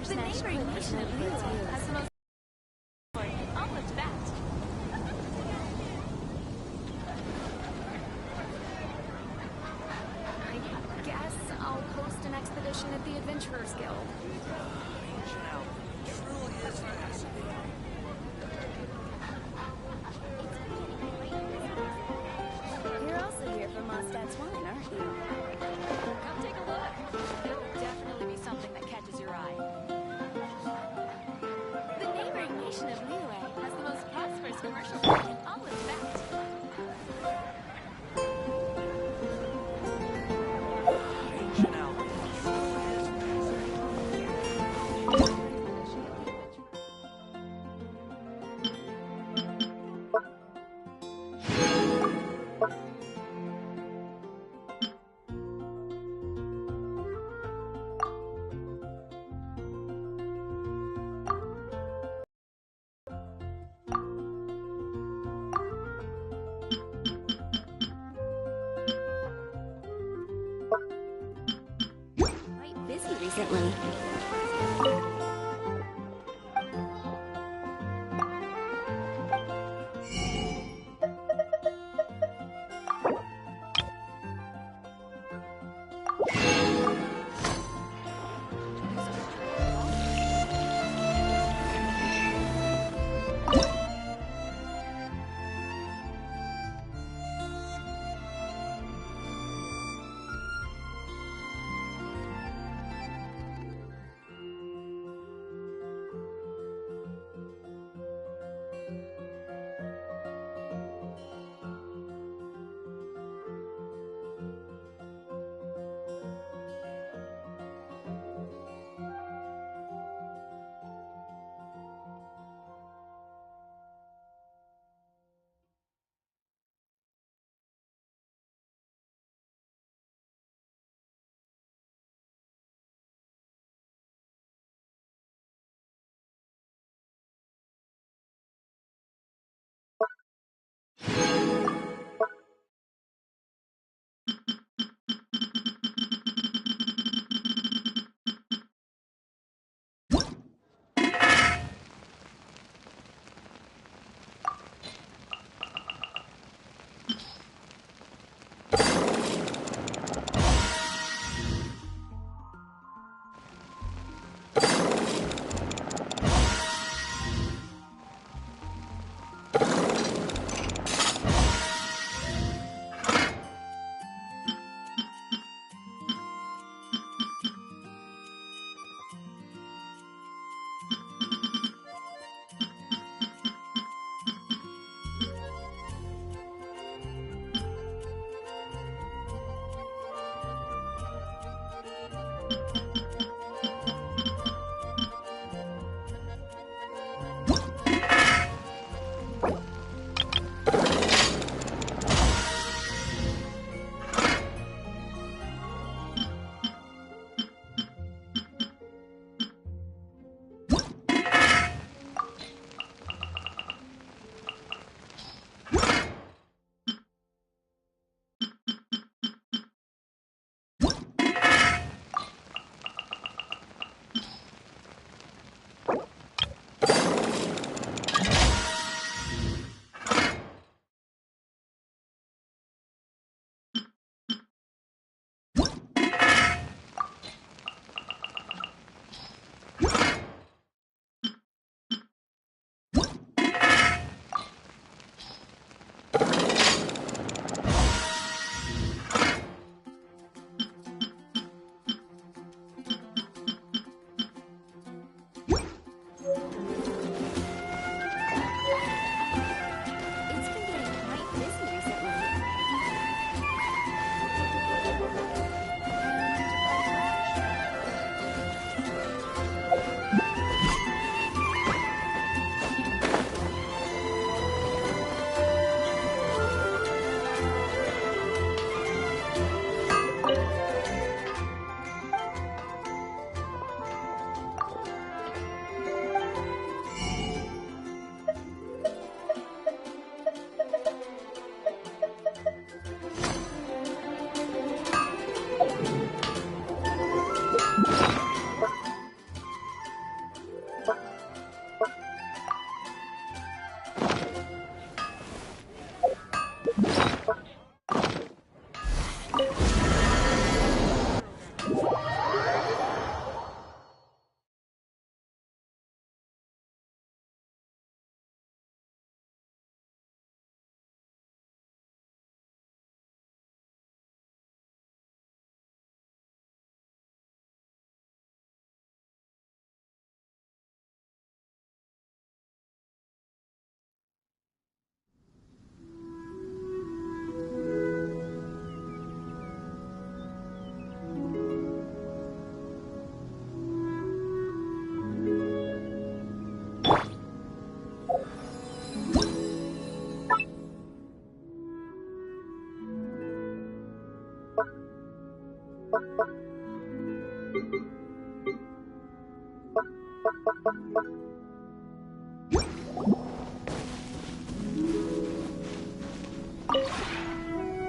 The neighboring nation of Lua has the most uplift that. I guess I'll host an expedition at the Adventurers Guild. Truly is fascinating. You're also here for Mostad's wine, aren't you? Come take a look. It'll definitely be something that catches your eye. The neighboring nation of Liyue has the most prosperous commercial park in all of that. Ancient Albion truly is fascinating. Quite busy recently.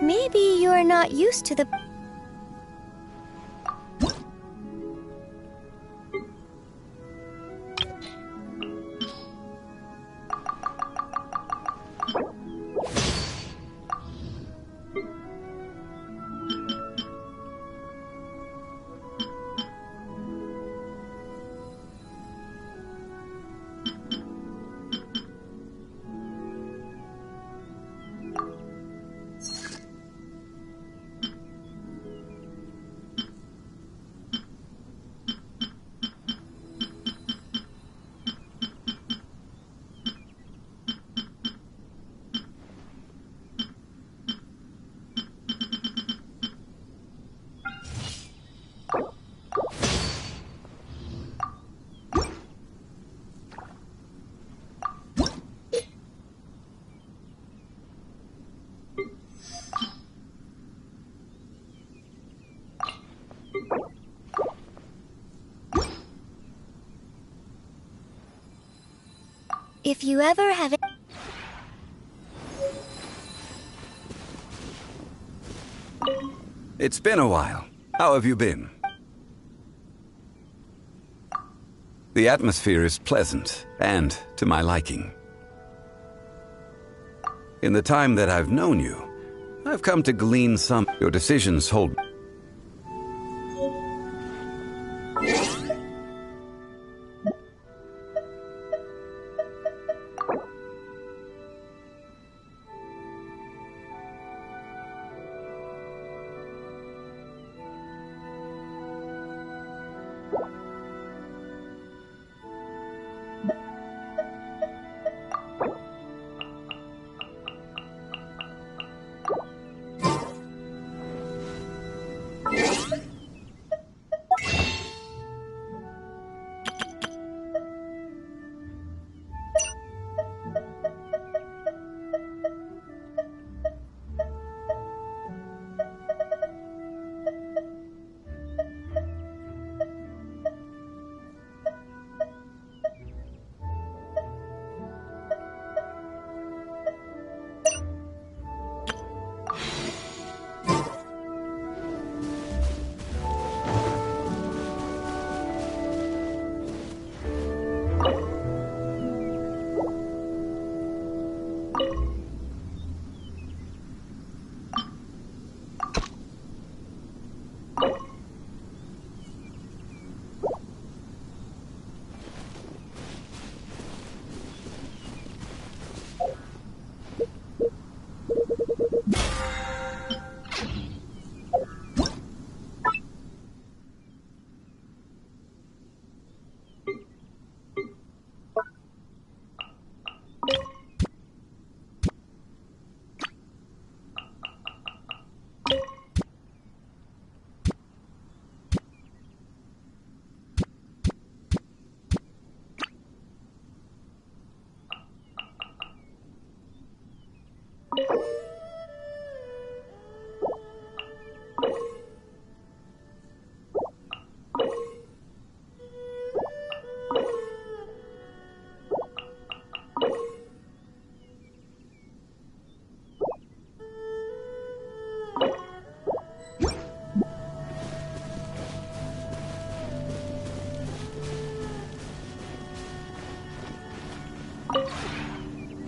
Maybe you're not used to the... If you ever have it... It's been a while. How have you been? The atmosphere is pleasant and to my liking. In the time that I've known you, I've come to glean some... Your decisions hold...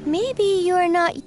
Maybe you're not...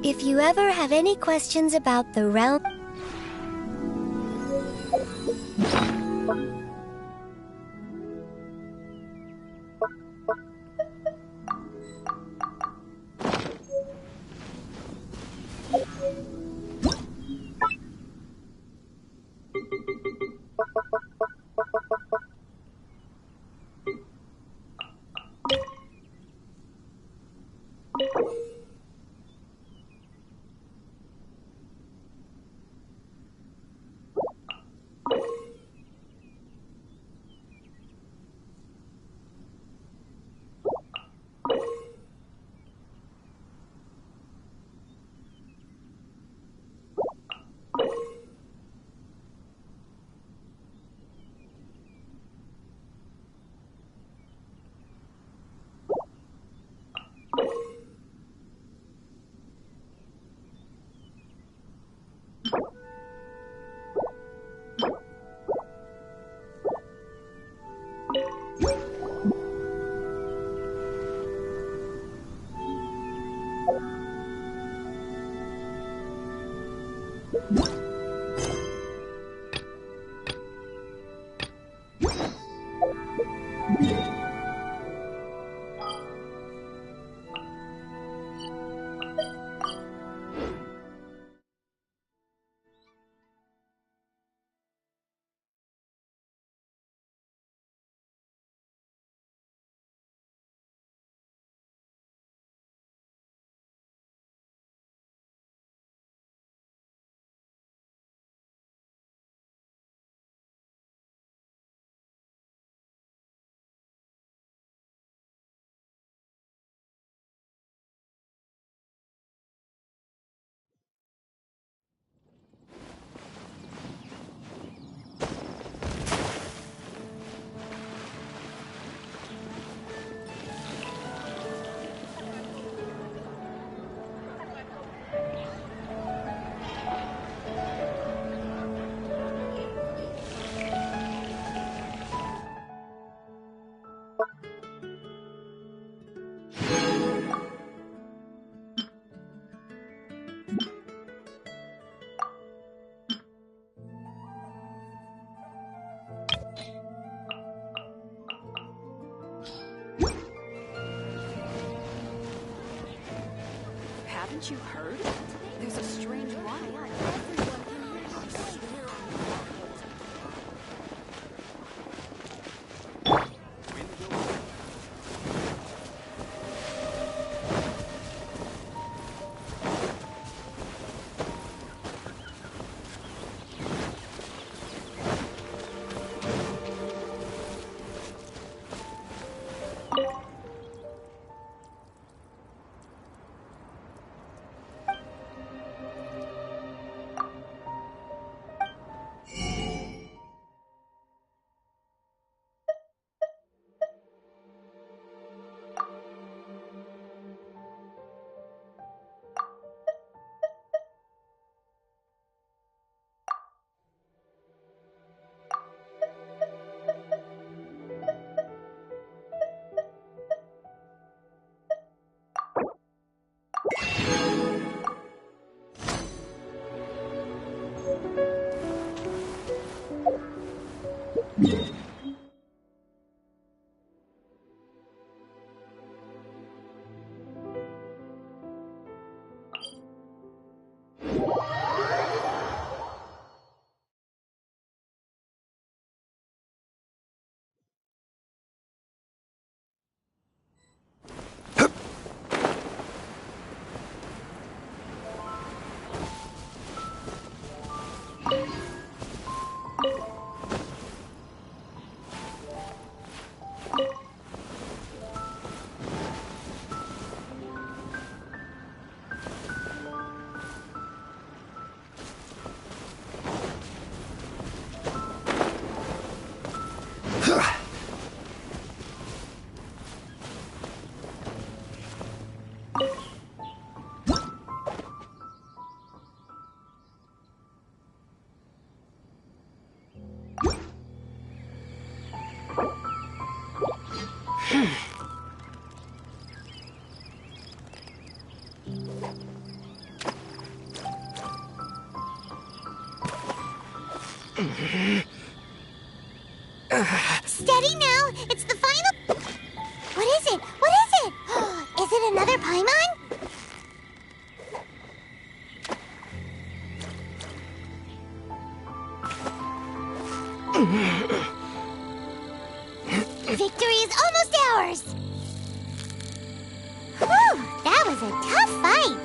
If you ever have any questions about the realm... Haven't you heard? There's a strange light. Steady now! It's the final... What is it? What is it? Is it another Paimon? Victory is almost ours! Whew! That was a tough fight!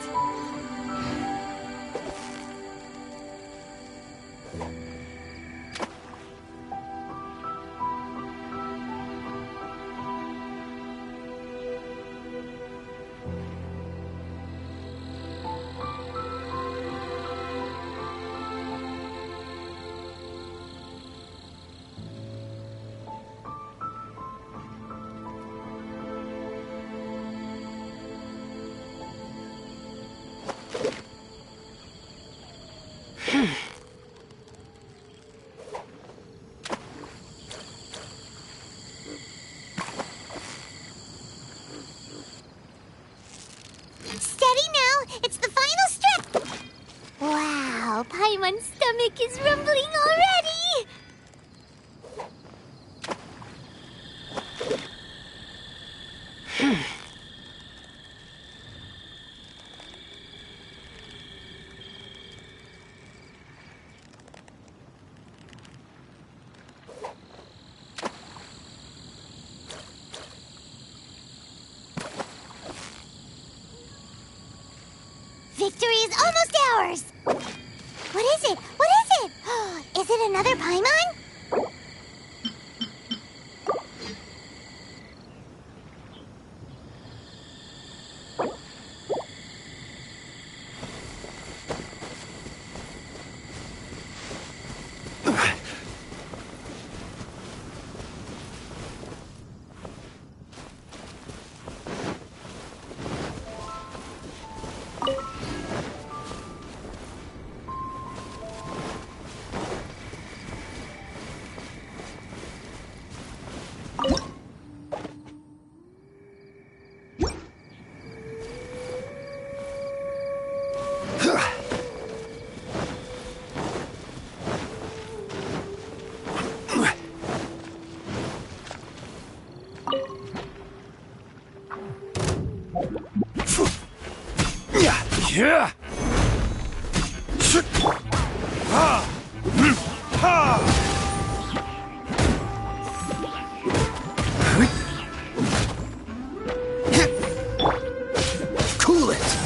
Steady now! It's the final strip! Wow, Paimon's stomach is rumbling already! Victory is almost ours! What is it? What is it? Is it another Paimon? Yeah! Cool it!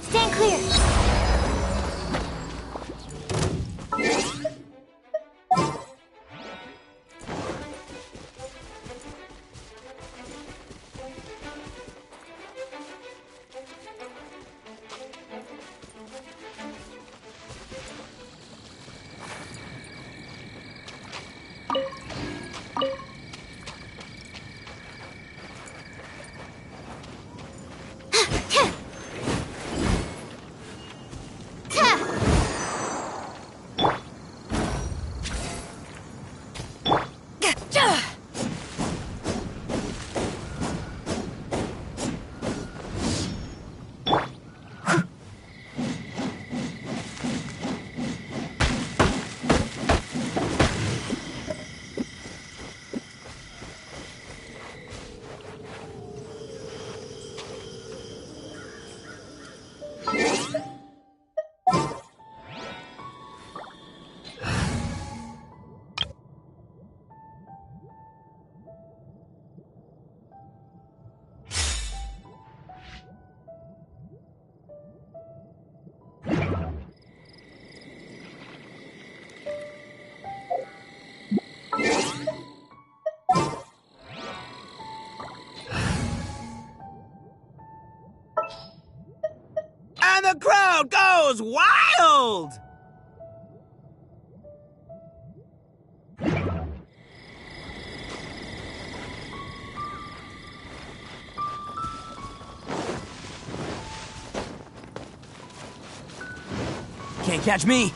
Stand clear. And the crowd goes wild! Can't catch me!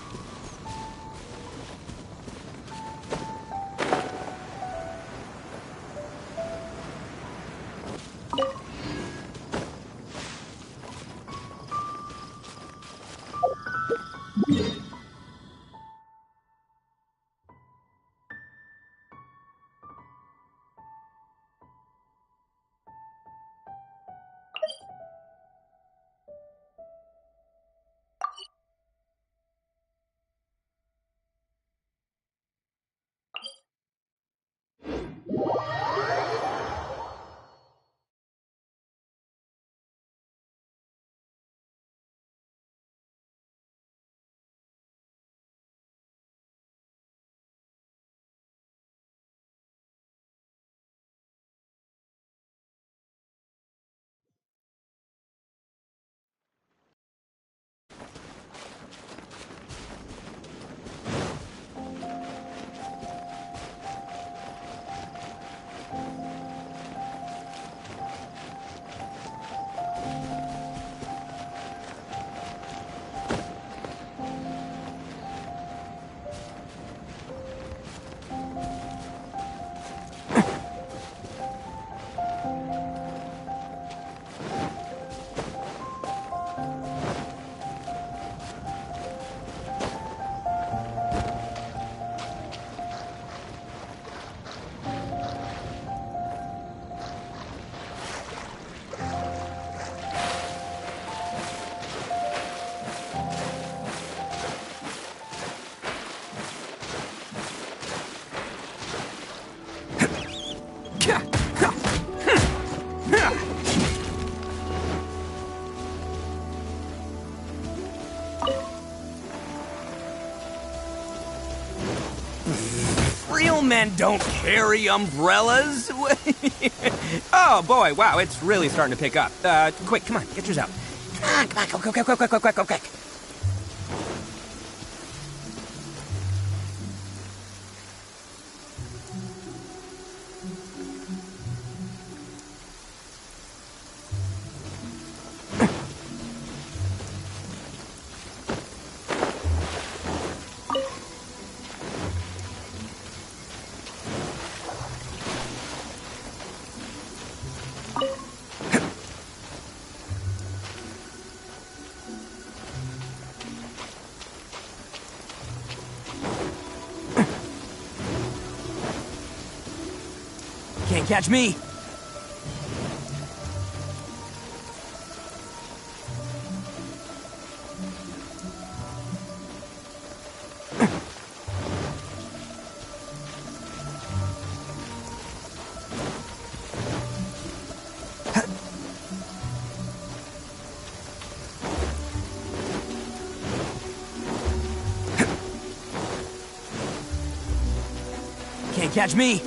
Real men don't carry umbrellas. Oh boy, wow, it's really starting to pick up. Quick, come on, get yours out. Come on, go, quick. Can't catch me. catch me.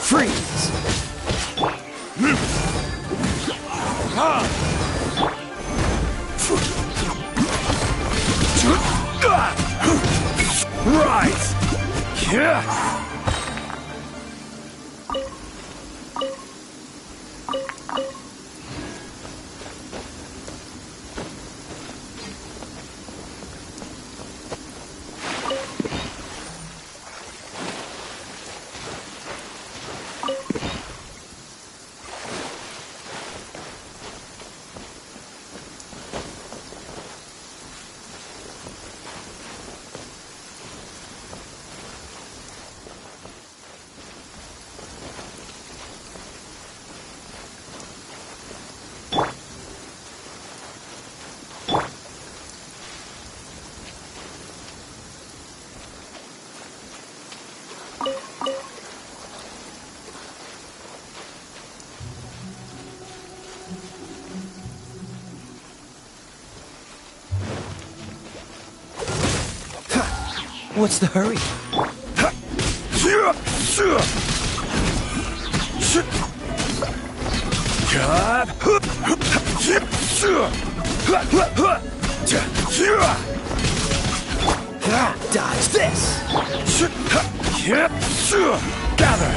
Freeze! Rise! Yeah! What's the hurry? Dodge this! Gather!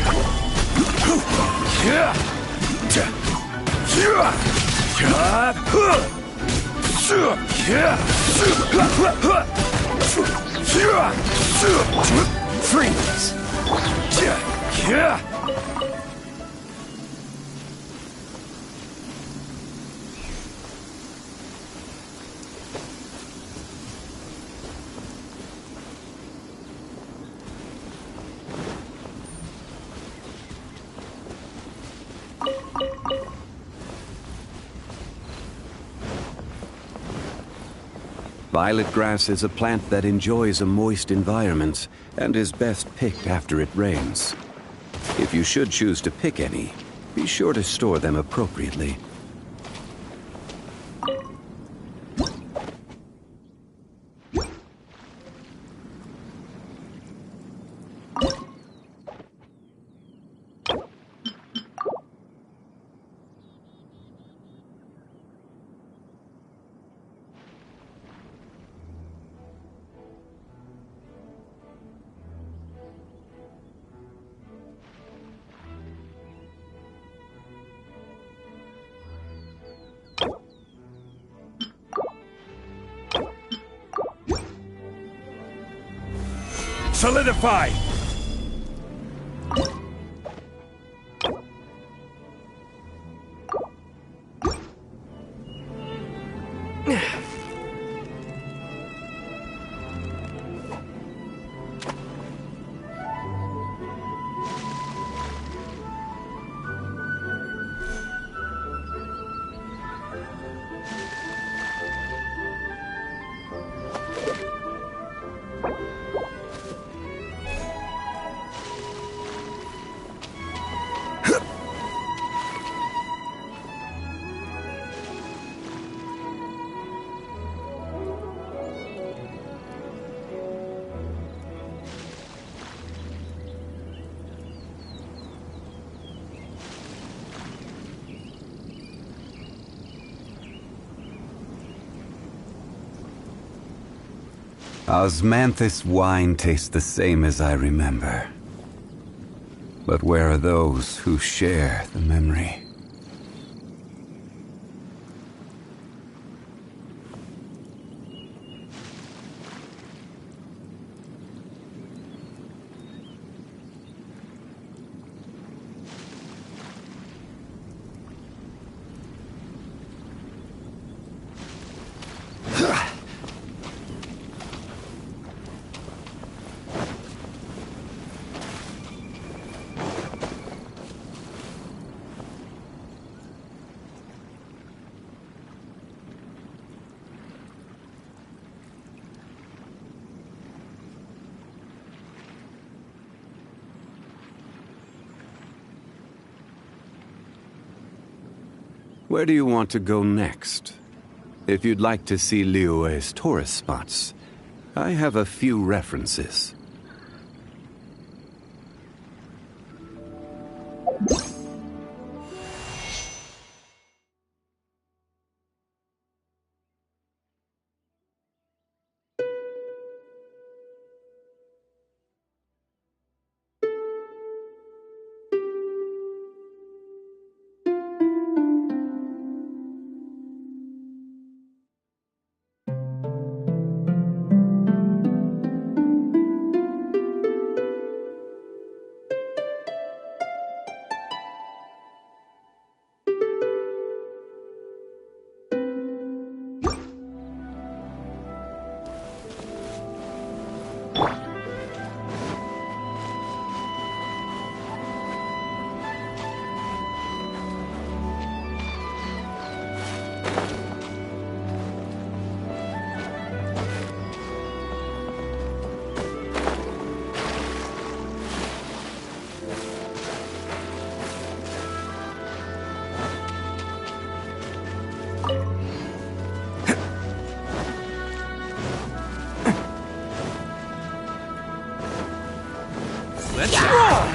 Freeze! Violet grass is a plant that enjoys a moist environment and is best picked after it rains. If you should choose to pick any, be sure to store them appropriately. Solidify! Osmanthus wine tastes the same as I remember. But where are those who share the memory? Where do you want to go next? If you'd like to see Liyue's tourist spots, I have a few references. Let's roll!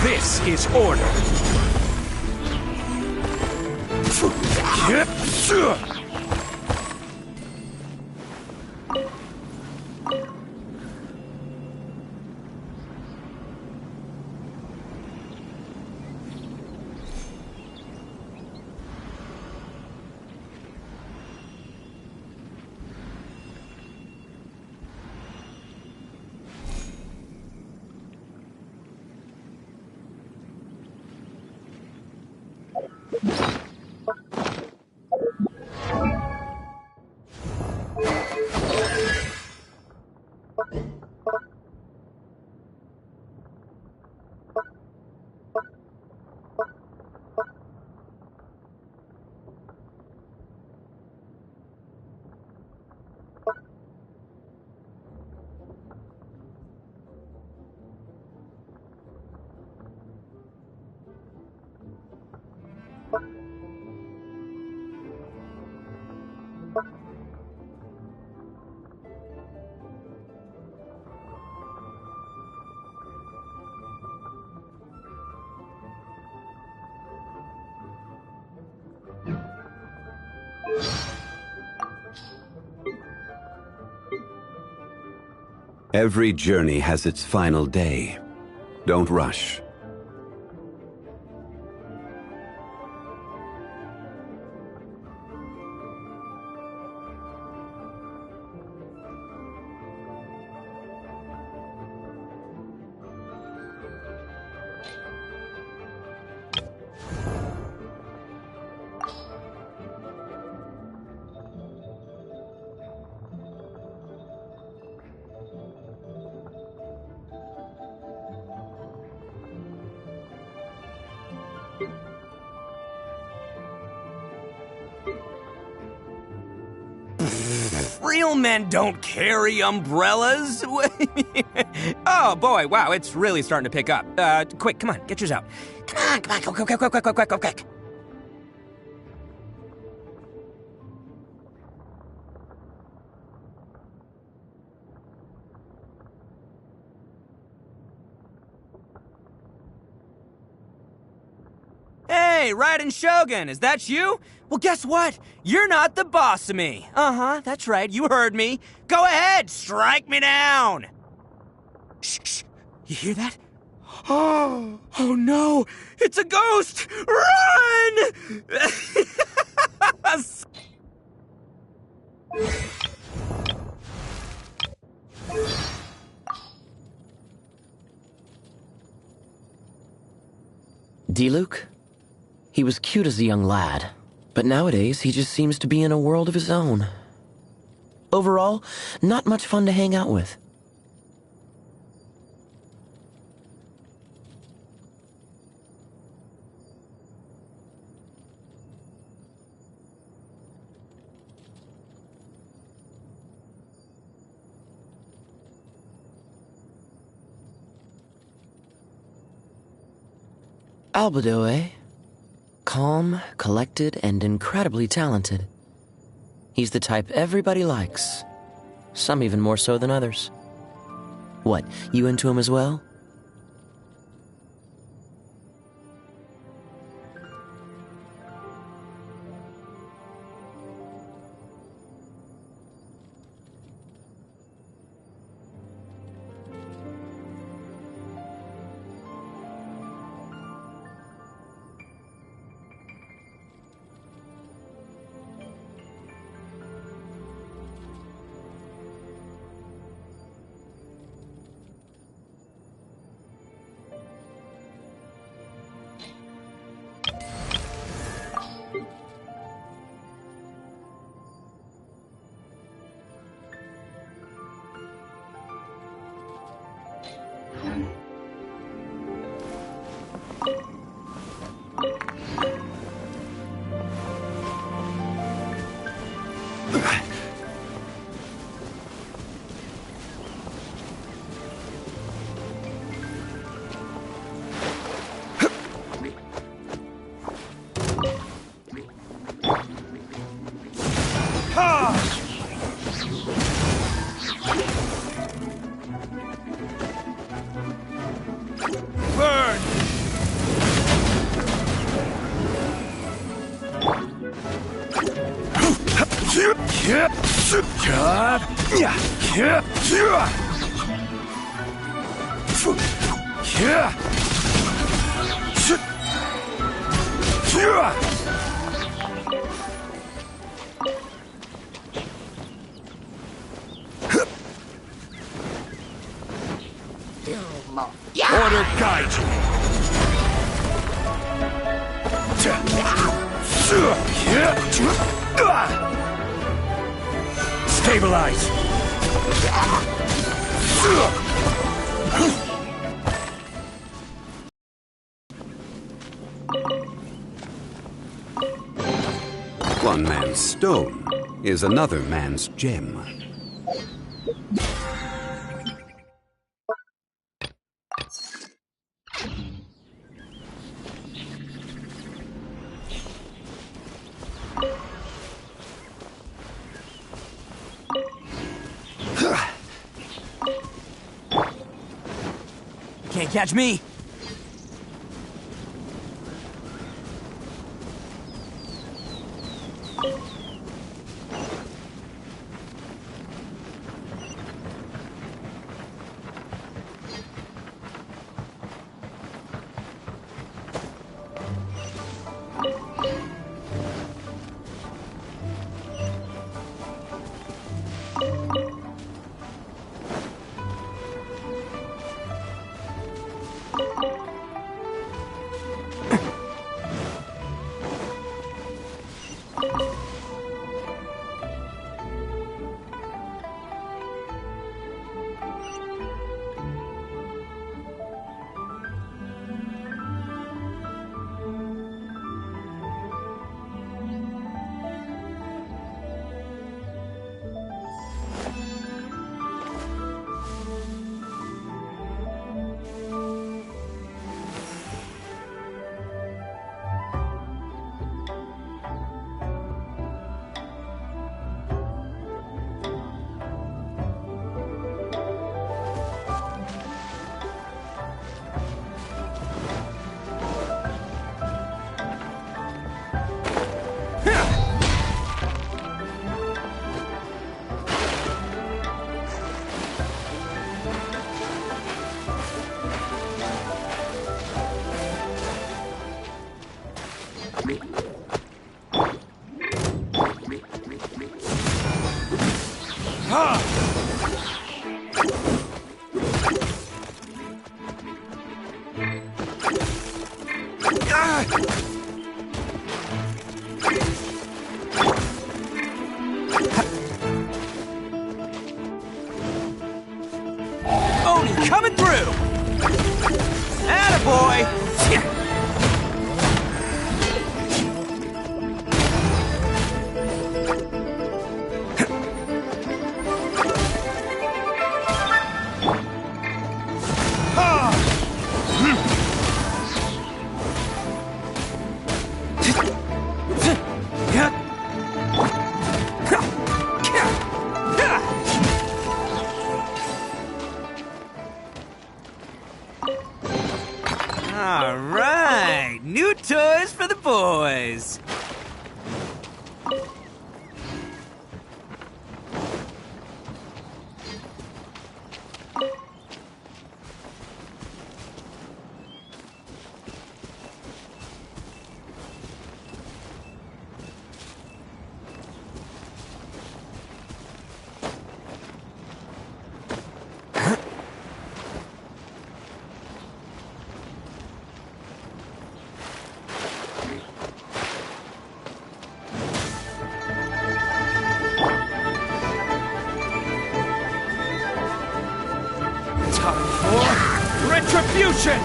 This is order. Every journey has its final day. Don't rush. Real men don't carry umbrellas. Oh boy, wow, it's really starting to pick up. Quick, come on, get yours out. Come on, quick. Hey, Raiden Shogun, is that you? Well, guess what? You're not the boss of me. Uh-huh, that's right, you heard me. Go ahead, strike me down. Shh. You hear that? Oh no, it's a ghost! Run! D-Luke? He was cute as a young lad, but nowadays he just seems to be in a world of his own. Overall, not much fun to hang out with. Albedo, eh? Calm, collected, and incredibly talented. He's the type everybody likes. Some even more so than others. What, you into him as well? Order guide Stabilize. One man's stone is another man's gem. Can't catch me! Oni coming through! Attaboy! Retribution!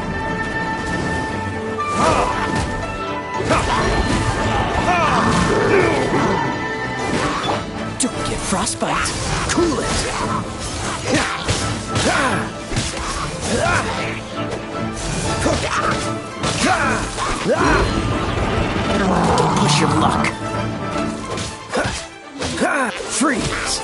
Don't get frostbite. Cool it. Push your luck. Freeze.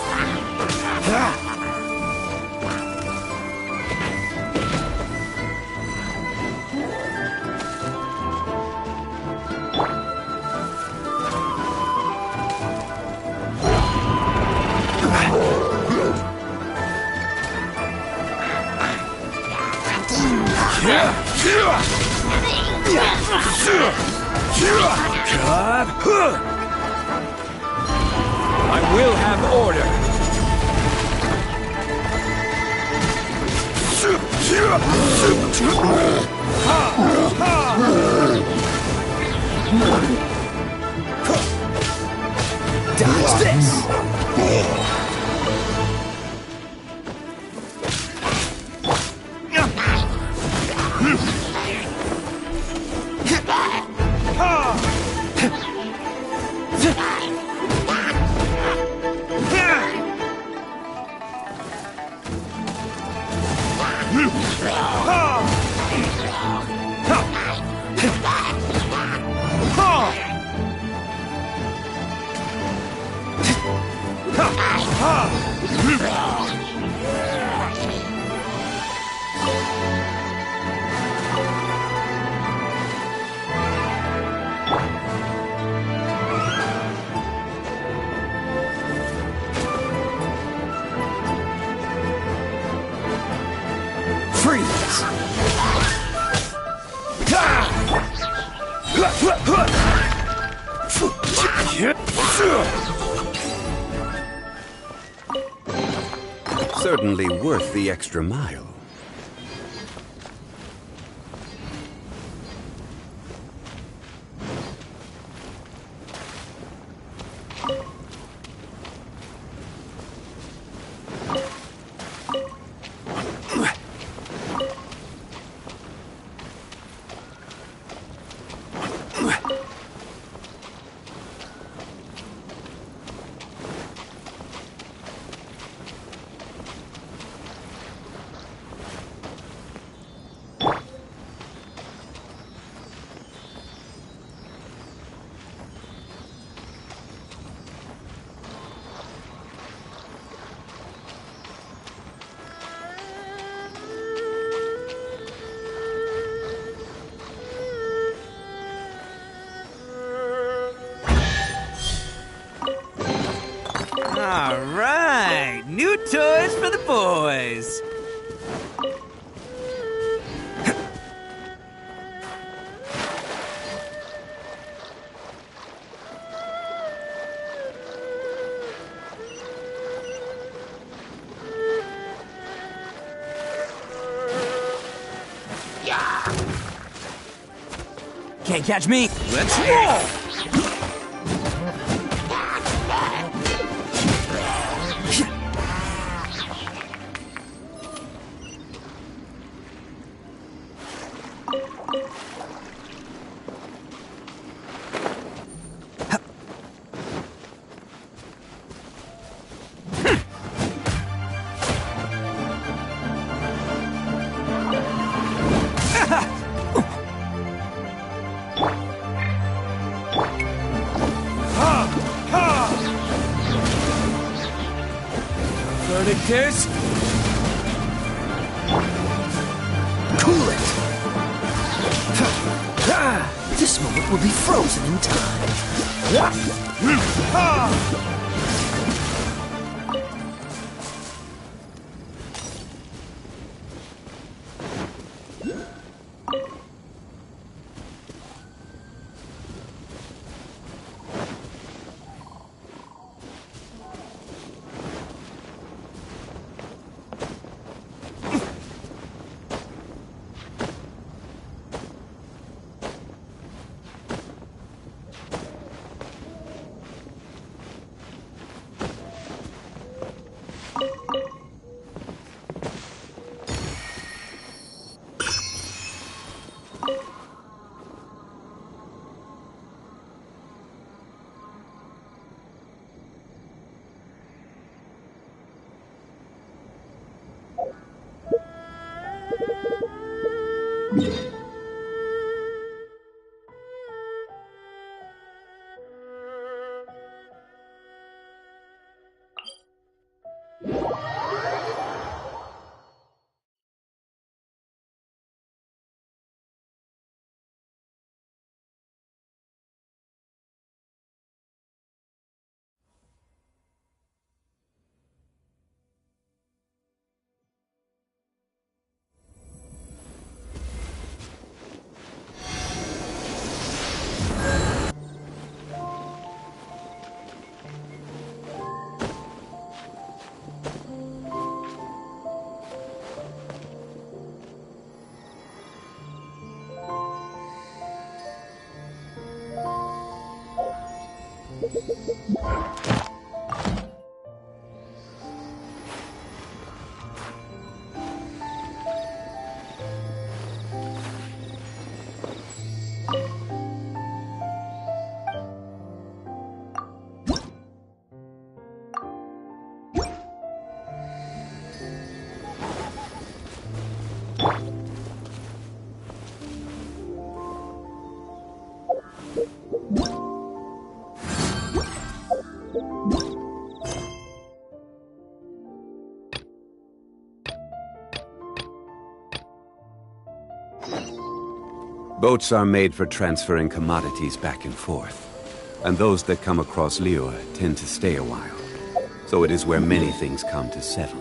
I will have order. Dodge this. Freeze! Certainly worth the extra mile. All right, new toys for the boys. Can't catch me. Let's roll. Verdict is... Cool it! This moment will be frozen in time. Boats are made for transferring commodities back and forth, and those that come across Liu tend to stay a while. So it is where many things come to settle.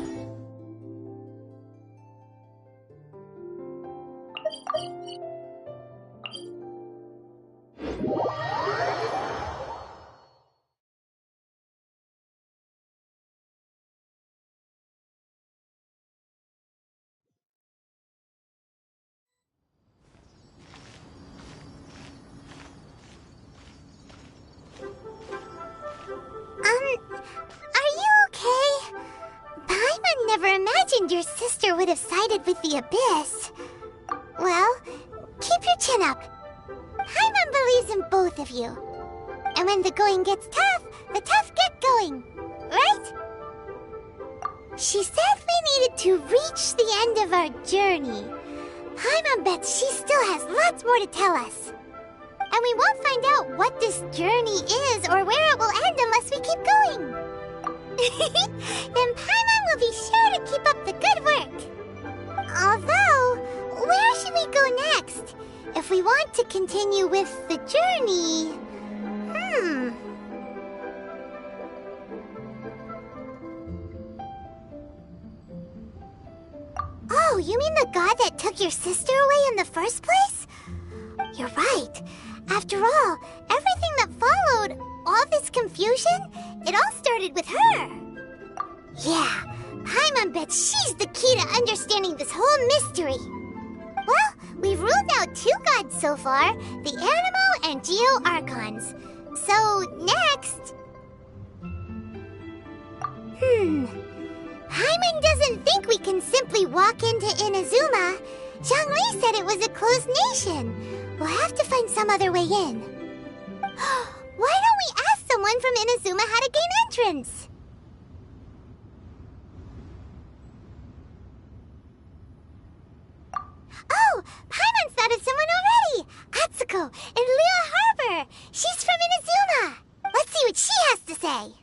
Are you okay? Paimon never imagined your sister would have sided with the Abyss. Well, keep your chin up. Paimon believes in both of you. And when the going gets tough, the tough get going. Right? She said we needed to reach the end of our journey. Paimon bets she still has lots more to tell us. And we won't find out what this journey is or where it will end unless we keep going. Then Paimon will be sure to keep up the good work. Although, where should we go next? If we want to continue with the journey... Oh, you mean the god that took your sister away in the first place? You're right. After all, everything that followed, all this confusion, it all started with her. Yeah, Paimon bets she's the key to understanding this whole mystery. Well, we've ruled out 2 gods so far, the Animo and Geo Archons. So, next... Paimon doesn't think we can simply walk into Inazuma. Zhongli said it was a closed nation. We'll have to find some other way in. Why don't we ask someone from Inazuma how to gain entrance? Oh, Paimon thought of someone already! Atsuko in Liyue Harbor! She's from Inazuma! Let's see what she has to say!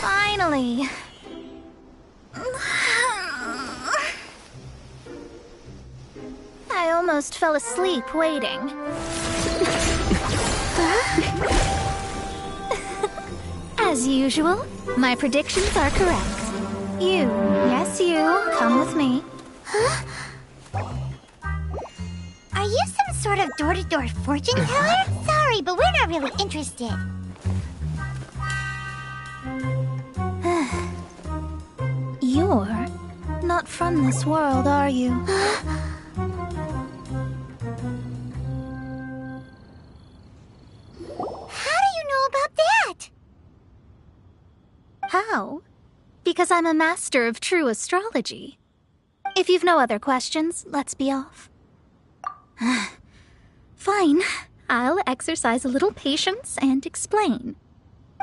Finally. I almost fell asleep waiting. As usual, my predictions are correct. You, yes you, come with me. Are you some sort of door-to-door fortune teller? Sorry, but we're not really interested. You're not from this world, are you? How do you know about that? How? Because I'm a master of true astrology. If you've no other questions, let's be off. Fine. I'll exercise a little patience and explain.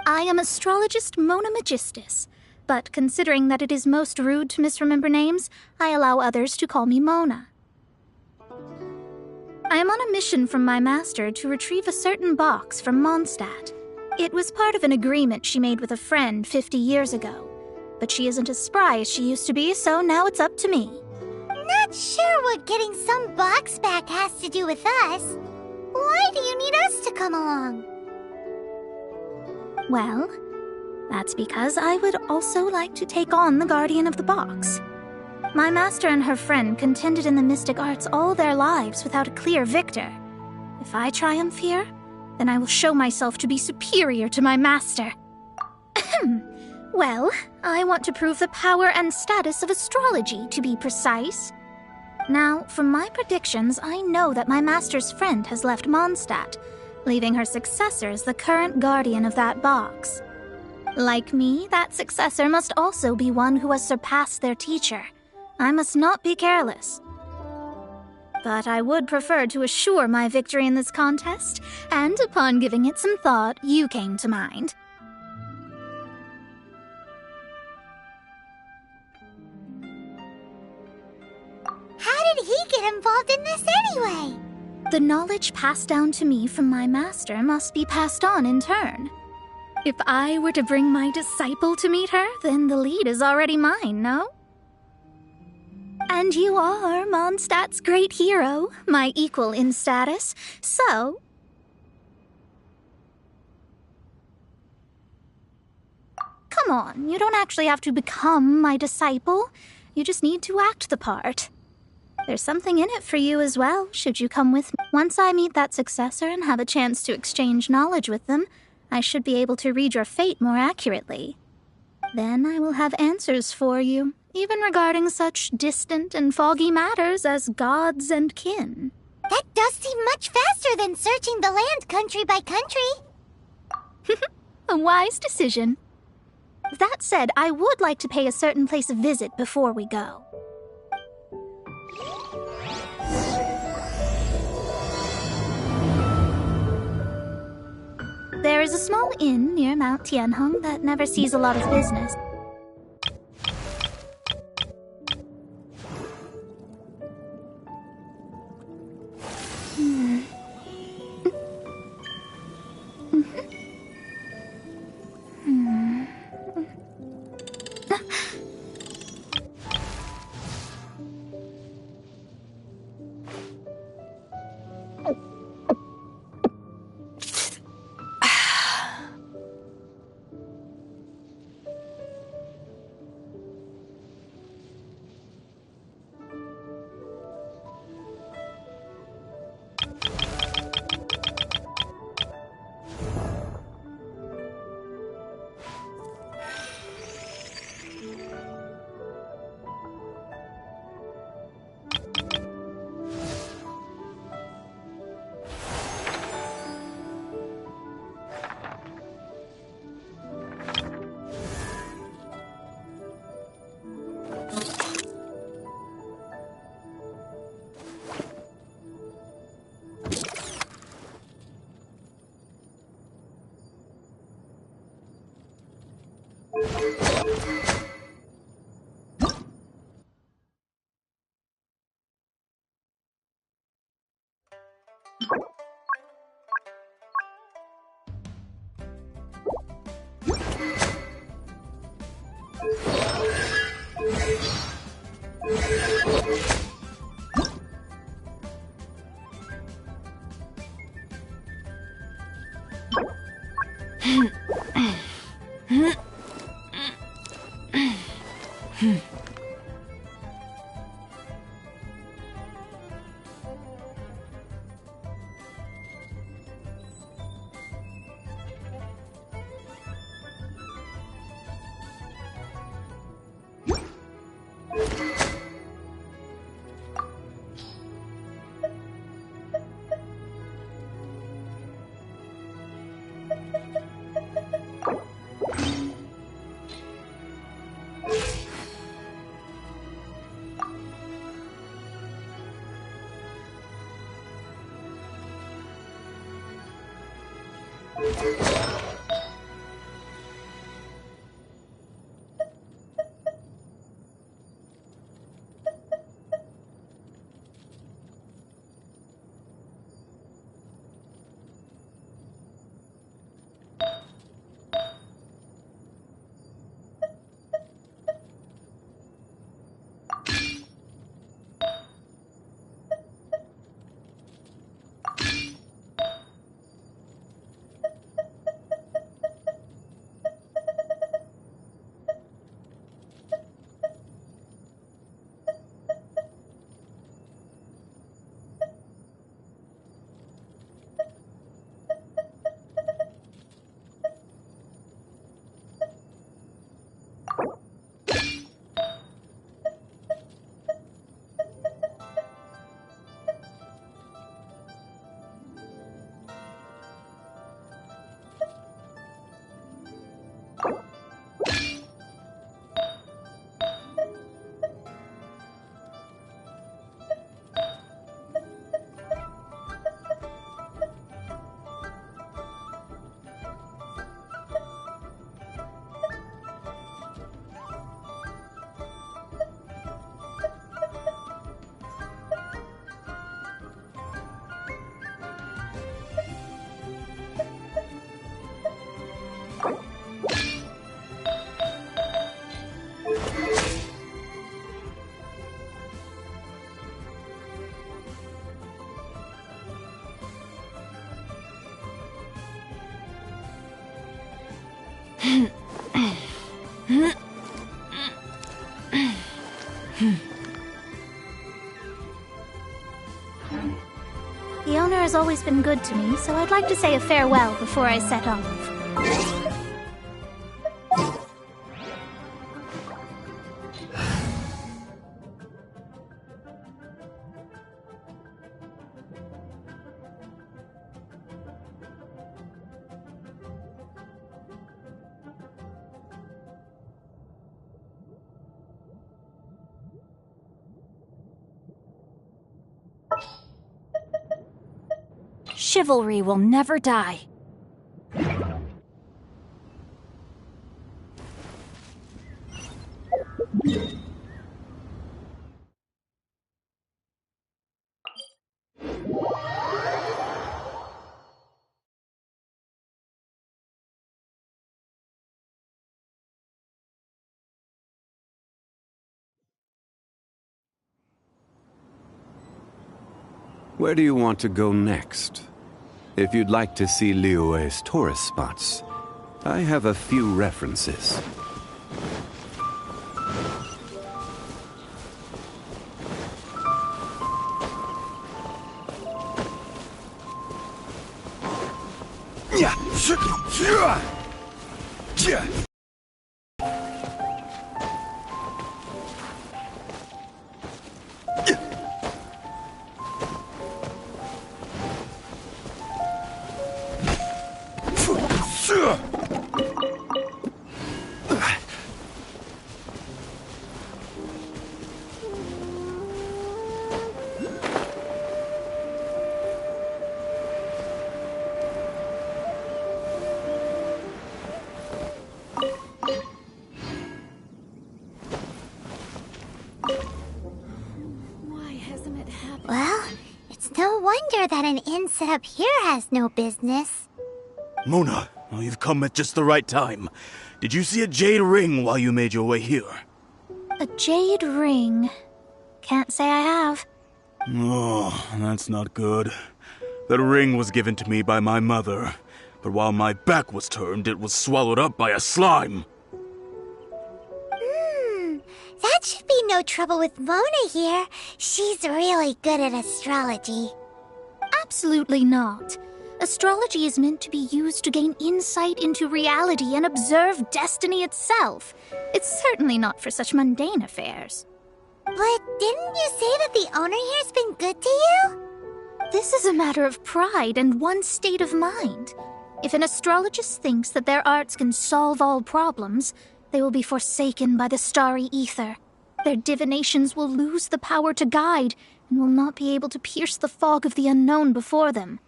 I am astrologist Mona Magistus, but considering that it is most rude to misremember names, I allow others to call me Mona. I am on a mission from my master to retrieve a certain box from Mondstadt. It was part of an agreement she made with a friend 50 years ago. But she isn't as spry as she used to be, so now it's up to me. Not sure what getting some box back has to do with us. Why do you need us to come along? Well, that's because I would also like to take on the Guardian of the Box. My master and her friend contended in the mystic arts all their lives without a clear victor. If I triumph here, then I will show myself to be superior to my master. Well, I want to prove the power and status of astrology, to be precise. Now, from my predictions, I know that my master's friend has left Mondstadt, leaving her successor as the current guardian of that box. Like me, that successor must also be one who has surpassed their teacher. I must not be careless. But I would prefer to assure my victory in this contest, and upon giving it some thought, you came to mind. How did he get involved in this anyway? The knowledge passed down to me from my master must be passed on in turn. If I were to bring my disciple to meet her, then the lead is already mine, no? And you are Mondstadt's great hero, my equal in status, so... Come on, you don't actually have to become my disciple. You just need to act the part. There's something in it for you as well, should you come with me. Once I meet that successor and have a chance to exchange knowledge with them, I should be able to read your fate more accurately. Then I will have answers for you, even regarding such distant and foggy matters as gods and kin. That does seem much faster than searching the land country by country. A wise decision. That said, I would like to pay a certain place a visit before we go. There is a small inn near Mount Tianheng that never sees a lot of business. has always been good to me, so I'd like to say a farewell before I set off. Chivalry will never die. Where do you want to go next? If you'd like to see Liyue's tourist spots, I have a few references. Well, it's no wonder that an inn set up here has no business. Mona, well, you've come at just the right time. Did you see a jade ring while you made your way here? A jade ring? Can't say I have. Oh, that's not good. That ring was given to me by my mother, but while my back was turned, it was swallowed up by a slime. That should be no trouble with Mona here. She's really good at astrology. Absolutely not. Astrology is meant to be used to gain insight into reality and observe destiny itself. It's certainly not for such mundane affairs. But didn't you say that the owner here's been good to you? This is a matter of pride and one's state of mind. If an astrologist thinks that their arts can solve all problems, they will be forsaken by the starry ether. Their divinations will lose the power to guide and will not be able to pierce the fog of the unknown before them.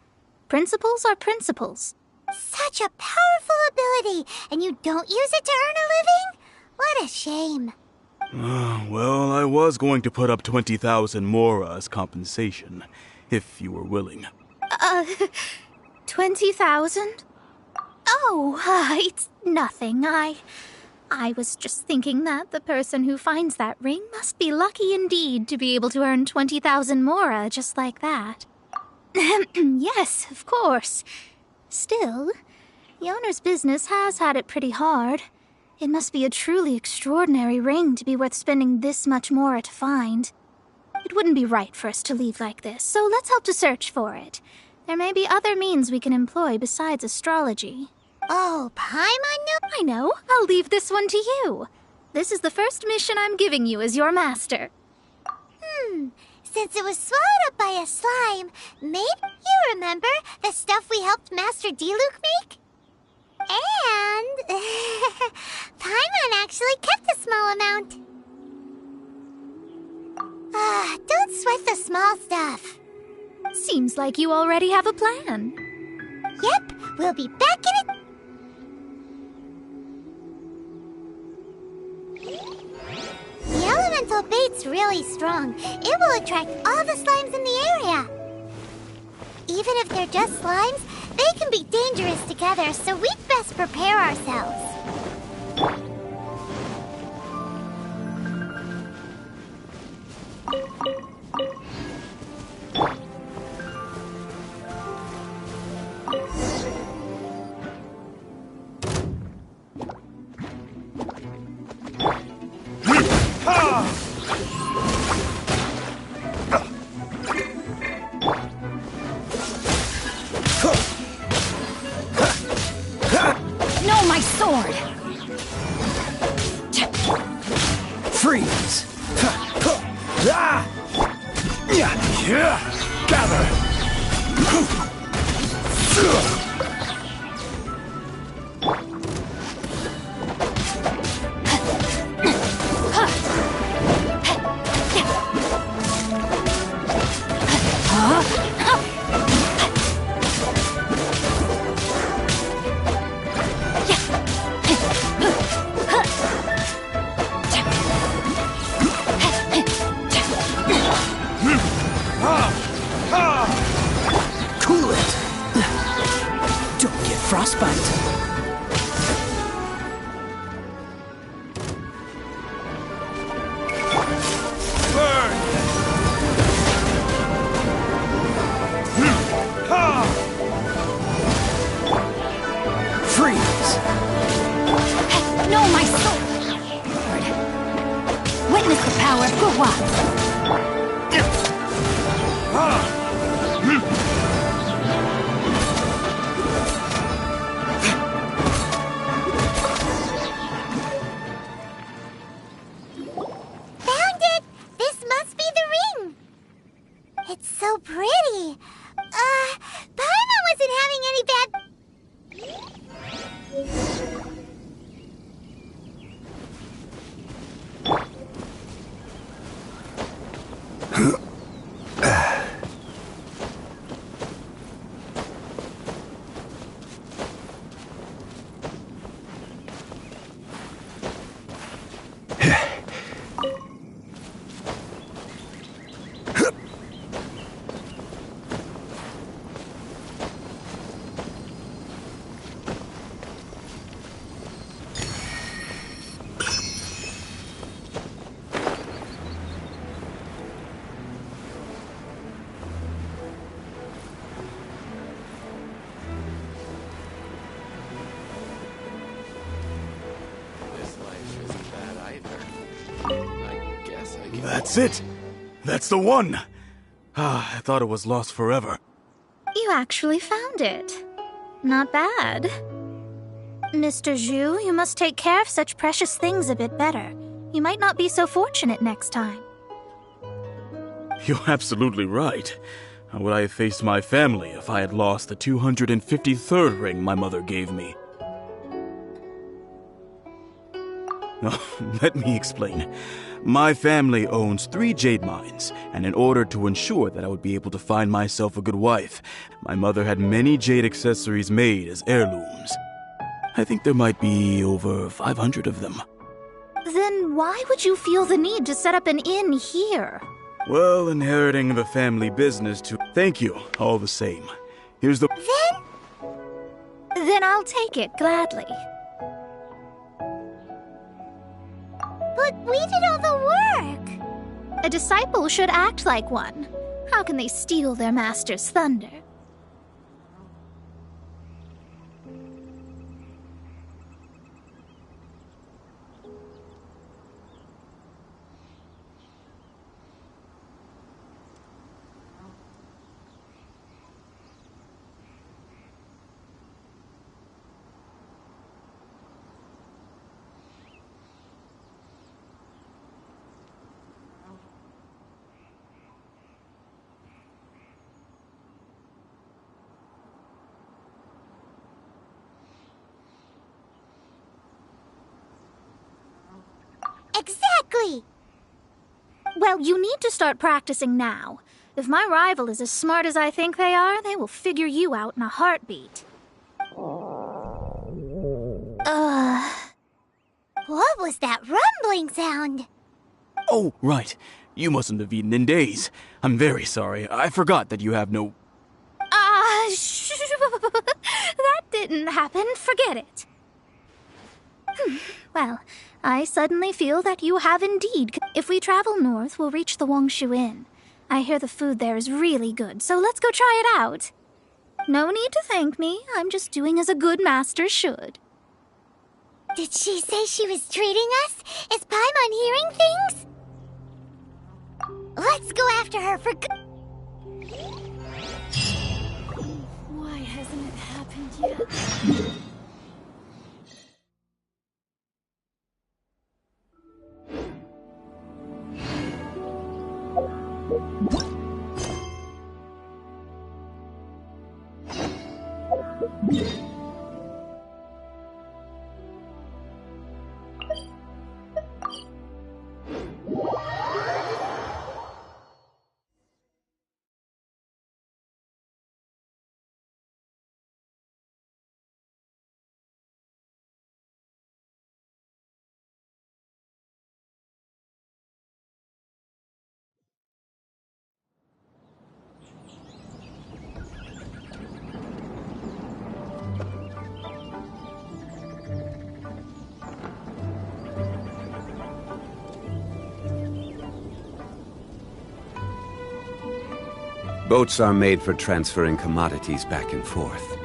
Principles are principles. Such a powerful ability, and you don't use it to earn a living? What a shame. Well, I was going to put up 20,000 mora as compensation, if you were willing. 20,000? Oh, it's nothing. I was just thinking that the person who finds that ring must be lucky indeed to be able to earn 20,000 mora just like that. Yes, of course. Still, the owner's business has had it pretty hard. It must be a truly extraordinary ring to be worth spending this much mora to find. It wouldn't be right for us to leave like this, so let's help to search for it. There may be other means we can employ besides astrology. Oh, Paimon? I know. I'll leave this one to you. This is the first mission I'm giving you as your master. Since it was swallowed up by a slime, maybe you remember the stuff we helped Master Diluc make? And Paimon actually kept a small amount. Don't sweat the small stuff. Seems like you already have a plan. Yep, we'll be back in it. The elemental bait's really strong. It will attract all the slimes in the area. Even if they're just slimes, they can be dangerous together, so we'd best prepare ourselves. Freeze! Gather! Cool it! Don't get frostbite. Freeze! No, my soul! Witness the power of Gua. Found it! This must be the ring! It's so pretty. Paimon wasn't having any bad... That's it! That's the one! I thought it was lost forever. You actually found it. Not bad. Mr. Zhu, you must take care of such precious things a bit better. You might not be so fortunate next time. You're absolutely right. How would I have faced my family if I had lost the 253rd ring my mother gave me? No, let me explain. My family owns 3 jade mines, and in order to ensure that I would be able to find myself a good wife, my mother had many jade accessories made as heirlooms. I think there might be over 500 of them. Then why would you feel the need to set up an inn here? Well, inheriting the family business to... Thank you, all the same. Here's the... Then I'll take it gladly. But we did all the work! A disciple should act like one. How can they steal their master's thunder? Exactly! Well, you need to start practicing now. If my rival is as smart as I think they are, they will figure you out in a heartbeat. What was that rumbling sound? Oh, right. You mustn't have eaten in days. I'm very sorry. I forgot that you have no... That didn't happen. Forget it. Well, I suddenly feel that you have indeed. If we travel north, we'll reach the Wongshu Inn. I hear the food there is really good, so let's go try it out. No need to thank me. I'm just doing as a good master should. Did she say she was treating us? Is Paimon hearing things? Let's go after her for good. Why hasn't it happened yet? Boats are made for transferring commodities back and forth,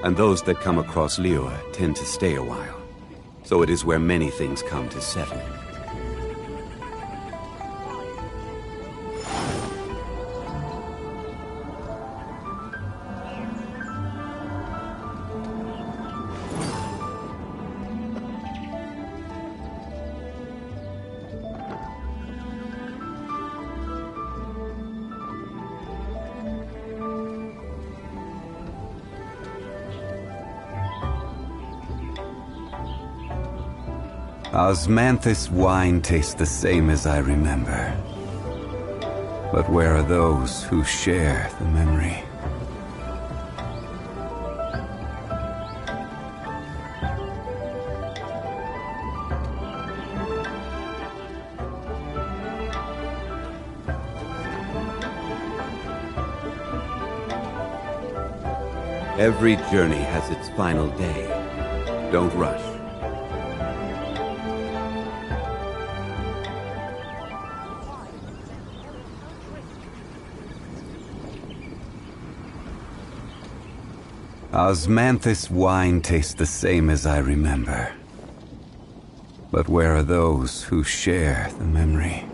and those that come across Liyue tend to stay a while. So it is where many things come to settle. Osmanthus wine tastes the same as I remember. But where are those who share the memory? Every journey has its final day. Don't rush. Osmanthus wine tastes the same as I remember. But where are those who share the memory?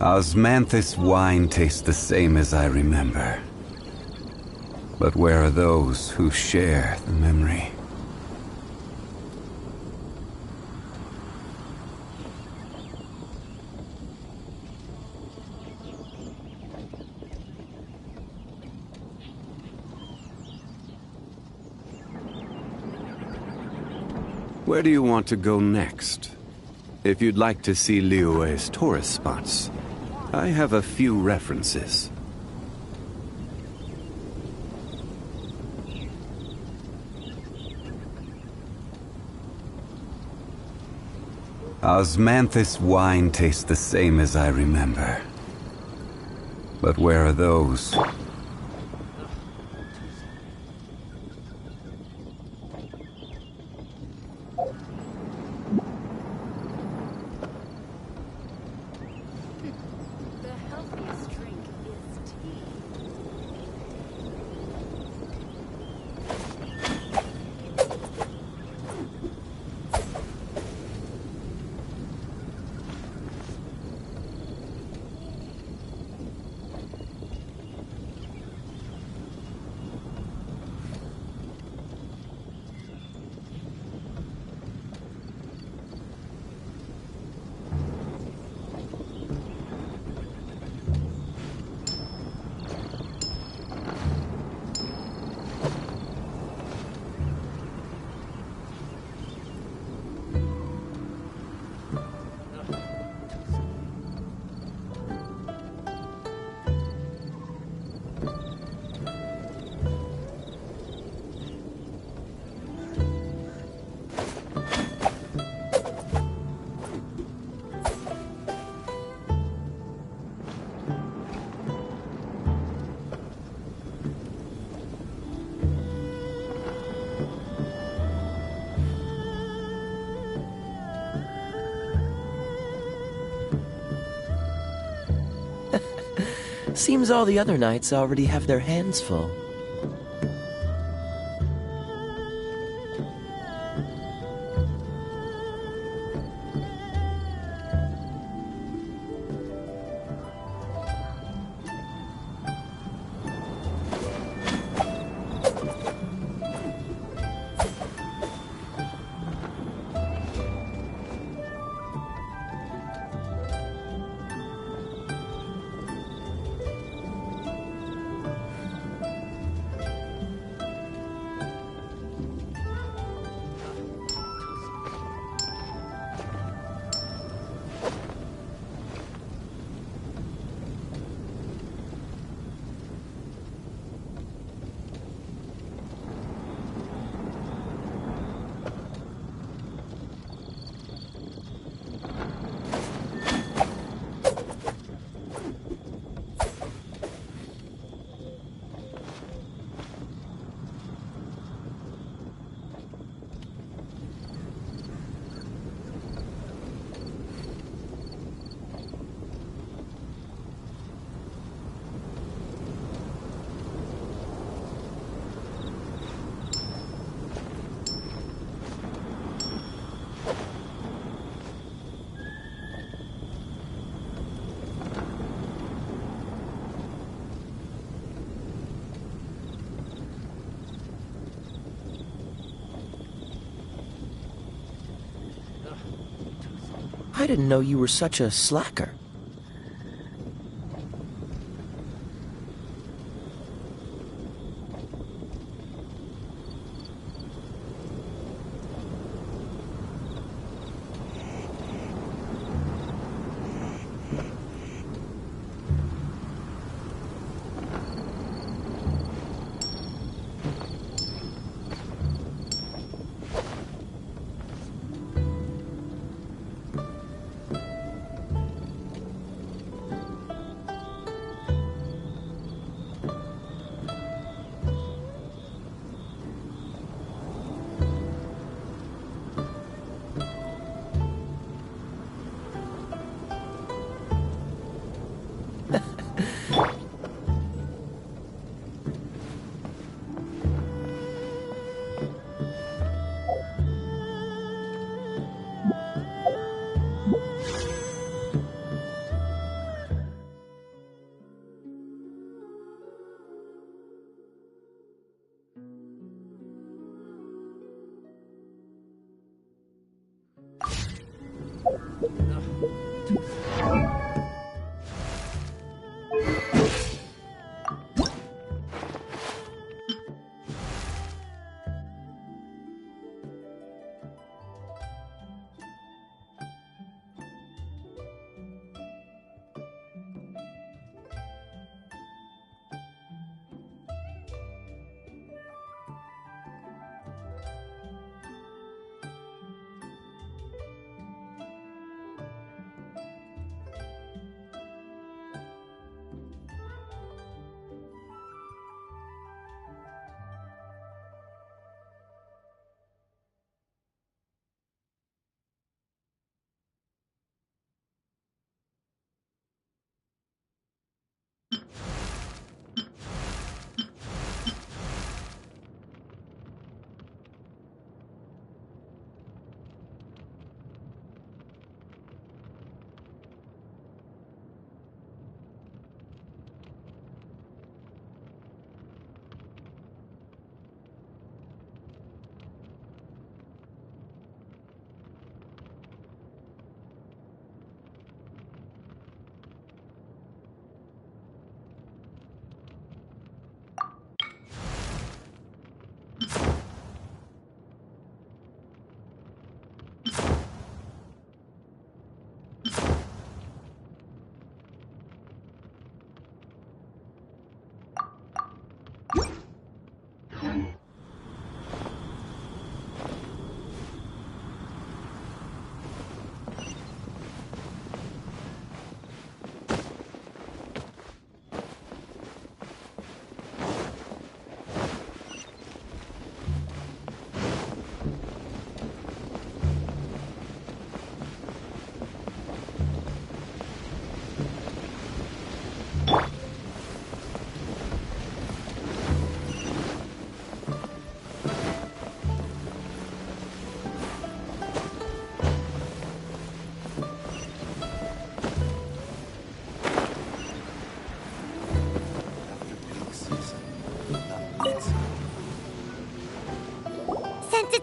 Osmanthus wine tastes the same as I remember. But where are those who share the memory? Where do you want to go next? If you'd like to see Liyue's tourist spots, I have a few references. Osmanthus wine tastes the same as I remember. But where are those? Seems all the other knights already have their hands full. I didn't know you were such a slacker.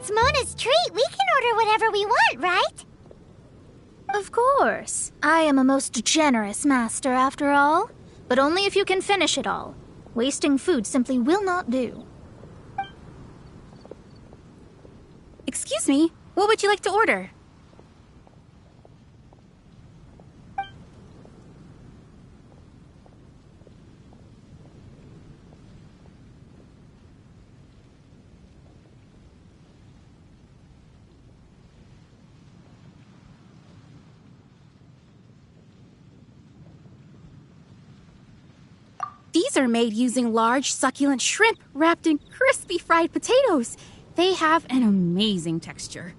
it's Mona's treat, we can order whatever we want, right? Of course. I am a most generous master, after all. But only if you can finish it all. Wasting food simply will not do. Excuse me, what would you like to order? These are made using large, succulent shrimp wrapped in crispy fried potatoes. They have an amazing texture.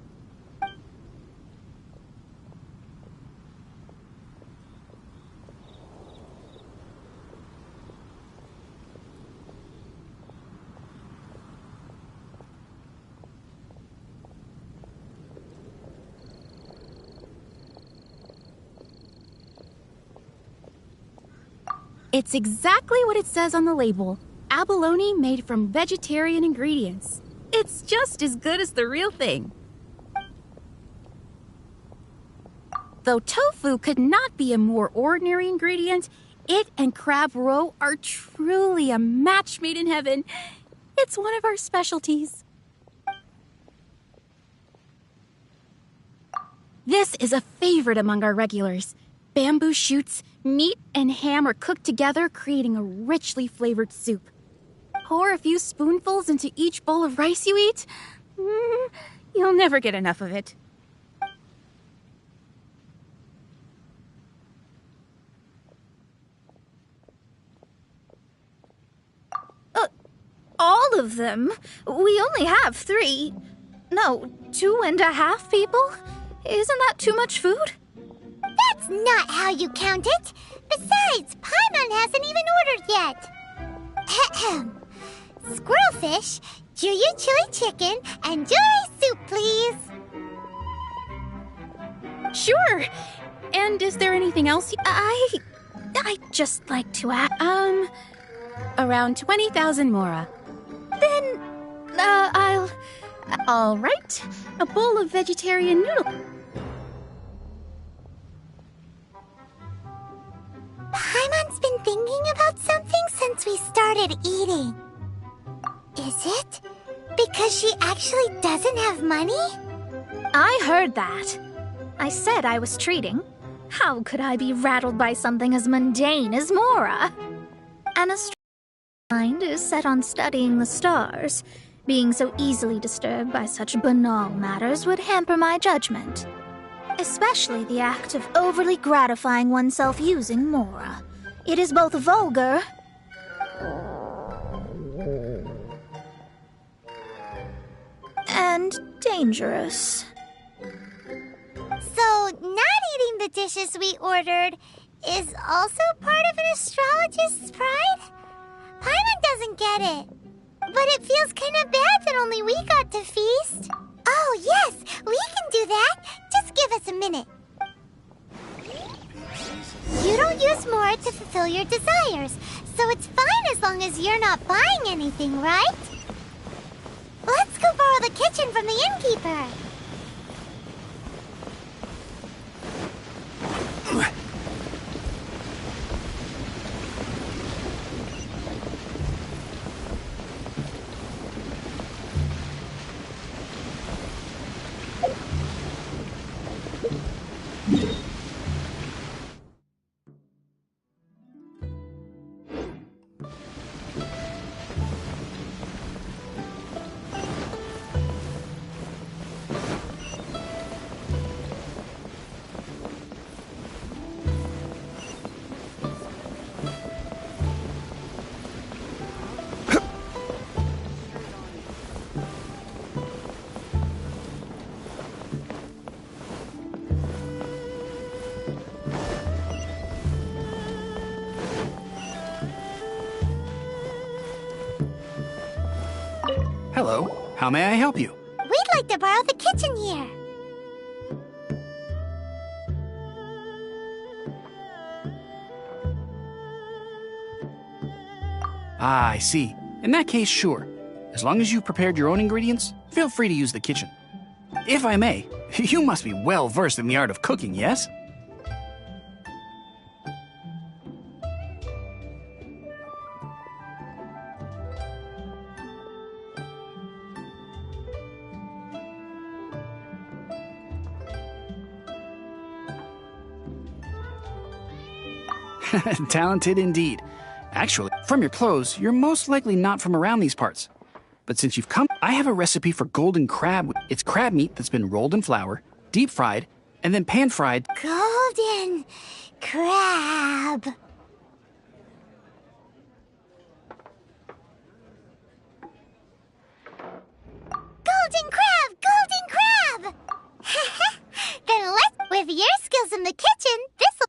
It's exactly what it says on the label. Abalone made from vegetarian ingredients. It's just as good as the real thing. Though tofu could not be a more ordinary ingredient, it and crab roe are truly a match made in heaven. It's one of our specialties. This is a favorite among our regulars. Bamboo shoots, meat, and ham are cooked together, creating a richly flavored soup. Pour a few spoonfuls into each bowl of rice you eat. You'll never get enough of it. All of them? We only have 3. No, 2.5 people? Isn't that too much food? That's not how you count it. Besides, Paimon hasn't even ordered yet. Ahem. Squirrelfish, Juyu chili chicken, and jewelry soup, please. Sure. And is there anything else? I'd just like to ask. Around 20,000 mora. Then, I'll... All right. A bowl of vegetarian noodle. Paimon's been thinking about something since we started eating. Is it because she actually doesn't have money? I heard that. I said I was treating. How could I be rattled by something as mundane as Mora? An astronomer's mind is set on studying the stars. Being so easily disturbed by such banal matters would hamper my judgment. Especially the act of overly gratifying oneself using Mora. It is both vulgar and dangerous. So, not eating the dishes we ordered is also part of an astrologist's pride? Paimon doesn't get it. But it feels kind of bad that only we got to feast. Oh, yes, we can do that. Just give us a minute. You don't use more to fulfill your desires, so it's fine as long as you're not buying anything, right? Let's go borrow the kitchen from the innkeeper. Hello, how may I help you? We'd like to borrow the kitchen here. Ah, I see. In that case, sure. As long as you've prepared your own ingredients, feel free to use the kitchen. If I may, you must be well versed in the art of cooking, yes? Talented indeed. Actually, from your clothes, you're most likely not from around these parts. But since you've come, I have a recipe for golden crab. It's crab meat that's been rolled in flour, deep fried, and then pan fried. Golden crab. Golden crab! Golden crab! Then let's, with your skills in the kitchen, this'll...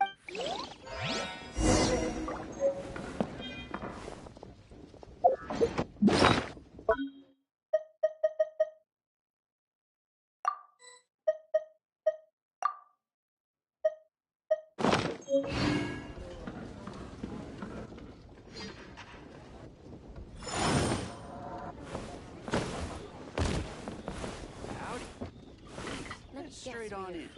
Straight on in.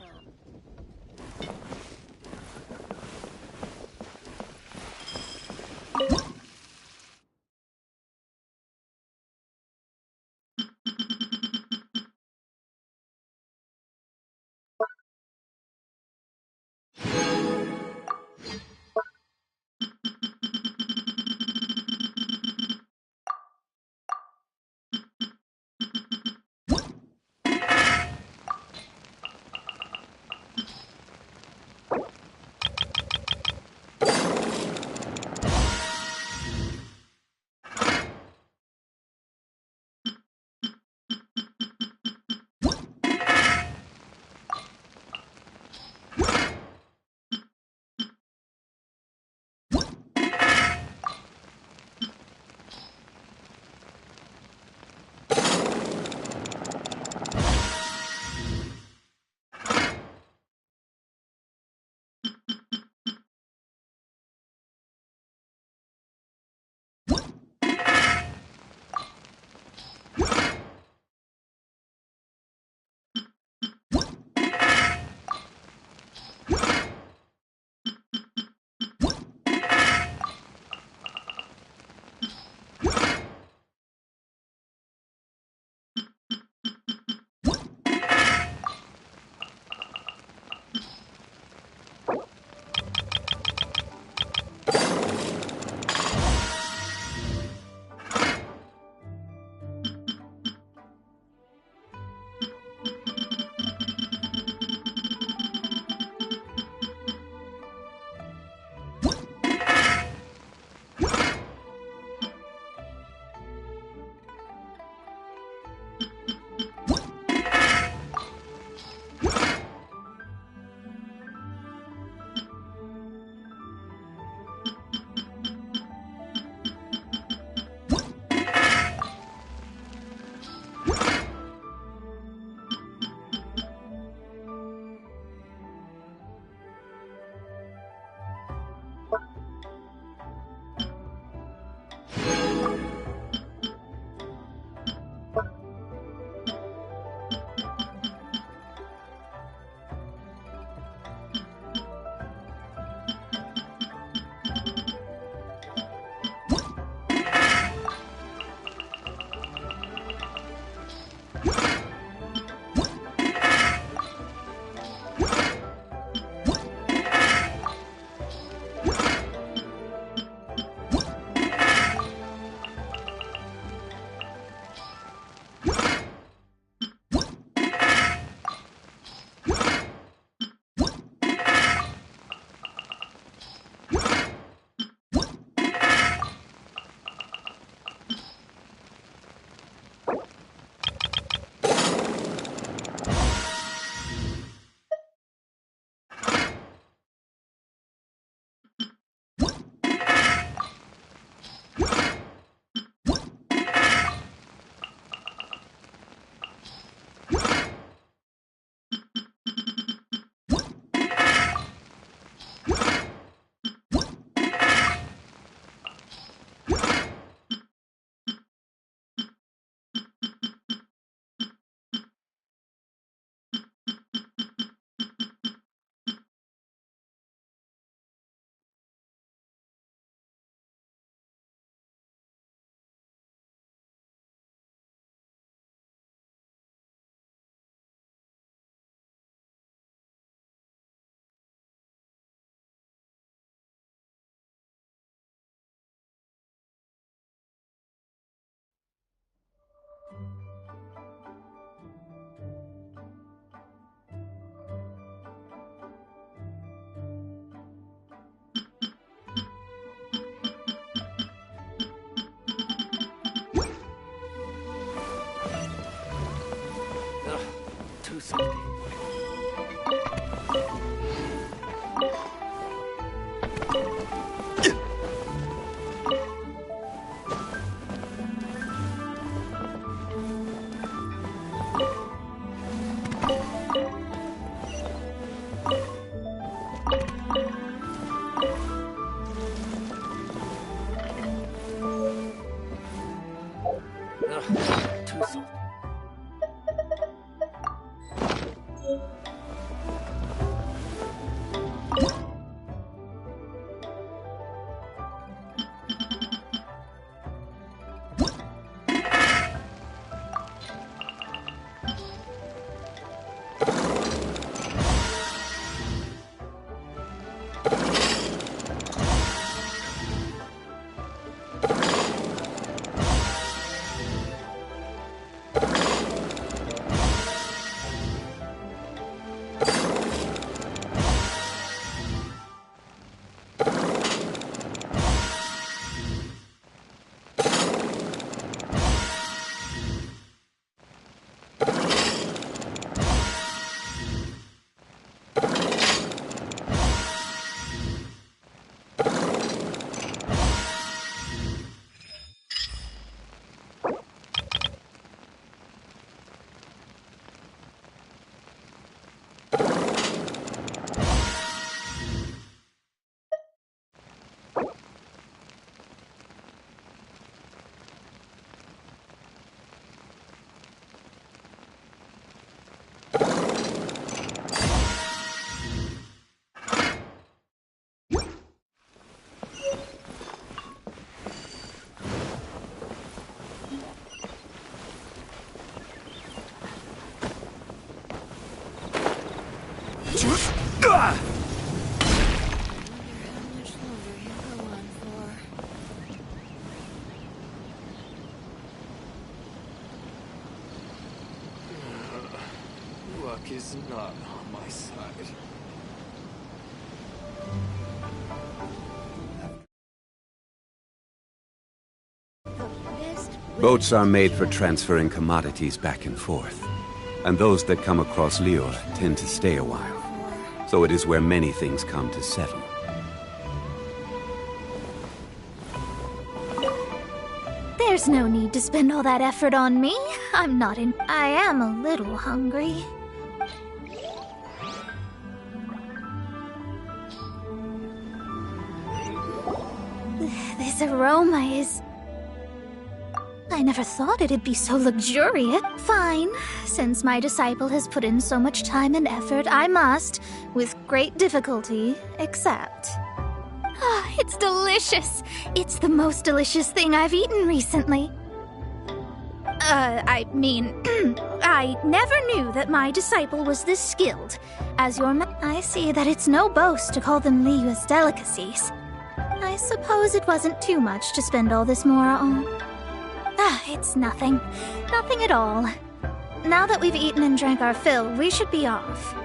something. Too salty. Luck is not on my side. Boats are made for transferring commodities back and forth, and those that come across Lior tend to stay a while. So it is where many things come to settle. There's no need to spend all that effort on me. I am a little hungry. This aroma is... I never thought it'd be so luxurious. Fine. Since my disciple has put in so much time and effort, I must, with great difficulty, accept. Ah, it's delicious. It's the most delicious thing I've eaten recently. I never knew that my disciple was this skilled. As your I see that it's no boast to call them Liyue's delicacies. I suppose it wasn't too much to spend all this more on. Ah, it's nothing. Nothing at all. Now that we've eaten and drank our fill, we should be off.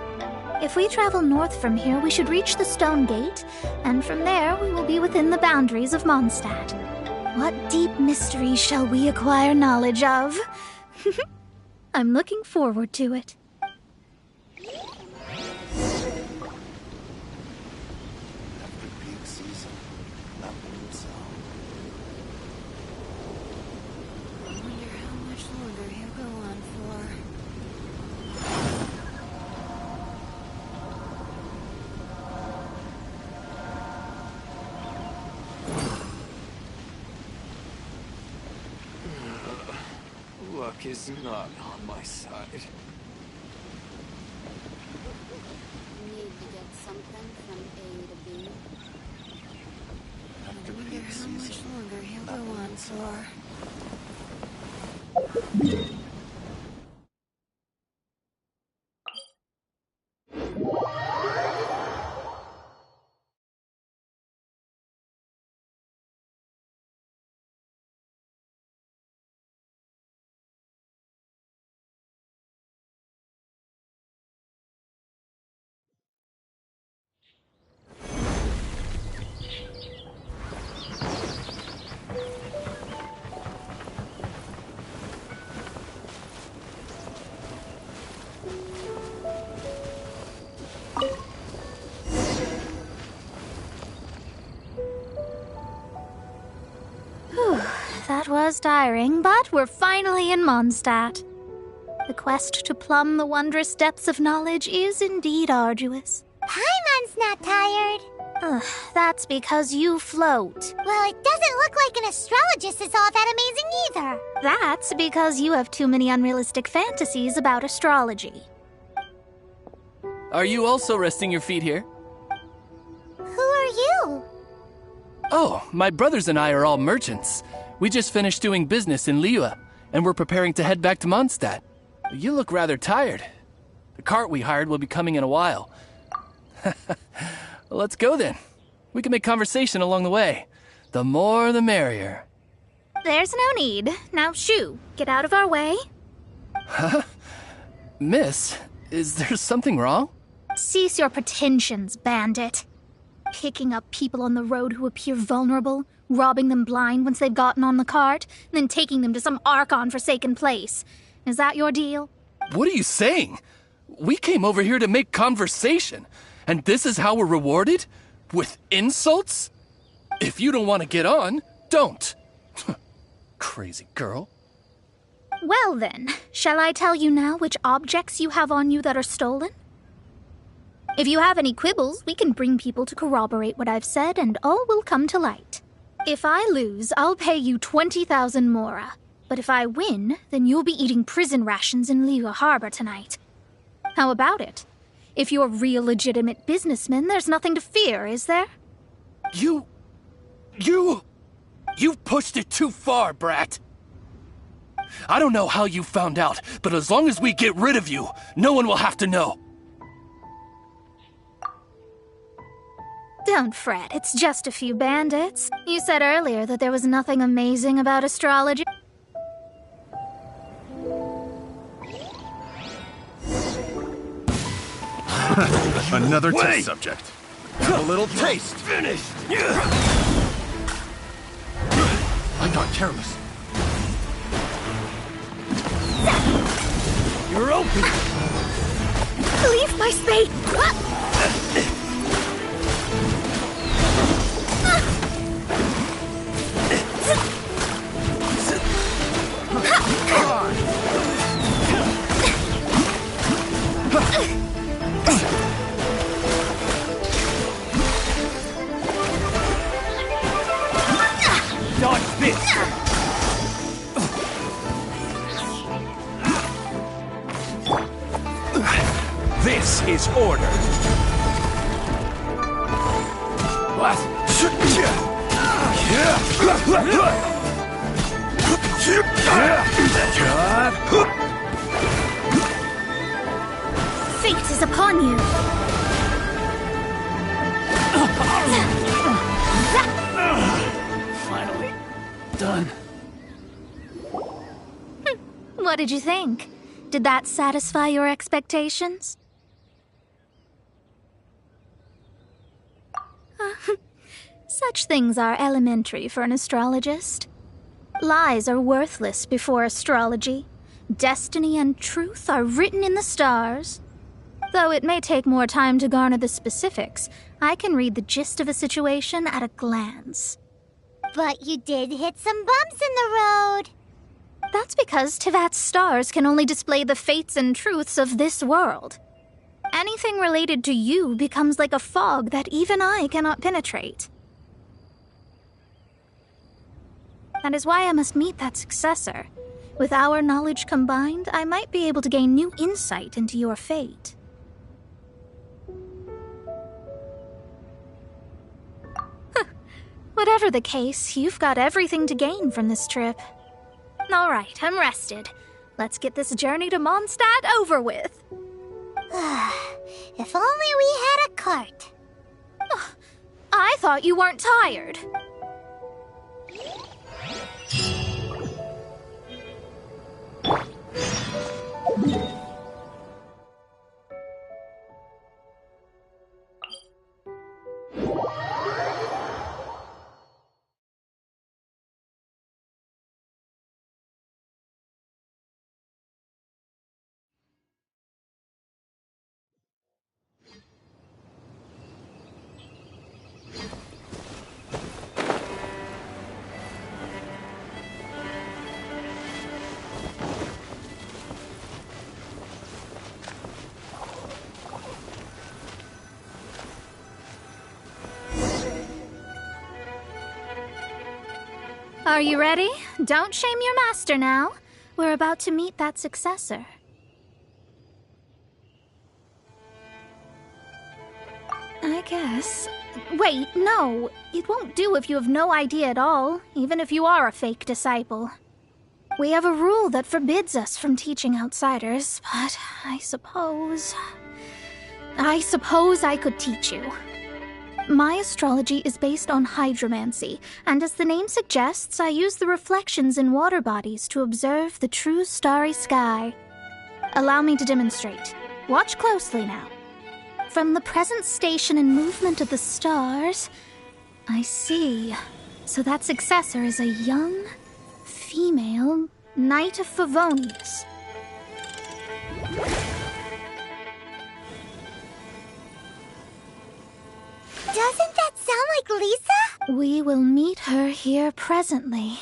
If we travel north from here, we should reach the Stone Gate, and from there we will be within the boundaries of Mondstadt. What deep mysteries shall we acquire knowledge of? I'm looking forward to it. After peak season, that would sound. I wonder how much longer he'll go on for. Luck is not on my side. Need to get something from A to B. After I wonder peak how season, much longer he'll that go on would for. that was tiring, but we're finally in Mondstadt. The quest to plumb the wondrous depths of knowledge is indeed arduous. Paimon's not tired. Ugh, that's because you float. Well, it doesn't look like an astrologist is all that amazing either. That's because you have too many unrealistic fantasies about astrology. Are you also resting your feet here? Who are you? Oh, my brothers and I are all merchants. We just finished doing business in Liyue, and we're preparing to head back to Mondstadt. You look rather tired. The cart we hired will be coming in a while. Let's go then. We can make conversation along the way. The more the merrier. There's no need. Now shoo, get out of our way. Huh? Miss, is there something wrong? Cease your pretensions, bandit. Picking up people on the road who appear vulnerable, robbing them blind once they've gotten on the cart, and then taking them to some Archon-forsaken place. Is that your deal? What are you saying? We came over here to make conversation, and this is how we're rewarded? With insults? If you don't want to get on, don't. Crazy girl. Well then, shall I tell you now which objects you have on you that are stolen? If you have any quibbles, we can bring people to corroborate what I've said, and all will come to light. If I lose, I'll pay you 20,000 mora. But if I win, then you'll be eating prison rations in Liyue Harbor tonight. How about it? If you're real legitimate businessmen, there's nothing to fear, is there? You pushed it too far, brat. I don't know how you found out, but as long as we get rid of you, no one will have to know. Don't fret, it's just a few bandits. You said earlier that there was nothing amazing about astrology. Another test subject. Have a little taste. Finished! I got careless. You're open! Leave my space! Dodge this! This is order. What? Fate is upon you. Finally done. What did you think? Did that satisfy your expectations? Such things are elementary for an astrologist. Lies are worthless before astrology. Destiny and truth are written in the stars. Though it may take more time to garner the specifics, I can read the gist of a situation at a glance. But you did hit some bumps in the road. That's because Tivat's stars can only display the fates and truths of this world. Anything related to you becomes like a fog that even I cannot penetrate. That is why I must meet that successor. With our knowledge combined, I might be able to gain new insight into your fate. Whatever the case, you've got everything to gain from this trip. All right, I'm rested. Let's get this journey to Mondstadt over with. If only we had a cart. I thought you weren't tired. Are you ready? Don't shame your master now. We're about to meet that successor. I guess. Wait, no. It won't do if you have no idea at all, even if you are a fake disciple. We have a rule that forbids us from teaching outsiders, but I suppose I could teach you. My astrology is based on hydromancy, and as the name suggests, I use the reflections in water bodies to observe the true starry sky. Allow me to demonstrate. Watch closely now. From the present station and movement of the stars, I see. So that successor is a young, female Knight of Favonius. Doesn't that sound like Lisa? We will meet her here presently.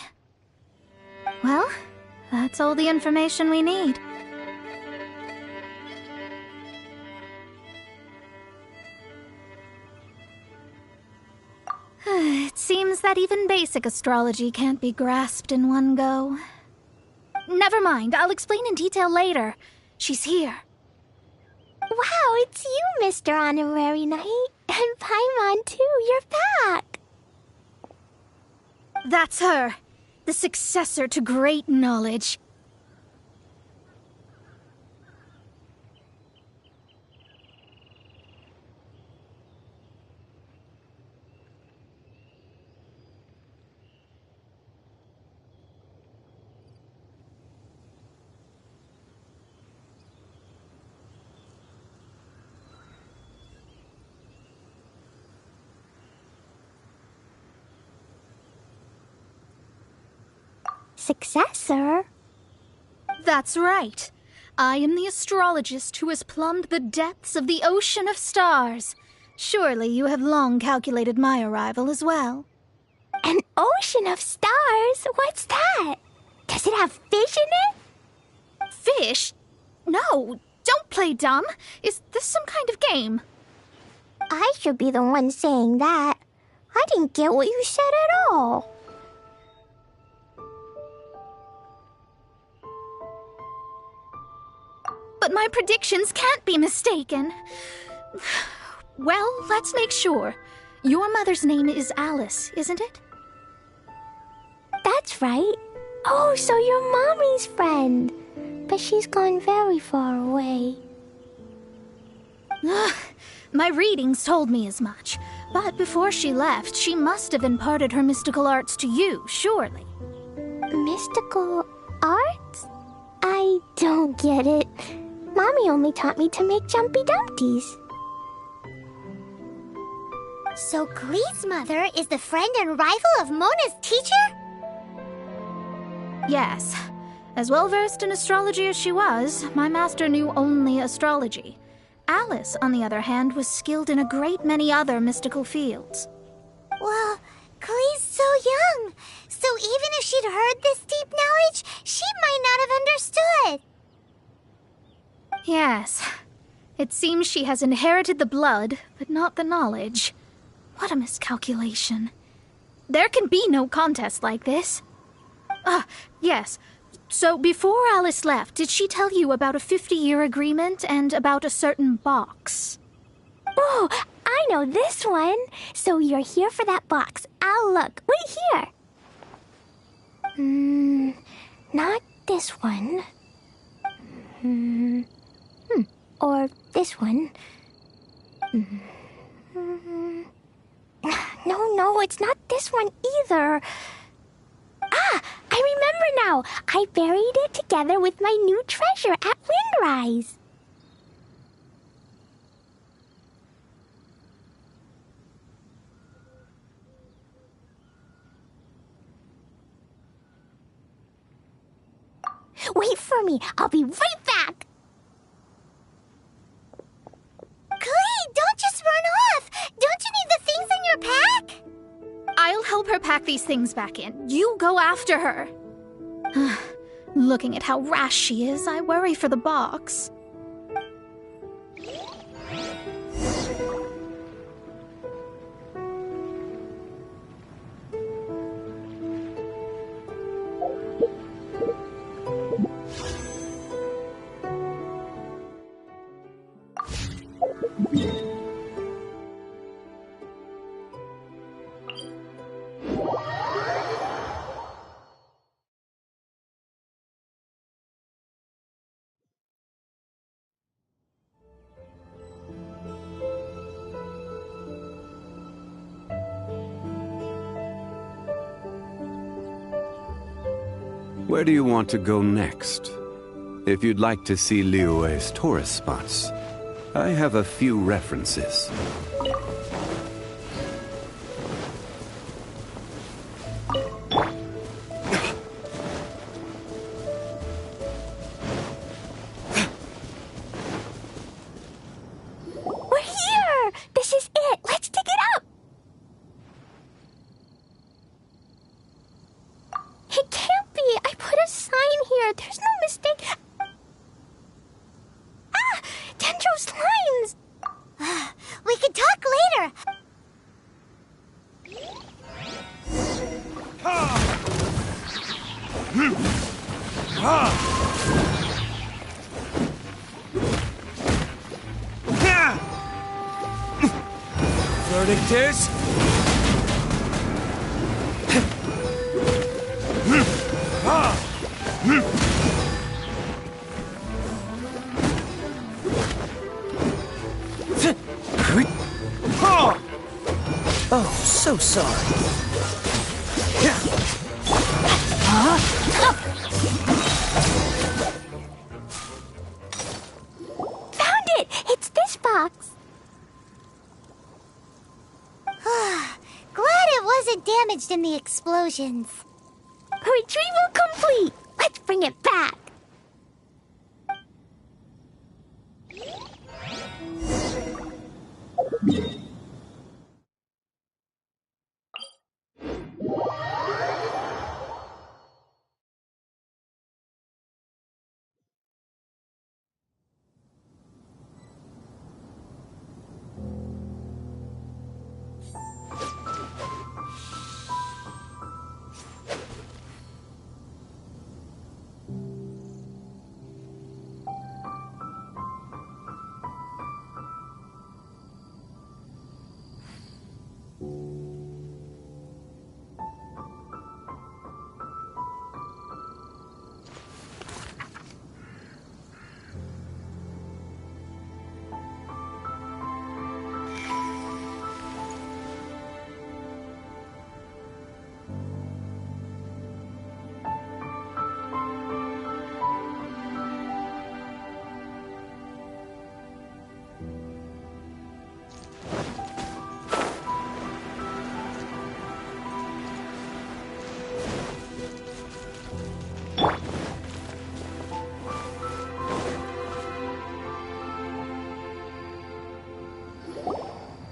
Well, that's all the information we need. It seems that even basic astrology can't be grasped in one go. Never mind, I'll explain in detail later. She's here. Wow, it's you, Mr. Honorary Knight. And Paimon, too. You're back. That's her. The successor to great knowledge. Successor? That's right. I am the astrologist who has plumbed the depths of the ocean of stars. Surely you have long calculated my arrival as well. An ocean of stars? What's that? Does it have fish in it? Fish? No, don't play dumb. Is this some kind of game? I should be the one saying that. I didn't get what you said at all. But my predictions can't be mistaken. Well, let's make sure. Your mother's name is Alice, isn't it? That's right. Oh, so you're Mommy's friend. But she's gone very far away. My readings told me as much. But before she left, she must have imparted her mystical arts to you, surely. Mystical arts? I don't get it. Mommy only taught me to make Jumpy Dumpties. So Glee's mother is the friend and rival of Mona's teacher? Yes. As well-versed in astrology as she was, my master knew only astrology. Alice, on the other hand, was skilled in a great many other mystical fields. Well, Glee's so young. So even if she'd heard this deep knowledge, she might not have understood. Yes. It seems she has inherited the blood, but not the knowledge. What a miscalculation. There can be no contest like this. Yes. So before Alice left, did she tell you about a 50-year agreement and about a certain box? Oh, I know this one. So you're here for that box. I'll look. Wait here. Not this one. Or this one. No, it's not this one either. Ah, I remember now. I buried it together with my new treasure at Windrise. Wait for me. I'll be right back. Glee, don't just run off. Don't you need the things in your pack? I'll help her pack these things back in. You go after her. Looking at how rash she is, I worry for the box. Where do you want to go next? If you'd like to see Liyue's tourist spots, I have a few references. We're here! This is it! Let's dig it up! It can't be! I put a sign here! There's no mistake! Ah! Dendro's lines! We can talk later! Verdict is... Oh, so sorry. Found it! It's this box! Glad it wasn't damaged in the explosions. Retrieval complete! Let's bring it back!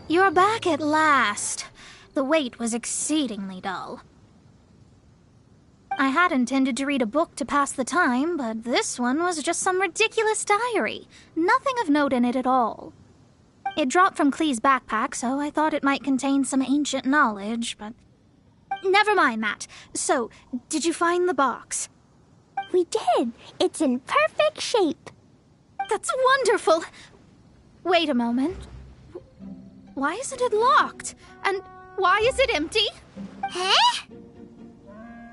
You're back at last. The wait was exceedingly dull. I had intended to read a book to pass the time, but this one was just some ridiculous diary. Nothing of note in it at all. It dropped from Klee's backpack, so I thought it might contain some ancient knowledge, but... Never mind that. So, did you find the box? We did! It's in perfect shape! That's wonderful! Wait a moment. Why isn't it locked? And why is it empty? Huh?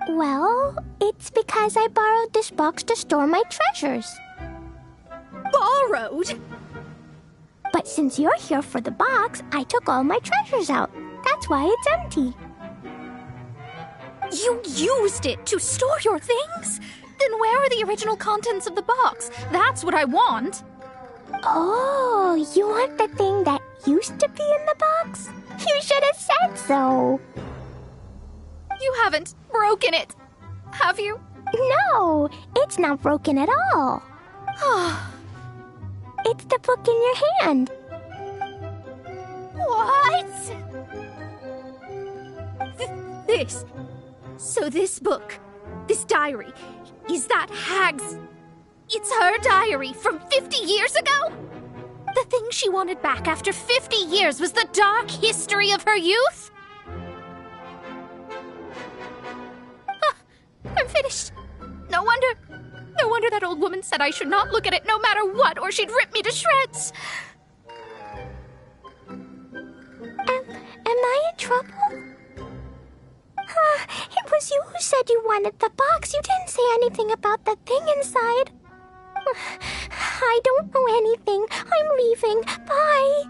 Well, it's because I borrowed this box to store my treasures. Borrowed? But since you're here for the box, I took all my treasures out. That's why it's empty. You used it to store your things? Then where are the original contents of the box? That's what I want. Oh, you want the thing that used to be in the box? You should have said so. You haven't broken it, have you? No, it's not broken at all. It's the book in your hand. What? This. So this book, this diary, is that Hag's... It's her diary from 50 years ago? The thing she wanted back after 50 years was the dark history of her youth? I'm finished. No wonder that old woman said I should not look at it no matter what, or she'd rip me to shreds. Am I in trouble? It was you who said you wanted the box. You didn't say anything about the thing inside. I don't know anything. I'm leaving. Bye.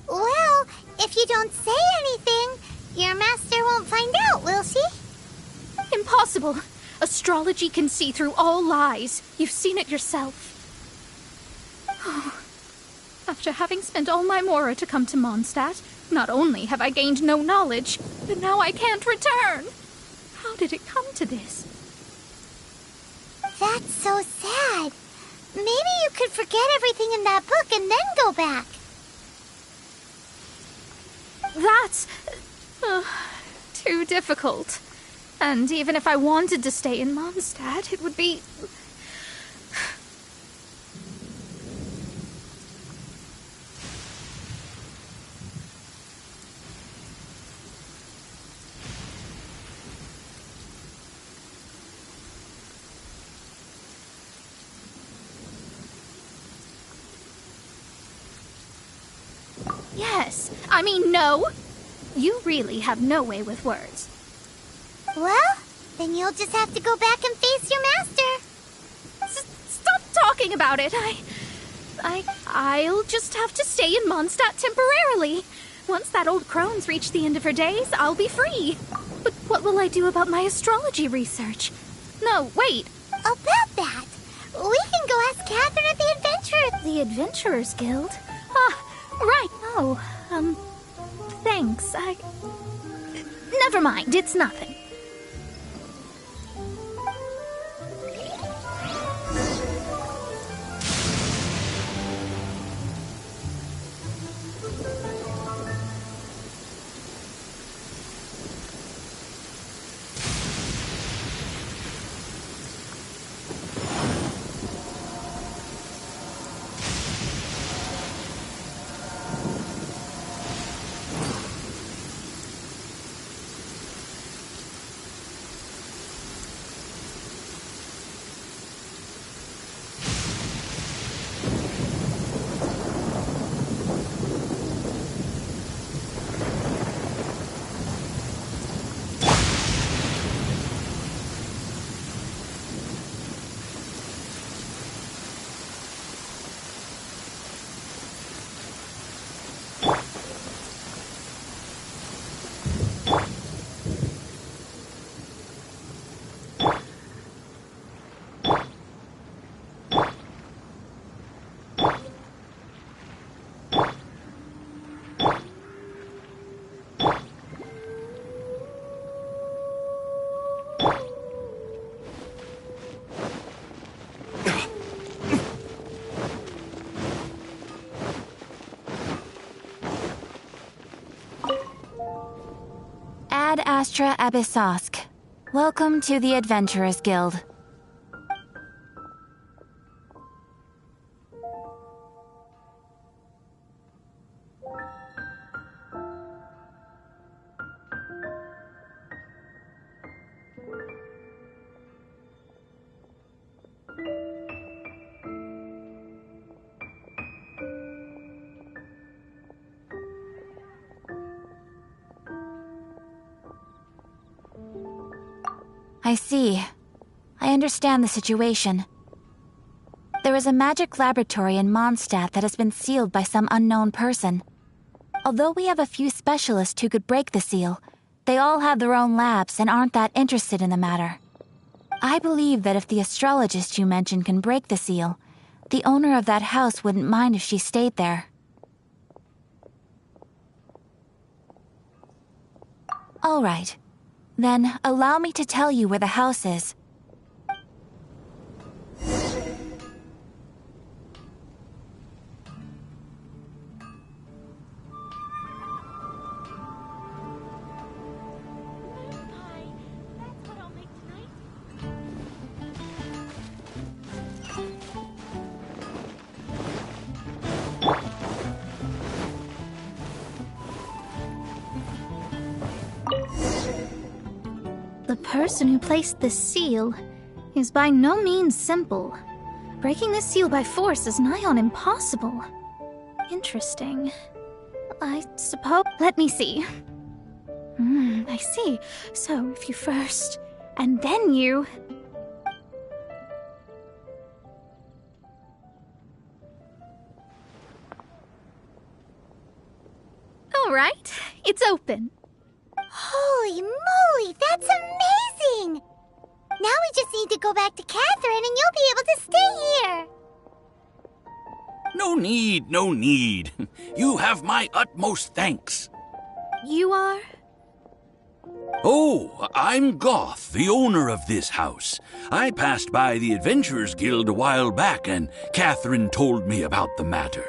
Well, if you don't say anything, your master won't find impossible. Astrology can see through all lies. You've seen it yourself. After having spent all my mora to come to Mondstadt, not only have I gained no knowledge, but now I can't return. How did it come to this? That's so sad. Maybe you could forget everything in that book and then go back. That's too difficult. And even if I wanted to stay in Mondstadt, it would be... Yes, I mean no. You really have no way with words. Well, then you'll just have to go back and face your master. Stop talking about it. I'll just have to stay in Mondstadt temporarily. Once that old crone's reached the end of her days, I'll be free. But what will I do about my astrology research? No, wait. About that, we can go ask Catherine at the Adventurers. The Adventurers Guild? Ah, right. Oh, thanks. Never mind, it's nothing. Ad Astra Abyssosk. Welcome to the Adventurers Guild. I see. I understand the situation. There is a magic laboratory in Mondstadt that has been sealed by some unknown person. Although we have a few specialists who could break the seal, they all have their own labs and aren't that interested in the matter. I believe that if the astrologist you mentioned can break the seal, the owner of that house wouldn't mind if she stayed there. All right. Then, allow me to tell you where the house is. The person who placed this seal is by no means simple. Breaking this seal by force is nigh on impossible. Interesting. I suppose... Let me see. I see. So, if you first, and then you... All right, it's open. Holy moly, that's amazing! Now we just need to go back to Catherine and you'll be able to stay here. No need, no need. You have my utmost thanks. You are? Oh, I'm Goth, the owner of this house. I passed by the Adventurers Guild a while back, and Catherine told me about the matter.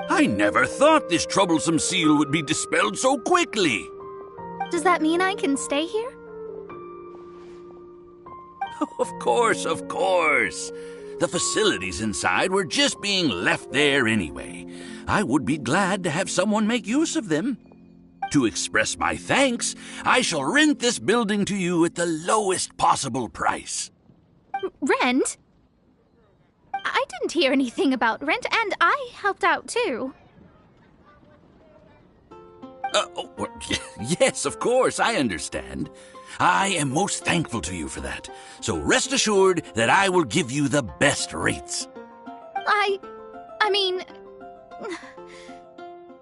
I never thought this troublesome seal would be dispelled so quickly. Does that mean I can stay here? Of course, of course. The facilities inside were just being left there anyway. I would be glad to have someone make use of them. To express my thanks, I shall rent this building to you at the lowest possible price. Rent? I didn't hear anything about rent, and I helped out too. Yes, of course, I understand. I am most thankful to you for that. So rest assured that I will give you the best rates. I mean...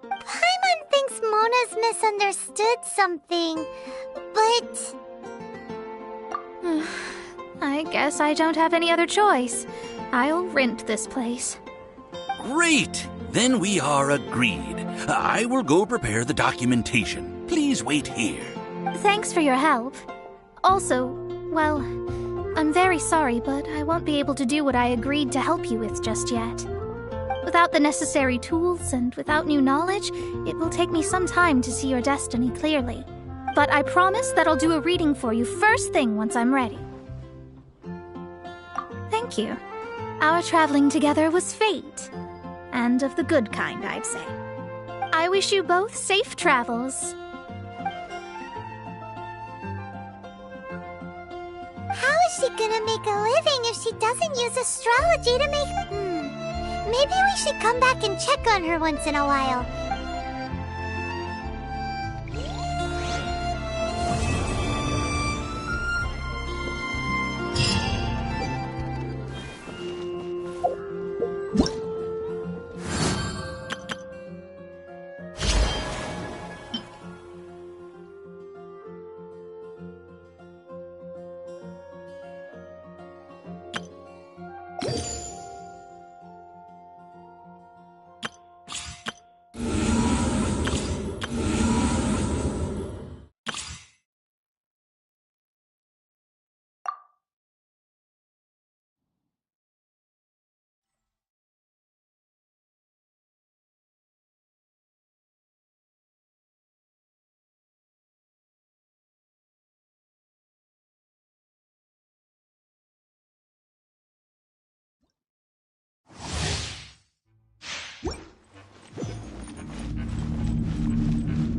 Paimon thinks Mona's misunderstood something, but... I guess I don't have any other choice. I'll rent this place. Great! Then we are agreed. I will go prepare the documentation. Please wait here. Thanks for your help. Also, well, I'm very sorry, but I won't be able to do what I agreed to help you with just yet. Without the necessary tools and without new knowledge, it will take me some time to see your destiny clearly. But I promise that I'll do a reading for you first thing once I'm ready. Thank you. Our traveling together was fate. And of the good kind, I'd say. I wish you both safe travels. How is she gonna make a living if she doesn't use astrology to make... Maybe we should come back and check on her once in a while.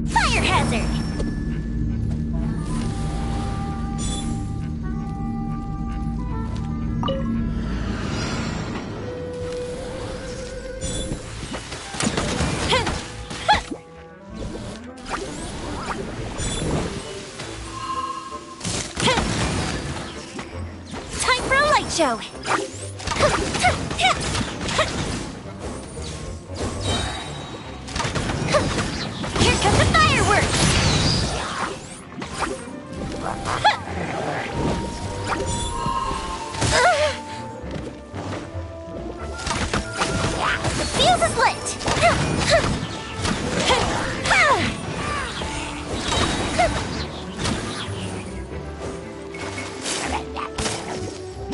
Fire hazard! Time for a light show! Here come the fireworks! The fuse is lit!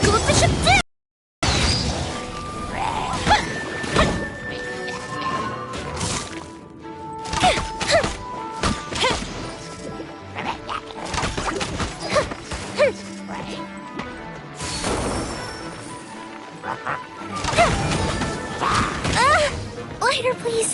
Goes the ship down! Lighter, please.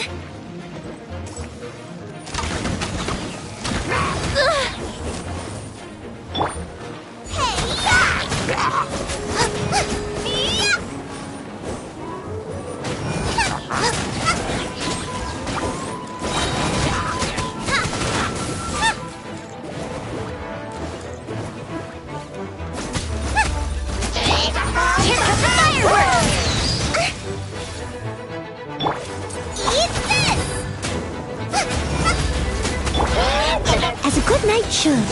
Here comes the fireworks! Eat this! As a good knight should.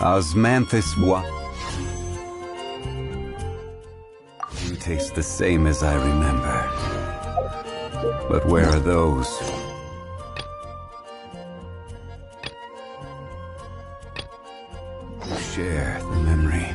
Osmanthus what? You taste the same as I remember. But where are those? You share the memory.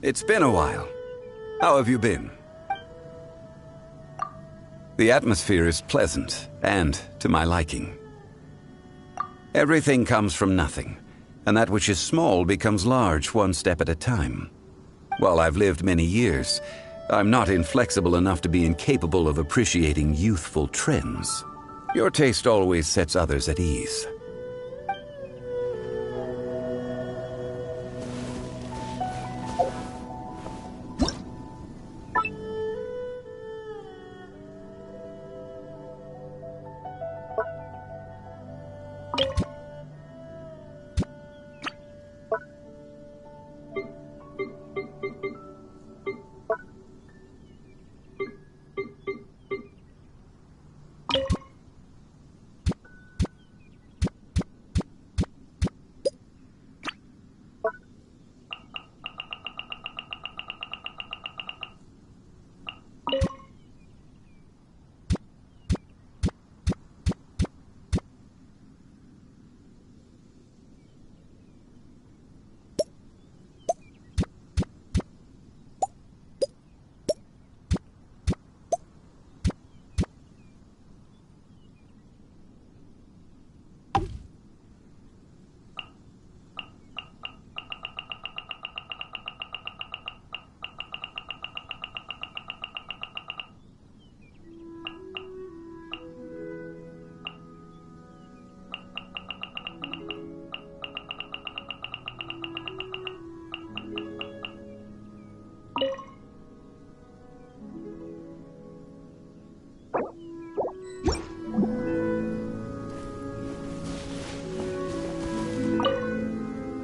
It's been a while. How have you been? The atmosphere is pleasant, and to my liking. Everything comes from nothing, and that which is small becomes large one step at a time. While I've lived many years, I'm not inflexible enough to be incapable of appreciating youthful trends. Your taste always sets others at ease.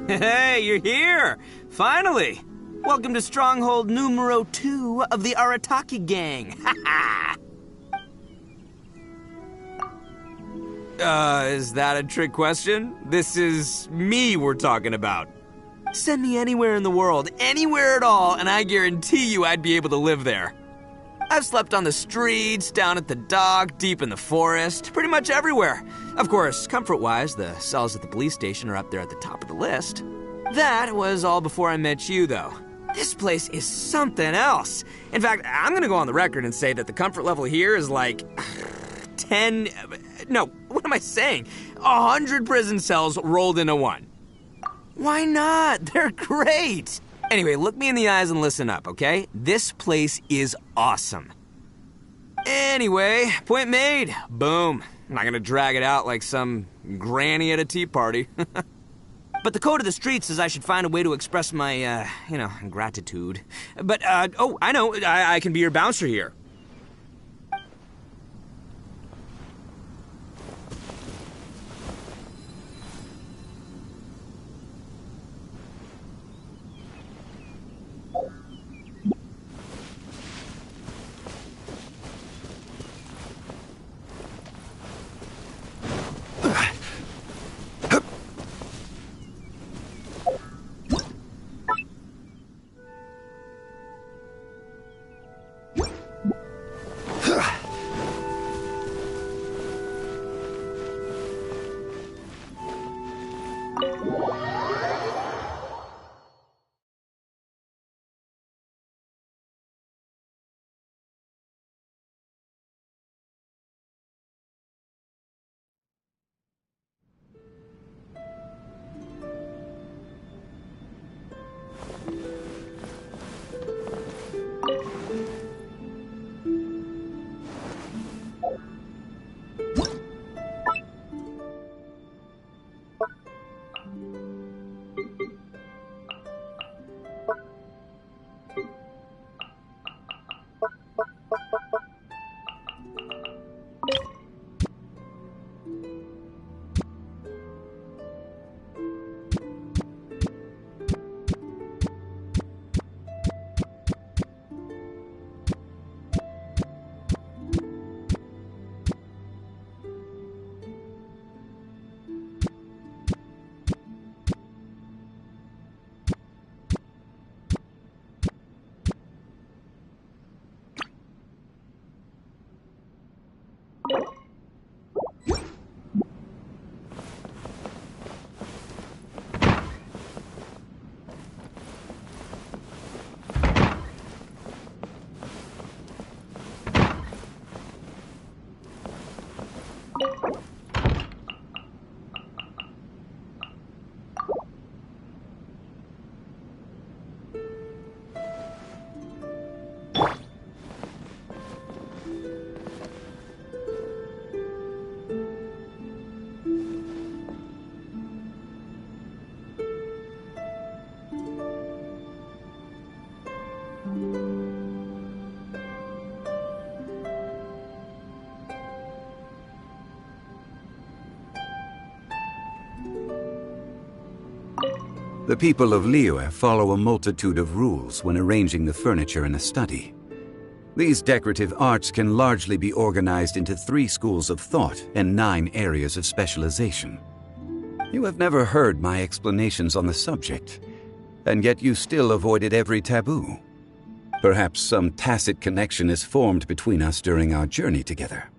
Hey, you're here! Finally! Welcome to Stronghold numero 2 of the Arataki gang. Ha ha! Is that a trick question? This is me we're talking about. Send me anywhere in the world, anywhere at all, and I guarantee you I'd be able to live there. I've slept on the streets, down at the dock, deep in the forest, pretty much everywhere. Of course, comfort-wise, the cells at the police station are up there at the top of the list. That was all before I met you, though. This place is something else. In fact, I'm gonna go on the record and say that the comfort level here is like 100 prison cells rolled into one. Why not? They're great. Anyway, look me in the eyes and listen up, okay? This place is awesome. Anyway, point made. Boom. I'm not gonna drag it out like some granny at a tea party. But the code of the street says I should find a way to express my, gratitude. But, I know, I can be your bouncer here. The people of Liyue follow a multitude of rules when arranging the furniture in a study. These decorative arts can largely be organized into 3 schools of thought and 9 areas of specialization. You have never heard my explanations on the subject, and yet you still avoided every taboo. Perhaps some tacit connection is formed between us during our journey together.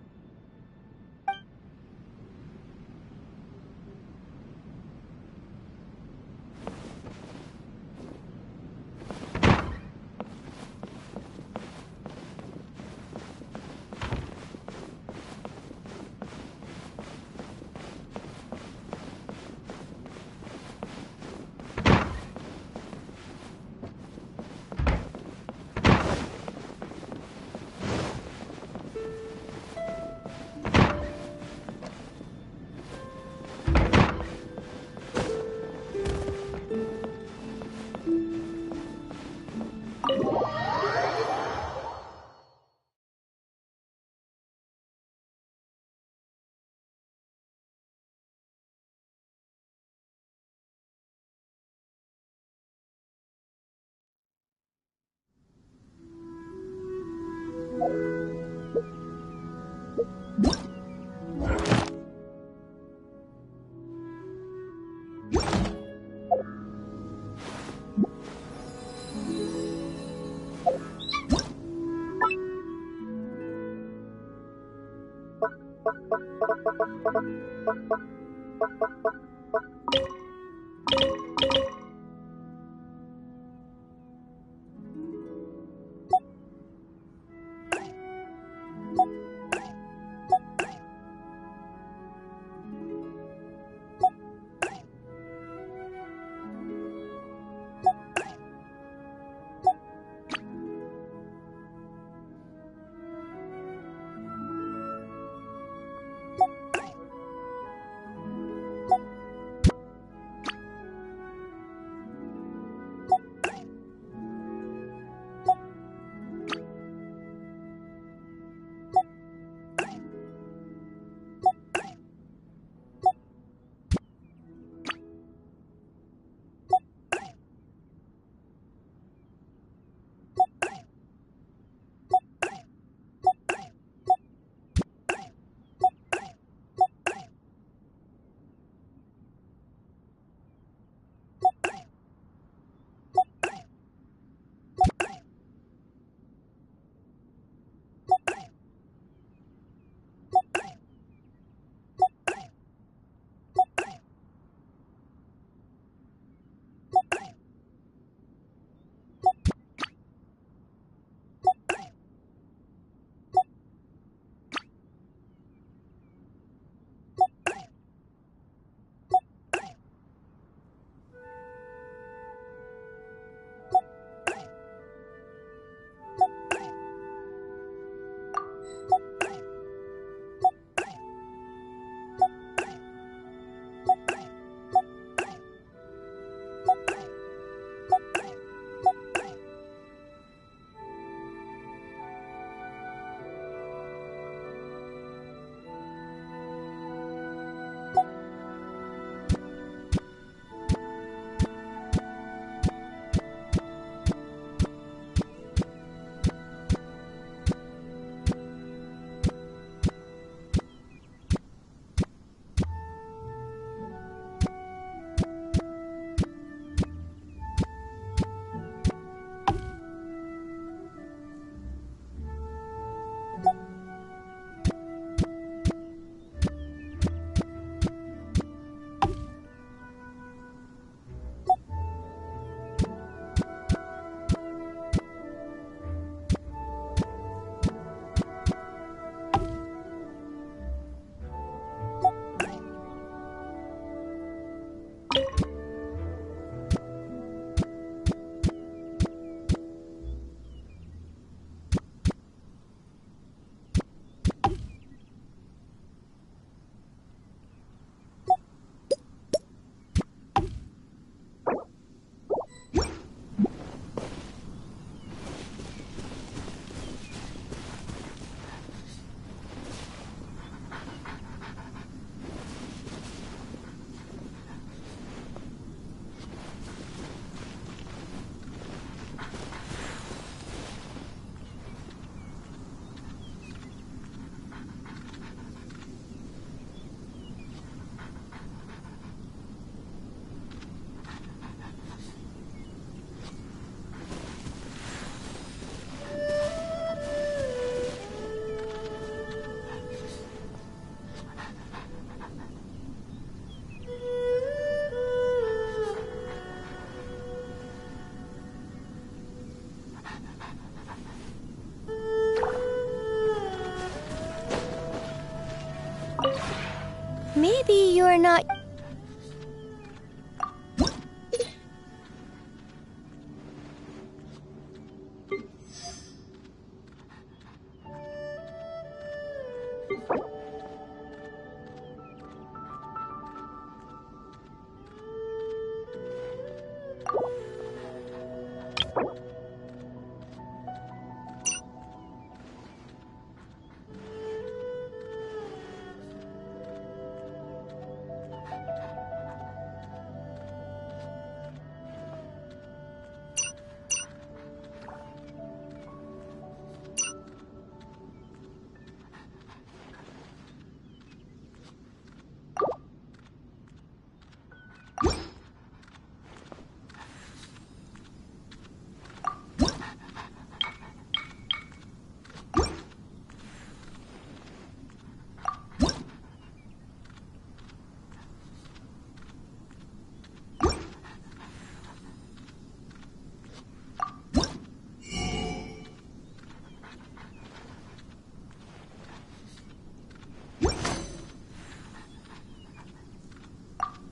Maybe you're not...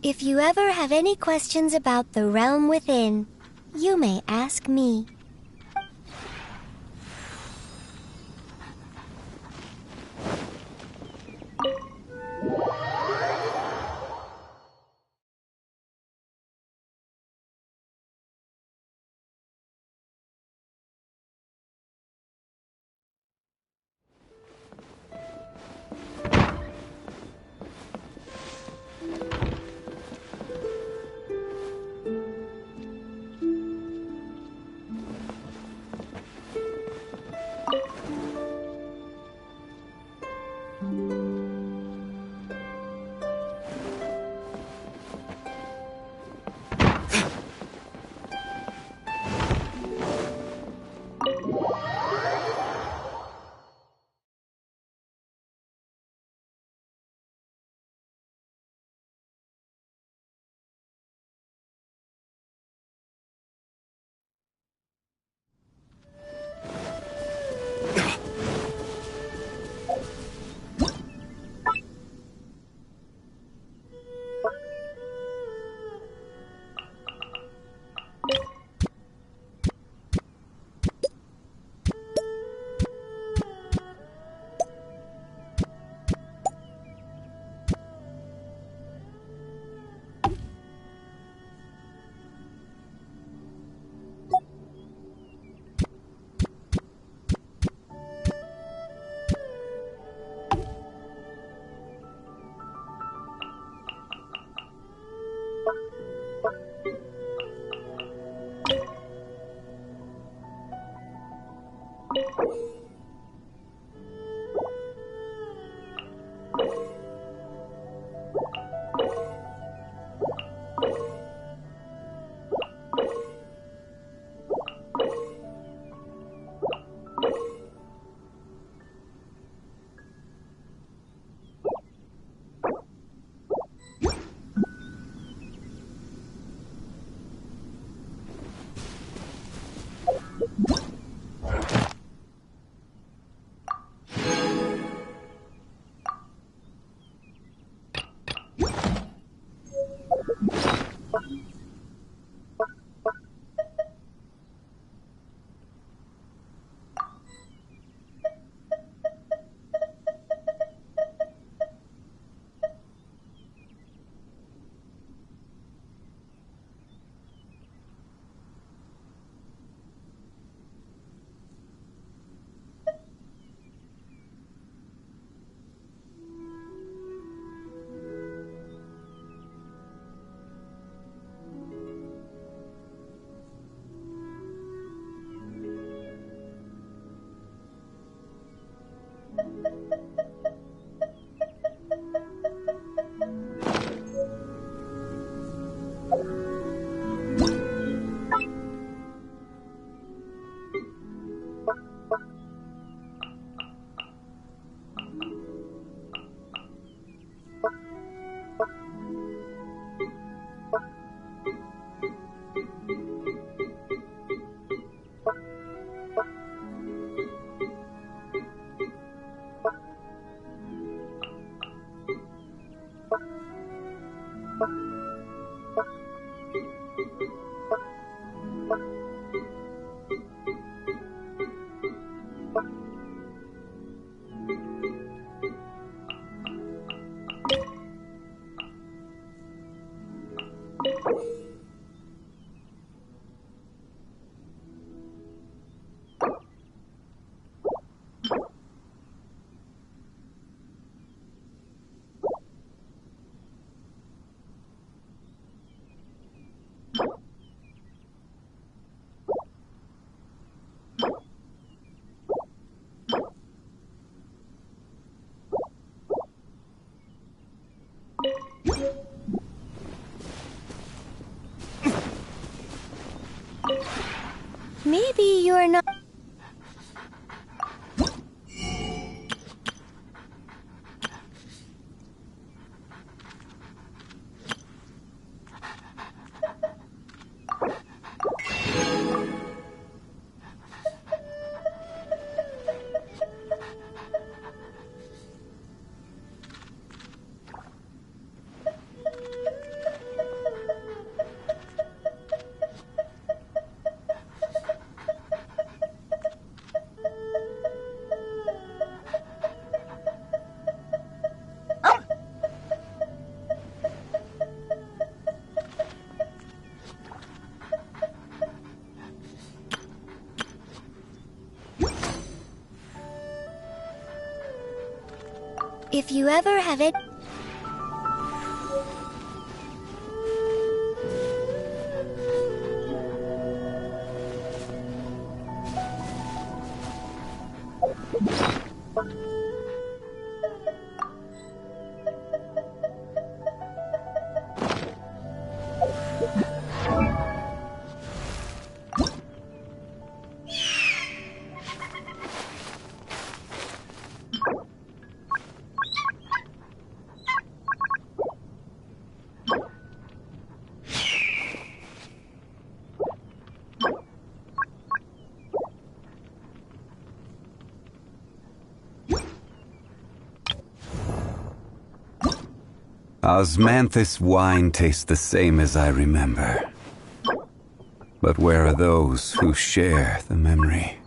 If you ever have any questions about the realm within, you may ask me. Maybe you're not. If you ever have it. Osmanthus wine tastes the same as I remember. But where are those who share the memory?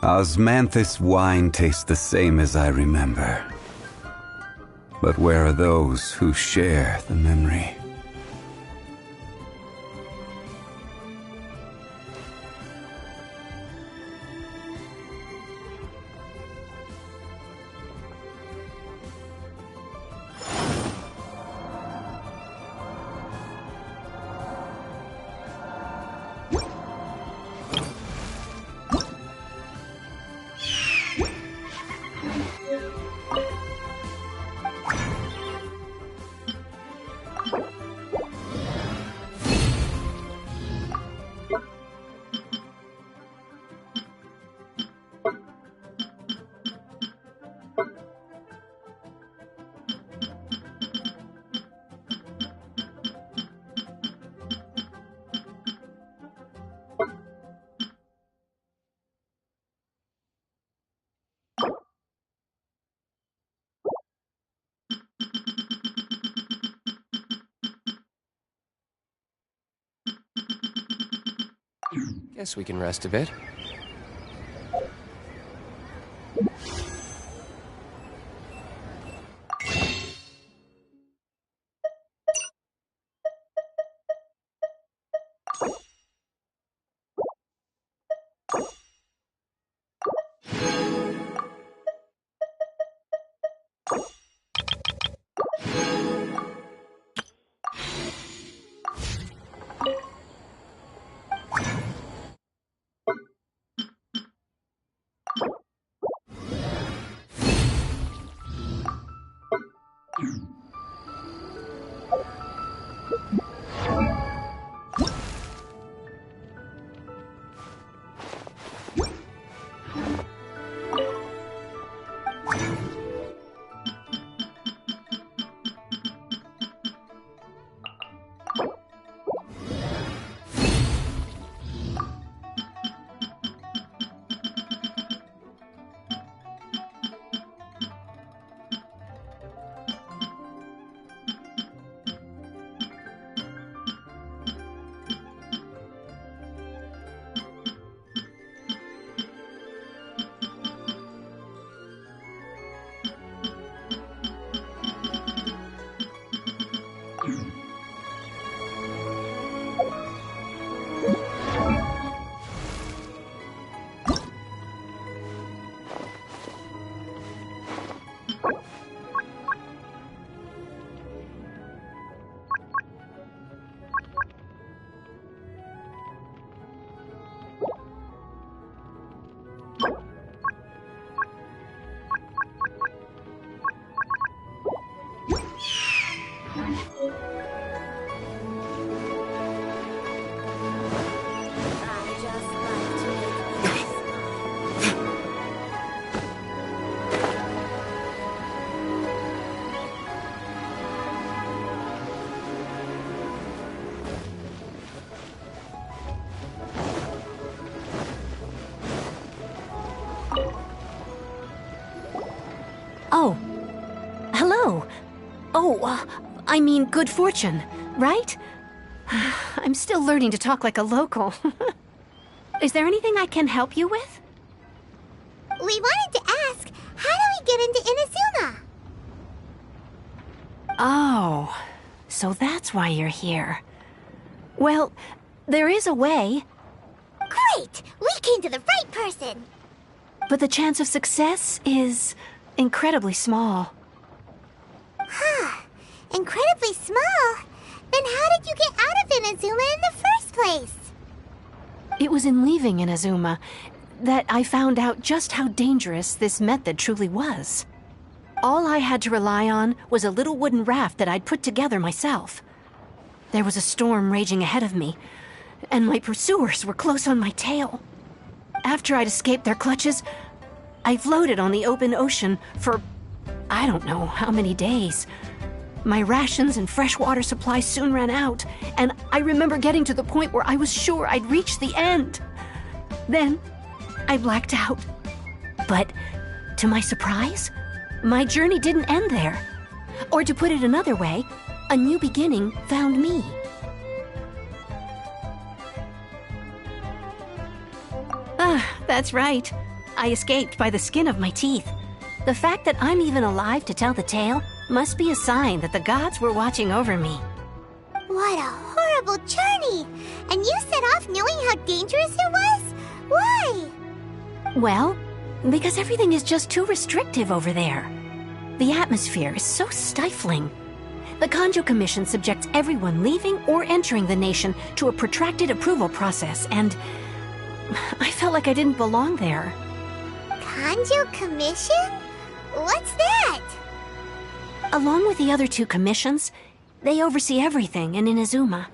Osmanthus wine tastes the same as I remember. But where are those who share the memory? Guess we can rest a bit. Oh. Hello. Oh, I mean good fortune, right? I'm still learning to talk like a local. Is there anything I can help you with? We wanted to ask, how do we get into Inazuma? Oh, so that's why you're here. Well, there is a way. Great! We came to the right person! But the chance of success is incredibly small. Huh. Incredibly small? Then how did you get out of Inazuma in the first place? It was in leaving Inazuma that I found out just how dangerous this method truly was. All I had to rely on was a little wooden raft that I'd put together myself. There was a storm raging ahead of me, and my pursuers were close on my tail. After I'd escaped their clutches, I floated on the open ocean for I don't know how many days. My rations and fresh water supply soon ran out, and I remember getting to the point where I was sure I'd reached the end. Then, I blacked out. But, to my surprise, my journey didn't end there. Or to put it another way, a new beginning found me. Ah, that's right. I escaped by the skin of my teeth. The fact that I'm even alive to tell the tale must be a sign that the gods were watching over me. What a horrible journey! And you set off knowing how dangerous it was? Why? Well, because everything is just too restrictive over there. The atmosphere is so stifling. The Kanjo Commission subjects everyone leaving or entering the nation to a protracted approval process, and I felt like I didn't belong there. Kanjo Commission? What's that? Along with the other two commissions, they oversee everything in Inazuma.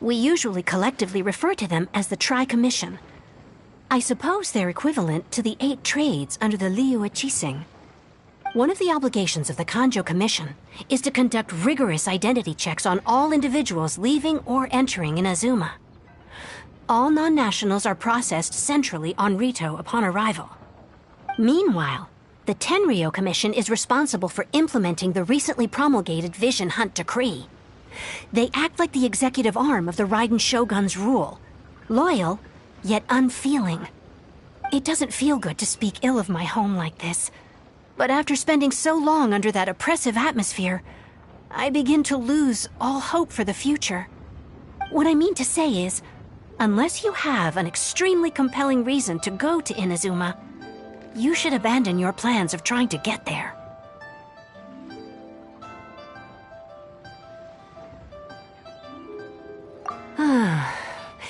We usually collectively refer to them as the Tri-Commission. I suppose they're equivalent to the 8 trades under the Liyue Chising. One of the obligations of the Kanjo Commission is to conduct rigorous identity checks on all individuals leaving or entering Inazuma. All non-nationals are processed centrally on Rito upon arrival. Meanwhile, the Tenryo Commission is responsible for implementing the recently promulgated Vision Hunt Decree. They act like the executive arm of the Raiden Shogun's rule, loyal, yet unfeeling. It doesn't feel good to speak ill of my home like this, but after spending so long under that oppressive atmosphere, I begin to lose all hope for the future. What I mean to say is, unless you have an extremely compelling reason to go to Inazuma, you should abandon your plans of trying to get there.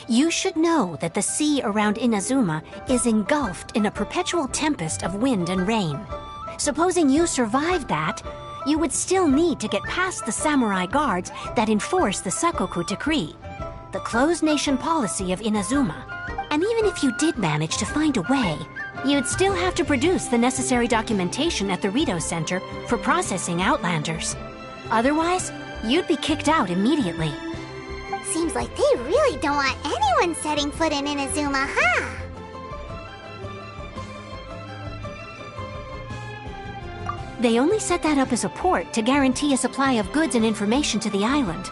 You should know that the sea around Inazuma is engulfed in a perpetual tempest of wind and rain. Supposing you survived that, you would still need to get past the samurai guards that enforce the Sakoku Decree, the closed nation policy of Inazuma. And even if you did manage to find a way, you'd still have to produce the necessary documentation at the Rito Center for processing Outlanders. Otherwise, you'd be kicked out immediately. Seems like they really don't want anyone setting foot in Inazuma, huh? They only set that up as a port to guarantee a supply of goods and information to the island.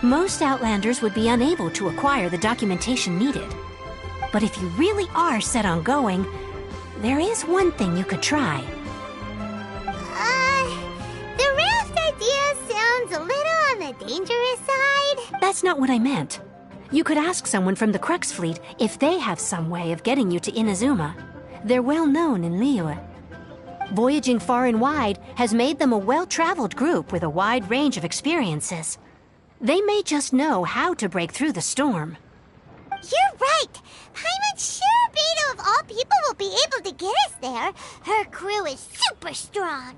Most Outlanders would be unable to acquire the documentation needed. But if you really are set on going, there is one thing you could try. The raft idea sounds a little on the dangerous side. That's not what I meant. You could ask someone from the Crux Fleet if they have some way of getting you to Inazuma. They're well known in Liyue. Voyaging far and wide has made them a well-traveled group with a wide range of experiences. They may just know how to break through the storm. You're right! Paimon's sure Beto of all people will be able to get us there. Her crew is super strong.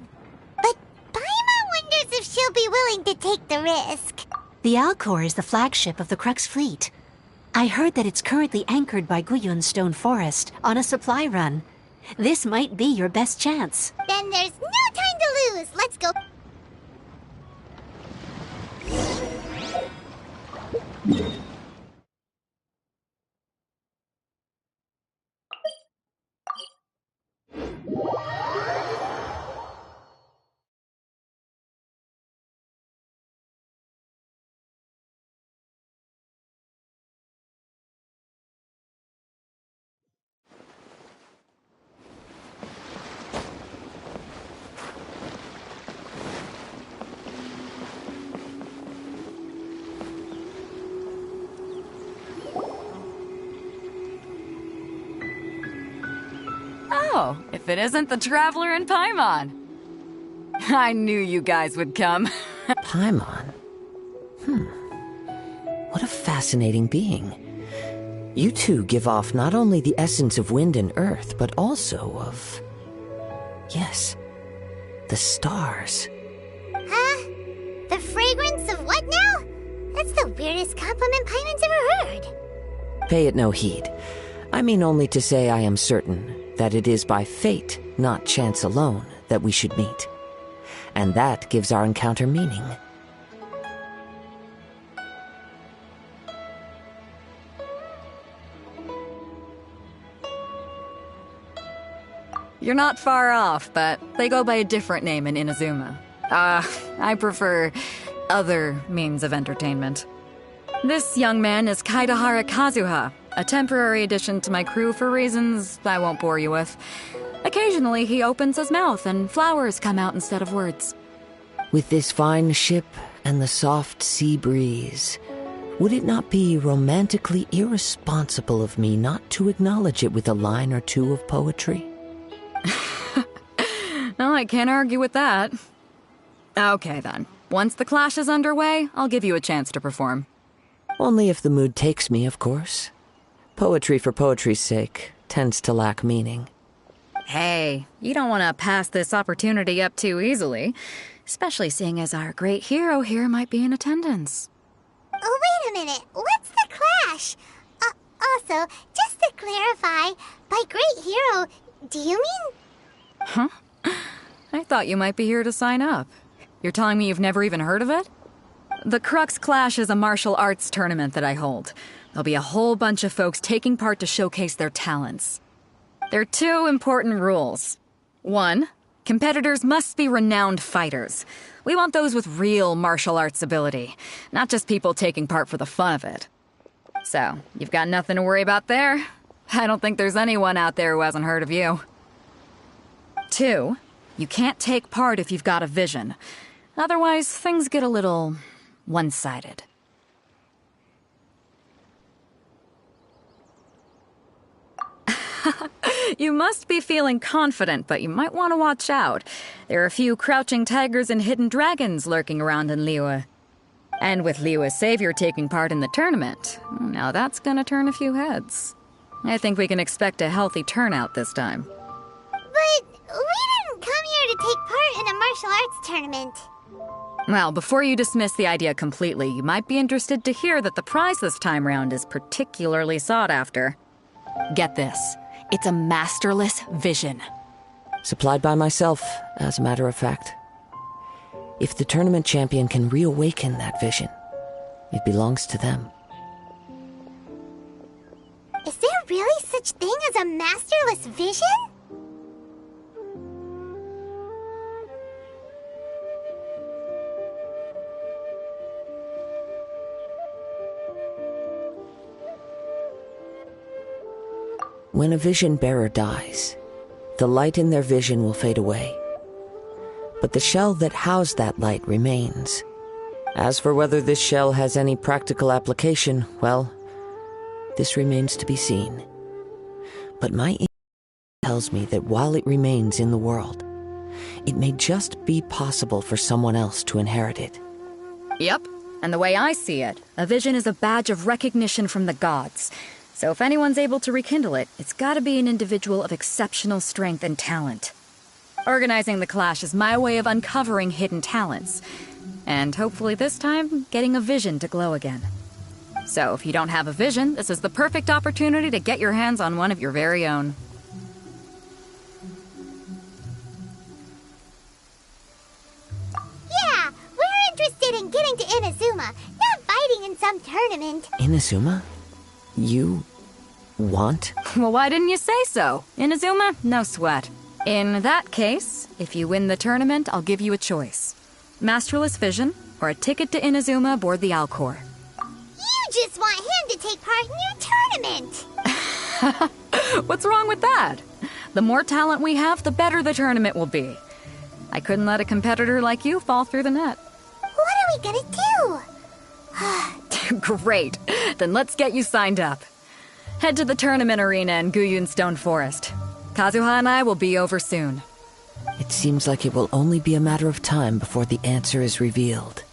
But Paimon wonders if she'll be willing to take the risk. The Alcor is the flagship of the Crux Fleet. I heard that it's currently anchored by Guyun Stone Forest on a supply run. This might be your best chance. Then there's no time to lose. Let's go. Oh, if it isn't the Traveler and Paimon. I knew you guys would come. Paimon? What a fascinating being. You two give off not only the essence of wind and earth, but also of... yes, the stars. Huh? The fragrance of what now? That's the weirdest compliment Paimon's ever heard. Pay it no heed. I mean only to say I am certain that it is by fate, not chance alone, that we should meet. And that gives our encounter meaning. You're not far off, but they go by a different name in Inazuma. I prefer other means of entertainment. This young man is Kaidahara Kazuha, A temporary addition to my crew for reasons I won't bore you with. Occasionally, he opens his mouth and flowers come out instead of words. With this fine ship and the soft sea breeze, would it not be romantically irresponsible of me not to acknowledge it with a line or two of poetry? No, I can't argue with that. Okay, then. Once the clash is underway, I'll give you a chance to perform. Only if the mood takes me, of course. Poetry for poetry's sake tends to lack meaning. Hey, you don't want to pass this opportunity up too easily, especially seeing as our great hero here might be in attendance. Oh, wait a minute. What's the clash? Also, just to clarify, by great hero, do you mean... Huh? I thought you might be here to sign up. You're telling me you've never even heard of it? The Crux Clash is a martial arts tournament that I hold. There'll be a whole bunch of folks taking part to showcase their talents. There are 2 important rules. 1, competitors must be renowned fighters. We want those with real martial arts ability, not just people taking part for the fun of it. So, you've got nothing to worry about there. I don't think there's anyone out there who hasn't heard of you. 2, you can't take part if you've got a vision. Otherwise, things get a little one-sided. You must be feeling confident, but you might want to watch out. There are a few crouching tigers and hidden dragons lurking around in Liyue. And with Liyue's savior taking part in the tournament, now that's gonna turn a few heads. I think we can expect a healthy turnout this time. But we didn't come here to take part in a martial arts tournament. Well, before you dismiss the idea completely, you might be interested to hear that the prize this time round is particularly sought after. Get this. It's a masterless vision. Supplied by myself, as a matter of fact. If the tournament champion can reawaken that vision, it belongs to them. Is there really such thing as a masterless vision? When a vision bearer dies, the light in their vision will fade away. But the shell that housed that light remains. As for whether this shell has any practical application, well, this remains to be seen. But my instinct tells me that while it remains in the world, it may just be possible for someone else to inherit it. Yep, and the way I see it, a vision is a badge of recognition from the gods. So if anyone's able to rekindle it, it's gotta be an individual of exceptional strength and talent. Organizing the clash is my way of uncovering hidden talents. And hopefully this time, getting a vision to glow again. So if you don't have a vision, this is the perfect opportunity to get your hands on one of your very own. Yeah, we're interested in getting to Inazuma, not fighting in some tournament. Inazuma? You want? Well, why didn't you say so? Inazuma? No sweat. In that case, if you win the tournament, I'll give you a choice. Masterless Vision, or a ticket to Inazuma aboard the Alcor. You just want him to take part in your tournament! What's wrong with that? The more talent we have, the better the tournament will be. I couldn't let a competitor like you fall through the net. What are we gonna do? Great. Then let's get you signed up. Head to the tournament arena in Guyun Stone Forest. Kazuha and I will be over soon. It seems like it will only be a matter of time before the answer is revealed.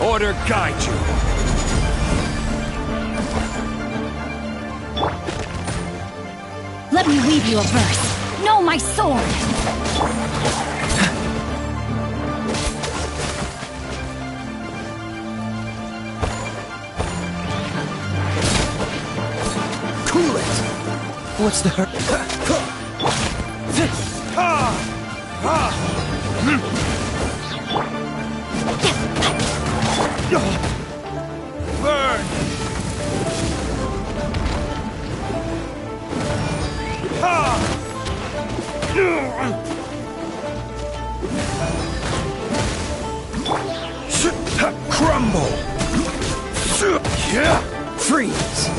Order guide you. Let me weave you a verse. Know my sword! Cool it! What's the hurt? Burn! Crumble! Freeze!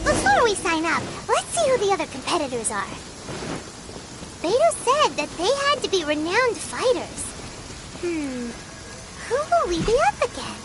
Before we sign up, let's see who the other competitors are. Beto said that they had to be renowned fighters. Who will we be up against?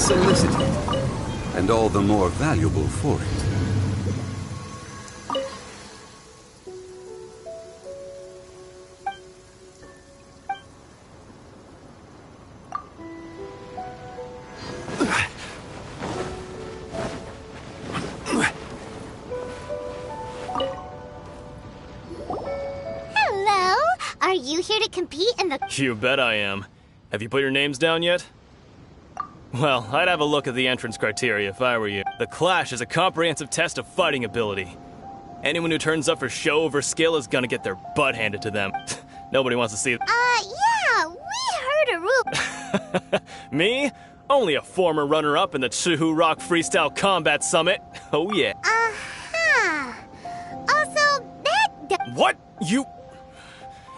Unsolicited, and all the more valuable for it. Hello? Are you here to compete in the... You bet I am. Have you put your names down yet? Well, I'd have a look at the entrance criteria if I were you. The Clash is a comprehensive test of fighting ability. Anyone who turns up for show over skill is gonna get their butt handed to them. Nobody wants to see it. Yeah, we heard a rule. Me? Only a former runner-up in the Chihu Rock Freestyle Combat Summit. Oh yeah. Uh-huh. Also, that... What? You...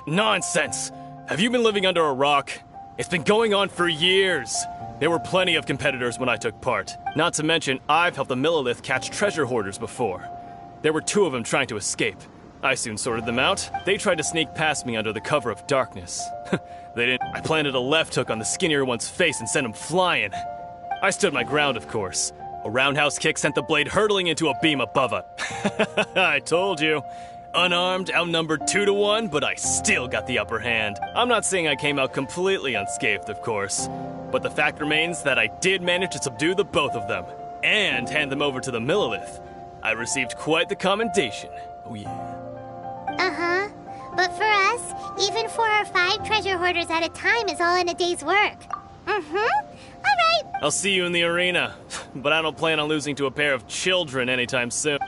Nonsense. Have you been living under a rock? It's been going on for years. There were plenty of competitors when I took part. Not to mention, I've helped the Millilith catch treasure hoarders before. There were 2 of them trying to escape. I soon sorted them out. They tried to sneak past me under the cover of darkness. They didn't. I planted a left hook on the skinnier one's face and sent him flying. I stood my ground, of course. A roundhouse kick sent the blade hurtling into a beam above it. I told you. Unarmed, outnumbered 2 to 1, but I still got the upper hand. I'm not saying I came out completely unscathed, of course. But the fact remains that I did manage to subdue the both of them, and hand them over to the Millilith. I received quite the commendation. Oh yeah. Uh-huh. But for us, even 4 or 5 treasure hoarders at a time is all in a day's work. Mm-hmm. All right. I'll see you in the arena, but I don't plan on losing to a pair of children anytime soon.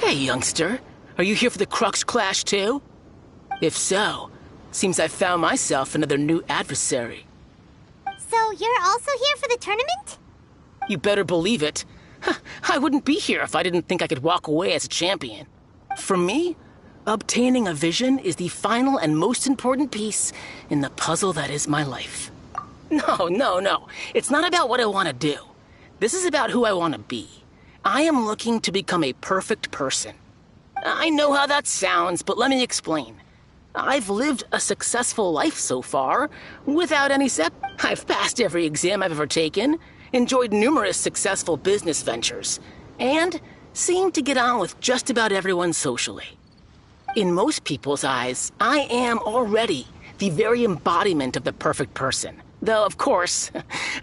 Hey, youngster. Are you here for the Crux Clash, too? If so, seems I've found myself another new adversary. So you're also here for the tournament? You better believe it. I wouldn't be here if I didn't think I could walk away as a champion. For me, obtaining a vision is the final and most important piece in the puzzle that is my life. No. It's not about what I want to do. This is about who I want to be. I am looking to become a perfect person. I know how that sounds, but let me explain. I've lived a successful life so far, without any I've passed every exam I've ever taken, enjoyed numerous successful business ventures, and seem to get on with just about everyone socially. In most people's eyes, I am already the very embodiment of the perfect person. Though, of course,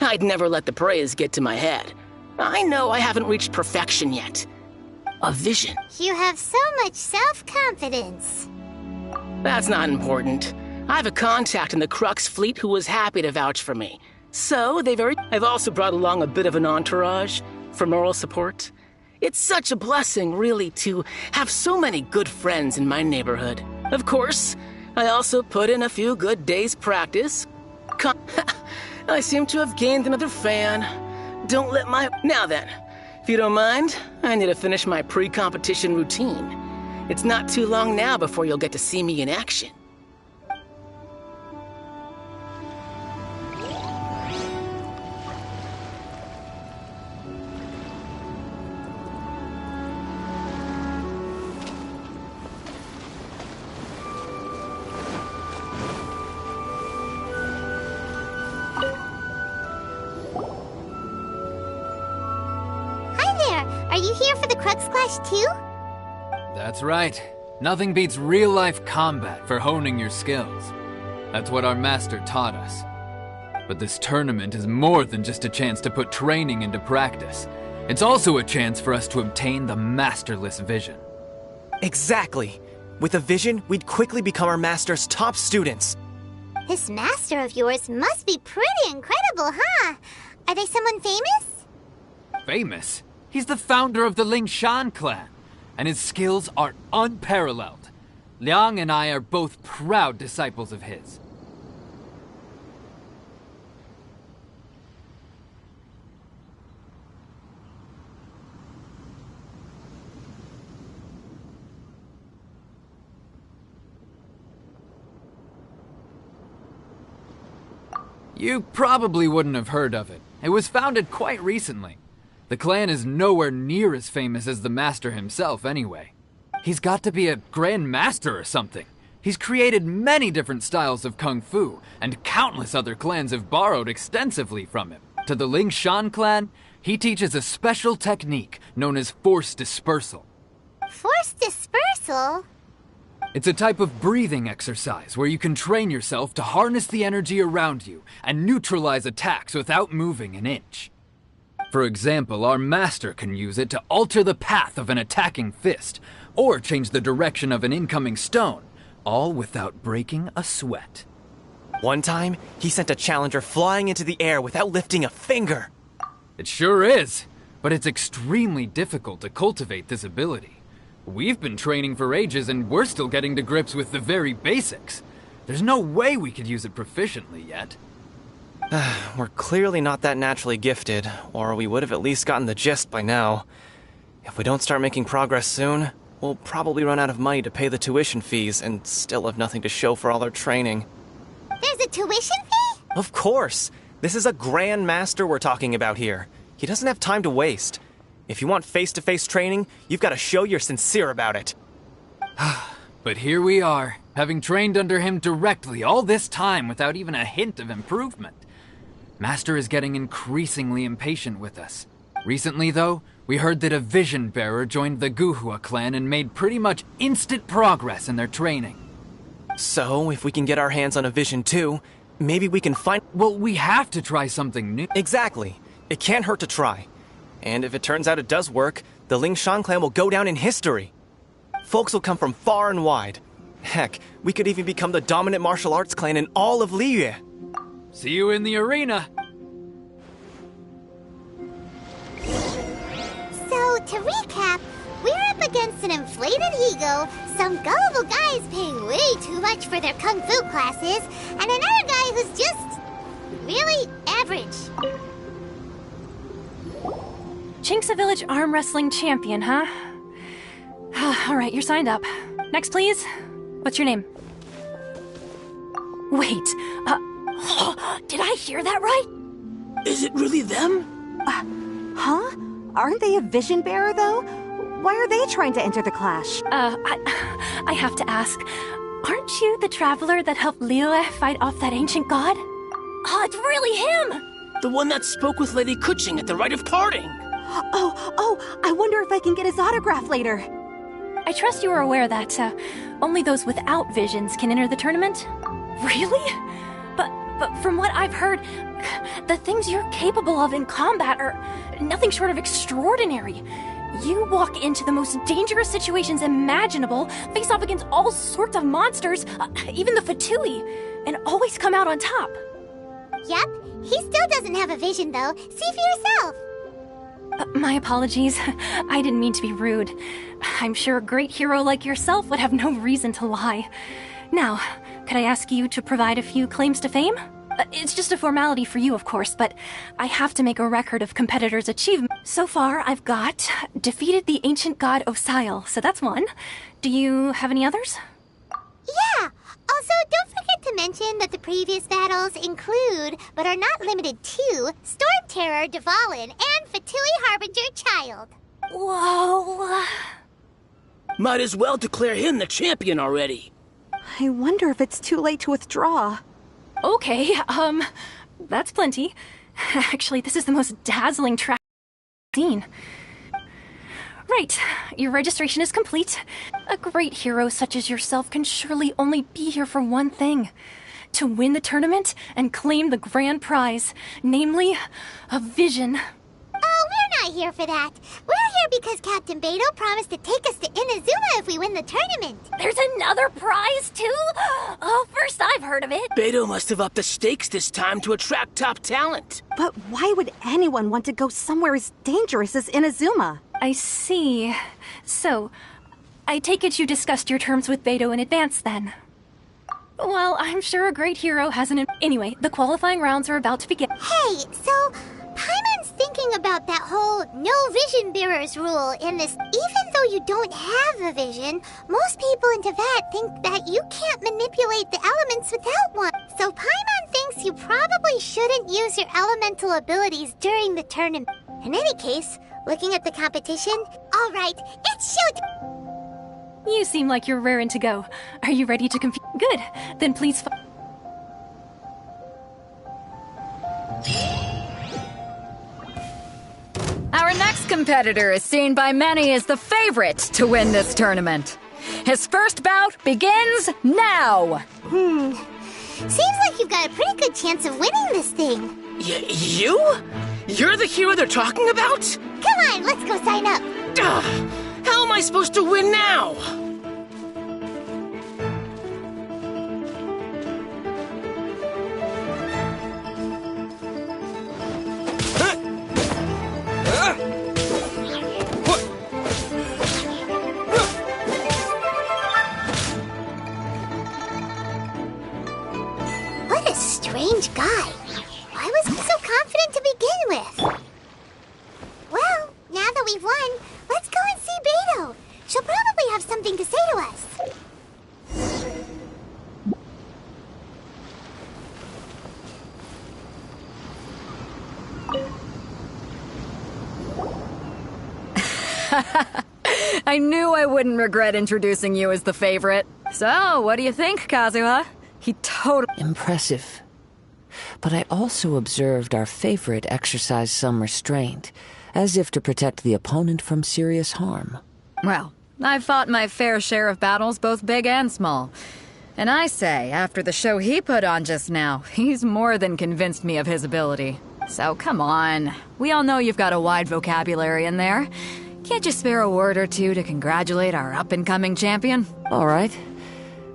I'd never let the praise get to my head. I know I haven't reached perfection yet. A vision. You have so much self-confidence. That's not important. I have a contact in the Crux fleet who was happy to vouch for me. So, I've also brought along a bit of an entourage for moral support. It's such a blessing, really, to have so many good friends in my neighborhood. Of course, I also put in a few good days' practice. I seem to have gained another fan. Don't let my... Now then, if you don't mind, I need to finish my pre-competition routine. It's not too long now before you'll get to see me in action. Are you here for the Crux Clash too? That's right. Nothing beats real-life combat for honing your skills. That's what our master taught us. But this tournament is more than just a chance to put training into practice. It's also a chance for us to obtain the masterless vision. Exactly. With a vision, we'd quickly become our master's top students. This master of yours must be pretty incredible, huh? Are they someone famous? Famous? He's the founder of the Lingshan clan, and his skills are unparalleled. Liang and I are both proud disciples of his. You probably wouldn't have heard of it. It was founded quite recently. The clan is nowhere near as famous as the master himself anyway. He's got to be a grand master or something. He's created many different styles of kung fu, and countless other clans have borrowed extensively from him. To the Lingshan clan, he teaches a special technique known as force dispersal. Force dispersal? It's a type of breathing exercise where you can train yourself to harness the energy around you and neutralize attacks without moving an inch. For example, our master can use it to alter the path of an attacking fist, or change the direction of an incoming stone, all without breaking a sweat. One time, he sent a challenger flying into the air without lifting a finger. It sure is, but it's extremely difficult to cultivate this ability. We've been training for ages and we're still getting to grips with the very basics. There's no way we could use it proficiently yet. We're clearly not that naturally gifted, or we would have at least gotten the gist by now. If we don't start making progress soon, we'll probably run out of money to pay the tuition fees and still have nothing to show for all our training. There's a tuition fee? Of course! This is a grand master we're talking about here. He doesn't have time to waste. If you want face-to-face training, you've got to show you're sincere about it. But here we are, having trained under him directly all this time without even a hint of improvement. Master is getting increasingly impatient with us. Recently, though, we heard that a vision bearer joined the Guhua clan and made pretty much instant progress in their training. So, if we can get our hands on a vision too, maybe we can find— Well, we have to try something new. Exactly. It can't hurt to try. And if it turns out it does work, the Lingshan clan will go down in history. Folks will come from far and wide. Heck, we could even become the dominant martial arts clan in all of Liyue. See you in the arena. So, to recap, we're up against an inflated ego, some gullible guys paying way too much for their kung fu classes, and another guy who's just really average. Chinksa Village arm wrestling champion, huh? All right, you're signed up. Next, please. What's your name? Wait, did I hear that right? Is it really them? Huh? Aren't they a vision bearer, though? Why are they trying to enter the clash? I have to ask. Aren't you the traveler that helped Liyue fight off that ancient god? Oh, it's really him! The one that spoke with Lady Kuching at the rite of parting. Oh, I wonder if I can get his autograph later. I trust you are aware that only those without visions can enter the tournament? Really? But from what I've heard, the things you're capable of in combat are nothing short of extraordinary. You walk into the most dangerous situations imaginable, face off against all sorts of monsters, even the Fatui, and always come out on top. Yep, he still doesn't have a vision though. See for yourself. My apologies. I didn't mean to be rude. I'm sure a great hero like yourself would have no reason to lie. Now, could I ask you to provide a few claims to fame? It's just a formality for you, of course, but I have to make a record of competitors' achievements. So far, I've got defeated the ancient god Osile, so that's one. Do you have any others? Yeah! Also, don't forget to mention that the previous battles include, but are not limited to, Storm Terror Dvalin and Fatui Harbinger Child. Whoa! Might as well declare him the champion already. I wonder if it's too late to withdraw. Okay, that's plenty. Actually, this is the most dazzling track I've seen. Right, your registration is complete. A great hero such as yourself can surely only be here for one thing. To win the tournament and claim the grand prize, namely, a vision. Oh, we're not here for that. We're here because Captain Beto promised to take us to Inazuma if we win the tournament. There's another prize, too? Oh, first I've heard of it. Beto must have upped the stakes this time to attract top talent. But why would anyone want to go somewhere as dangerous as Inazuma? I see. So, I take it you discussed your terms with Beto in advance, then? Well, I'm sure a great hero hasn't... Anyway, the qualifying rounds are about to begin. Hey, so Paimon's thinking about that whole no vision bearers rule in this. Even though you don't have a vision, most people in Teyvat think that you can't manipulate the elements without one. So Paimon thinks you probably shouldn't use your elemental abilities during the tournament. In any case, looking at the competition, all right, it's shoot. You seem like you're raring to go. Are you ready to compete? Good. Then please... Our next competitor is seen by many as the favorite to win this tournament. His first bout begins now! Seems like you've got a pretty good chance of winning this thing. You? You're the hero they're talking about? Come on, let's go sign up. How am I supposed to win now? What a strange guy. Why was he so confident to begin with? Well, now that we've won, let's go and see Beto. She'll probably have something to say to us. I knew I wouldn't regret introducing you as the favorite. So, what do you think, Kazuha? He totally... Impressive. But I also observed our favorite exercise some restraint, as if to protect the opponent from serious harm. Well, I've fought my fair share of battles, both big and small. And I say, after the show he put on just now, he's more than convinced me of his ability. So come on. We all know you've got a wide vocabulary in there. Can't you spare a word or two to congratulate our up-and-coming champion? All right.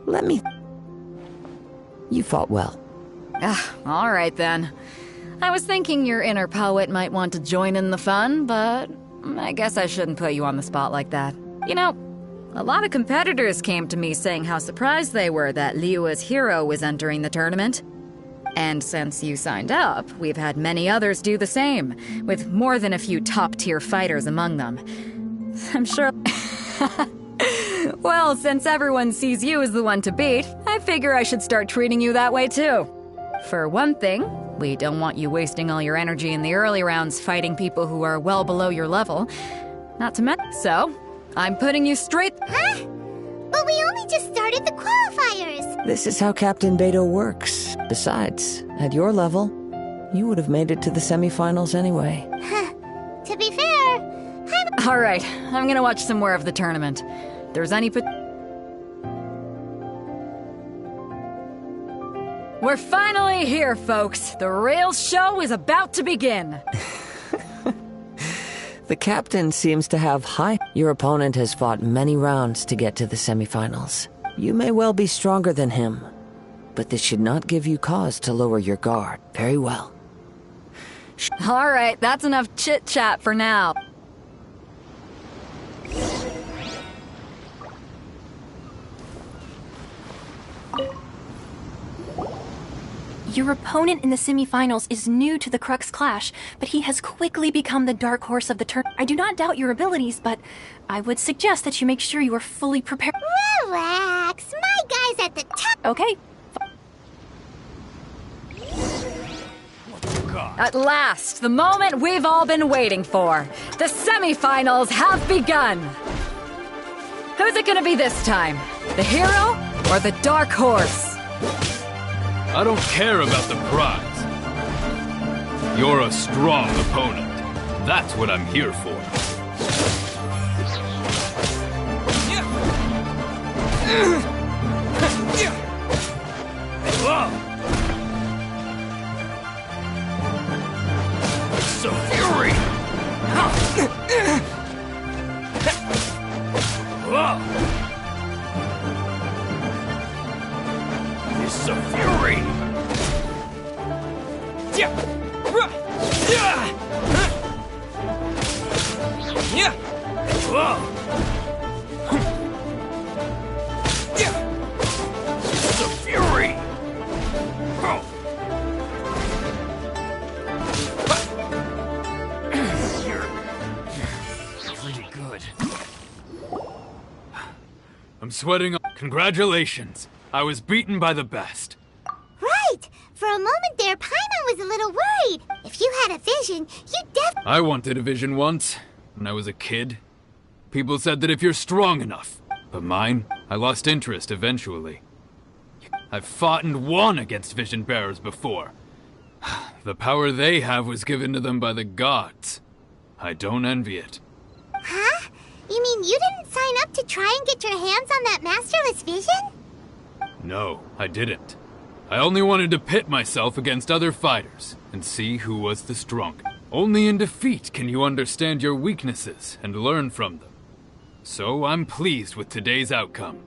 Let me... You fought well. All right then. I was thinking your inner poet might want to join in the fun, but I guess I shouldn't put you on the spot like that. You know, a lot of competitors came to me saying how surprised they were that Liyue's hero was entering the tournament. And since you signed up, we've had many others do the same, with more than a few top-tier fighters among them. I'm sure... Well, since everyone sees you as the one to beat, I figure I should start treating you that way too. For one thing, we don't want you wasting all your energy in the early rounds fighting people who are well below your level. Not to mention... So, I'm putting you straight... Huh? But we only just started the qualifiers! This is how Captain Beto works. Besides, at your level, you would have made it to the semifinals anyway. To be fair, All right, I'm gonna watch some more of the tournament. If there's any... We're finally here, folks. The real show is about to begin. The captain seems to have high... Your opponent has fought many rounds to get to the semifinals. You may well be stronger than him, but this should not give you cause to lower your guard. Very well. All right, that's enough chit-chat for now. Your opponent in the semifinals is new to the Crux Clash, but he has quickly become the dark horse of the tournament. I do not doubt your abilities, but I would suggest that you make sure you are fully prepared. Relax, my guy's at the top. Okay. At last, the moment we've all been waiting for. The semifinals have begun. Who's it gonna be this time? The hero or the dark horse? I don't care about the prize. You're a strong opponent. That's what I'm here for. So fury! This is a fury! This is a fury! You're pretty good. I'm sweating. Congratulations. I was beaten by the best. Right! For a moment there, Paimon was a little worried. If you had a vision, you'd I wanted a vision once, when I was a kid. People said that if you're strong enough. But mine, I lost interest eventually. I've fought and won against vision bearers before. The power they have was given to them by the gods. I don't envy it. Huh? You mean you didn't sign up to try and get your hands on that masterless vision? No, I didn't. I only wanted to pit myself against other fighters and see who was the strongest. Only in defeat can you understand your weaknesses and learn from them. So I'm pleased with today's outcome.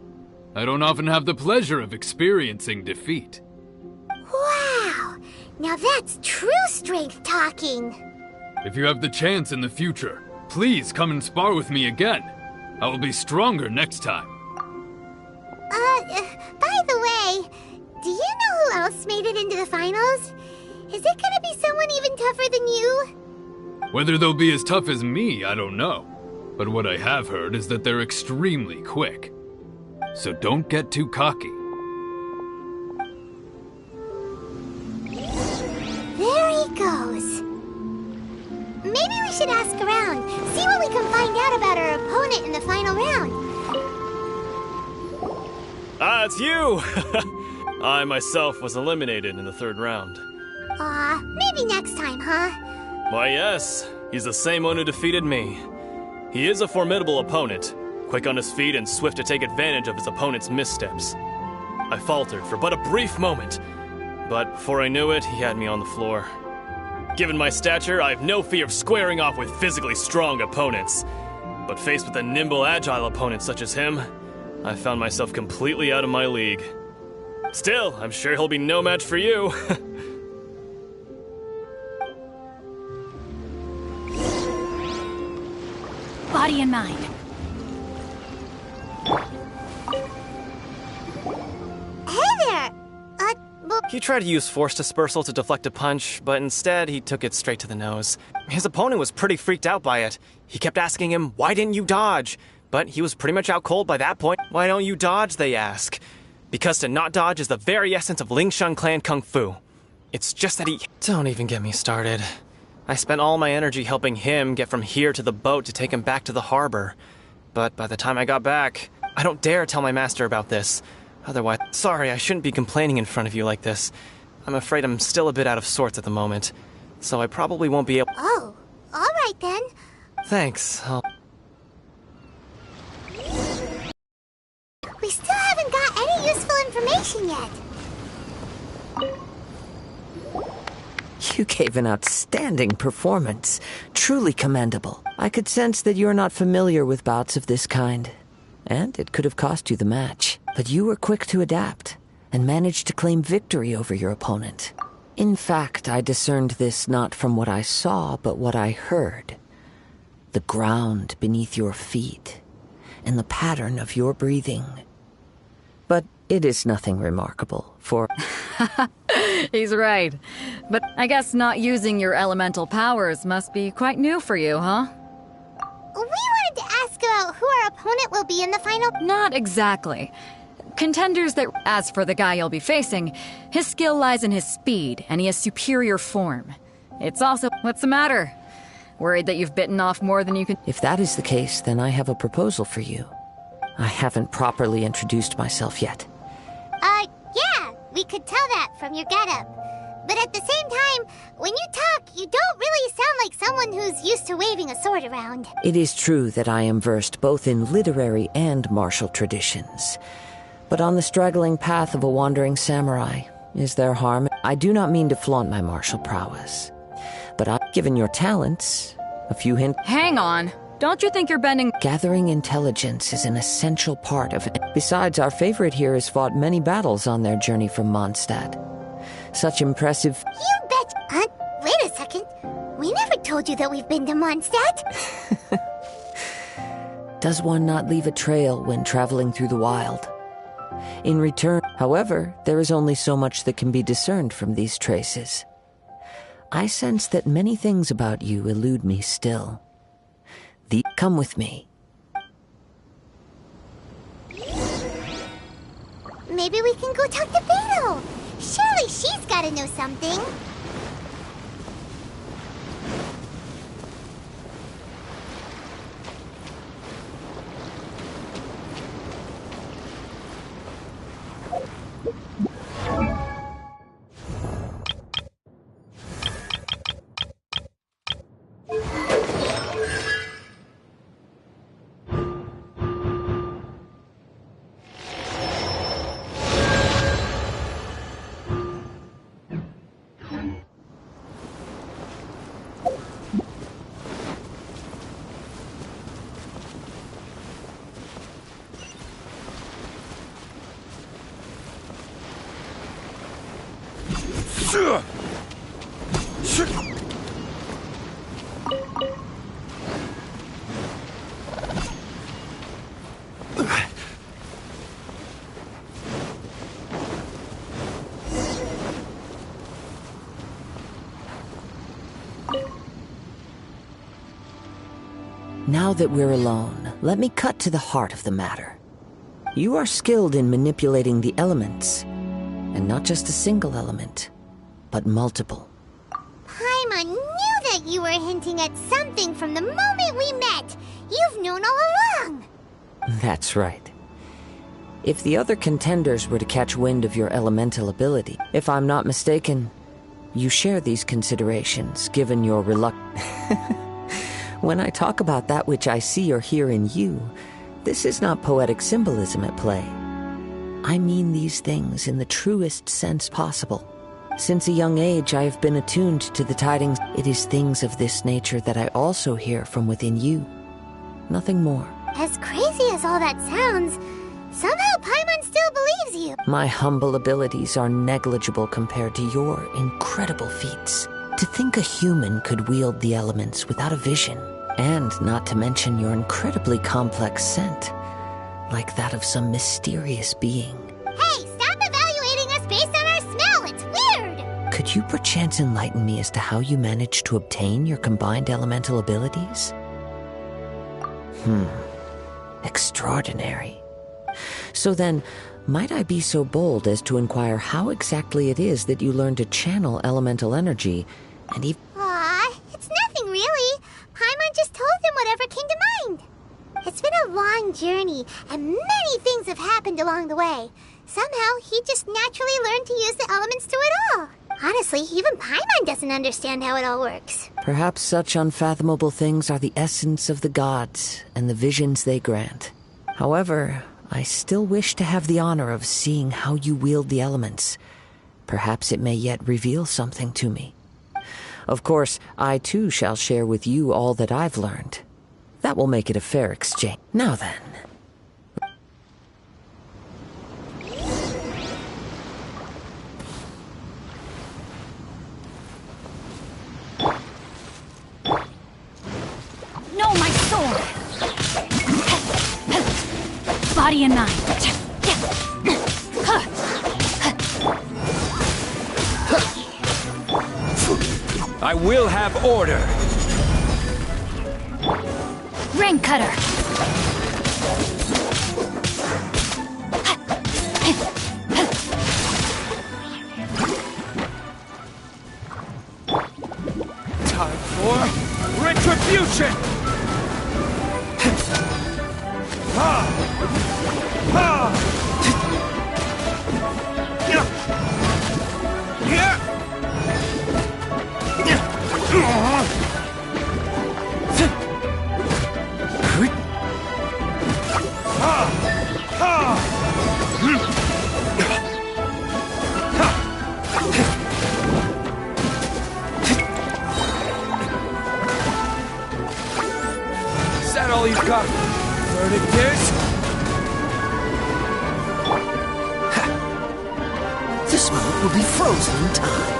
I don't often have the pleasure of experiencing defeat. Wow! Now that's true strength talking. If you have the chance in the future, please come and spar with me again. I will be stronger next time. By the way, do you know who else made it into the finals? Is it gonna be someone even tougher than you? Whether they'll be as tough as me, I don't know. But what I have heard is that they're extremely quick. So don't get too cocky. There he goes. Maybe we should ask around, see what we can find out about our opponent in the final round. Ah, it's you! I myself was eliminated in the third round. Maybe next time, huh? Why, yes. He's the same one who defeated me. He is a formidable opponent, quick on his feet and swift to take advantage of his opponent's missteps. I faltered for but a brief moment, but before I knew it, he had me on the floor. Given my stature, I have no fear of squaring off with physically strong opponents. But faced with a nimble, agile opponent such as him, I found myself completely out of my league. Still, I'm sure he'll be no match for you. Body and mind. Hey there! He tried to use force dispersal to deflect a punch, but instead he took it straight to the nose. His opponent was pretty freaked out by it. He kept asking him, why didn't you dodge? But he was pretty much out cold by that point. Why don't you dodge, they ask. Because to not dodge is the very essence of Lingshan clan kung fu. It's just that he... Don't even get me started. I spent all my energy helping him get from here to the boat to take him back to the harbor. But by the time I got back, I don't dare tell my master about this. Otherwise, sorry, I shouldn't be complaining in front of you like this. I'm afraid I'm still a bit out of sorts at the moment. So I probably won't be able... Oh, alright then. Thanks, We still haven't got any useful information yet. You gave an outstanding performance. Truly commendable. I could sense that you're not familiar with bouts of this kind. And it could have cost you the match. But you were quick to adapt, and managed to claim victory over your opponent. In fact, I discerned this not from what I saw, but what I heard. The ground beneath your feet, and the pattern of your breathing. But it is nothing remarkable, for... He's right. But I guess not using your elemental powers must be quite new for you, huh? We wanted to ask about who our opponent will be in the final... Not exactly. Contenders that... As for the guy you'll be facing, his skill lies in his speed, and he has superior form. It's also... What's the matter? Worried that you've bitten off more than you can... If that is the case, then I have a proposal for you. I haven't properly introduced myself yet. Yeah, we could tell that from your getup. But at the same time, when you talk, you don't really sound like someone who's used to waving a sword around. It is true that I am versed both in literary and martial traditions. But on the straggling path of a wandering samurai, is there harm? I do not mean to flaunt my martial prowess. But given your talents, a few hints... Hang on. Don't you think you're bending? Gathering intelligence is an essential part of it. Besides, our favorite here has fought many battles on their journey from Mondstadt. Such impressive... You bet... wait a second. We never told you that we've been to Mondstadt. Does one not leave a trail when traveling through the wild? In return, however, there is only so much that can be discerned from these traces. I sense that many things about you elude me still. Come with me. Maybe we can go talk to Beto. Surely she's gotta know something. Now that we're alone, let me cut to the heart of the matter. You are skilled in manipulating the elements, and not just a single element, but multiple. Paimon knew that you were hinting at something from the moment we met. You've known all along. That's right. If the other contenders were to catch wind of your elemental ability, if I'm not mistaken, you share these considerations, given your reluctance. When I talk about that which I see or hear in you, this is not poetic symbolism at play. I mean these things in the truest sense possible. Since a young age, I have been attuned to the tidings. It is things of this nature that I also hear from within you. Nothing more. As crazy as all that sounds, somehow Paimon still believes you. My humble abilities are negligible compared to your incredible feats. To think a human could wield the elements without a vision, and not to mention your incredibly complex scent, like that of some mysterious being. Hey, stop evaluating us based on our smell! It's weird! Could you perchance enlighten me as to how you managed to obtain your combined elemental abilities? Extraordinary. So then, might I be so bold as to inquire how exactly it is that you learned to channel elemental energy, and even... Aw, it's nothing really. Paimon just told him whatever came to mind. It's been a long journey, and many things have happened along the way. Somehow, he just naturally learned to use the elements through it all. Honestly, even Paimon doesn't understand how it all works. Perhaps such unfathomable things are the essence of the gods and the visions they grant. However, I still wish to have the honor of seeing how you wield the elements. Perhaps it may yet reveal something to me. Of course, I too shall share with you all that I've learned. That will make it a fair exchange. Now then. No, my sword! Body and mind. I will have order. Ring cutter. Time for retribution. America! Verdict is... This moment will be frozen in time.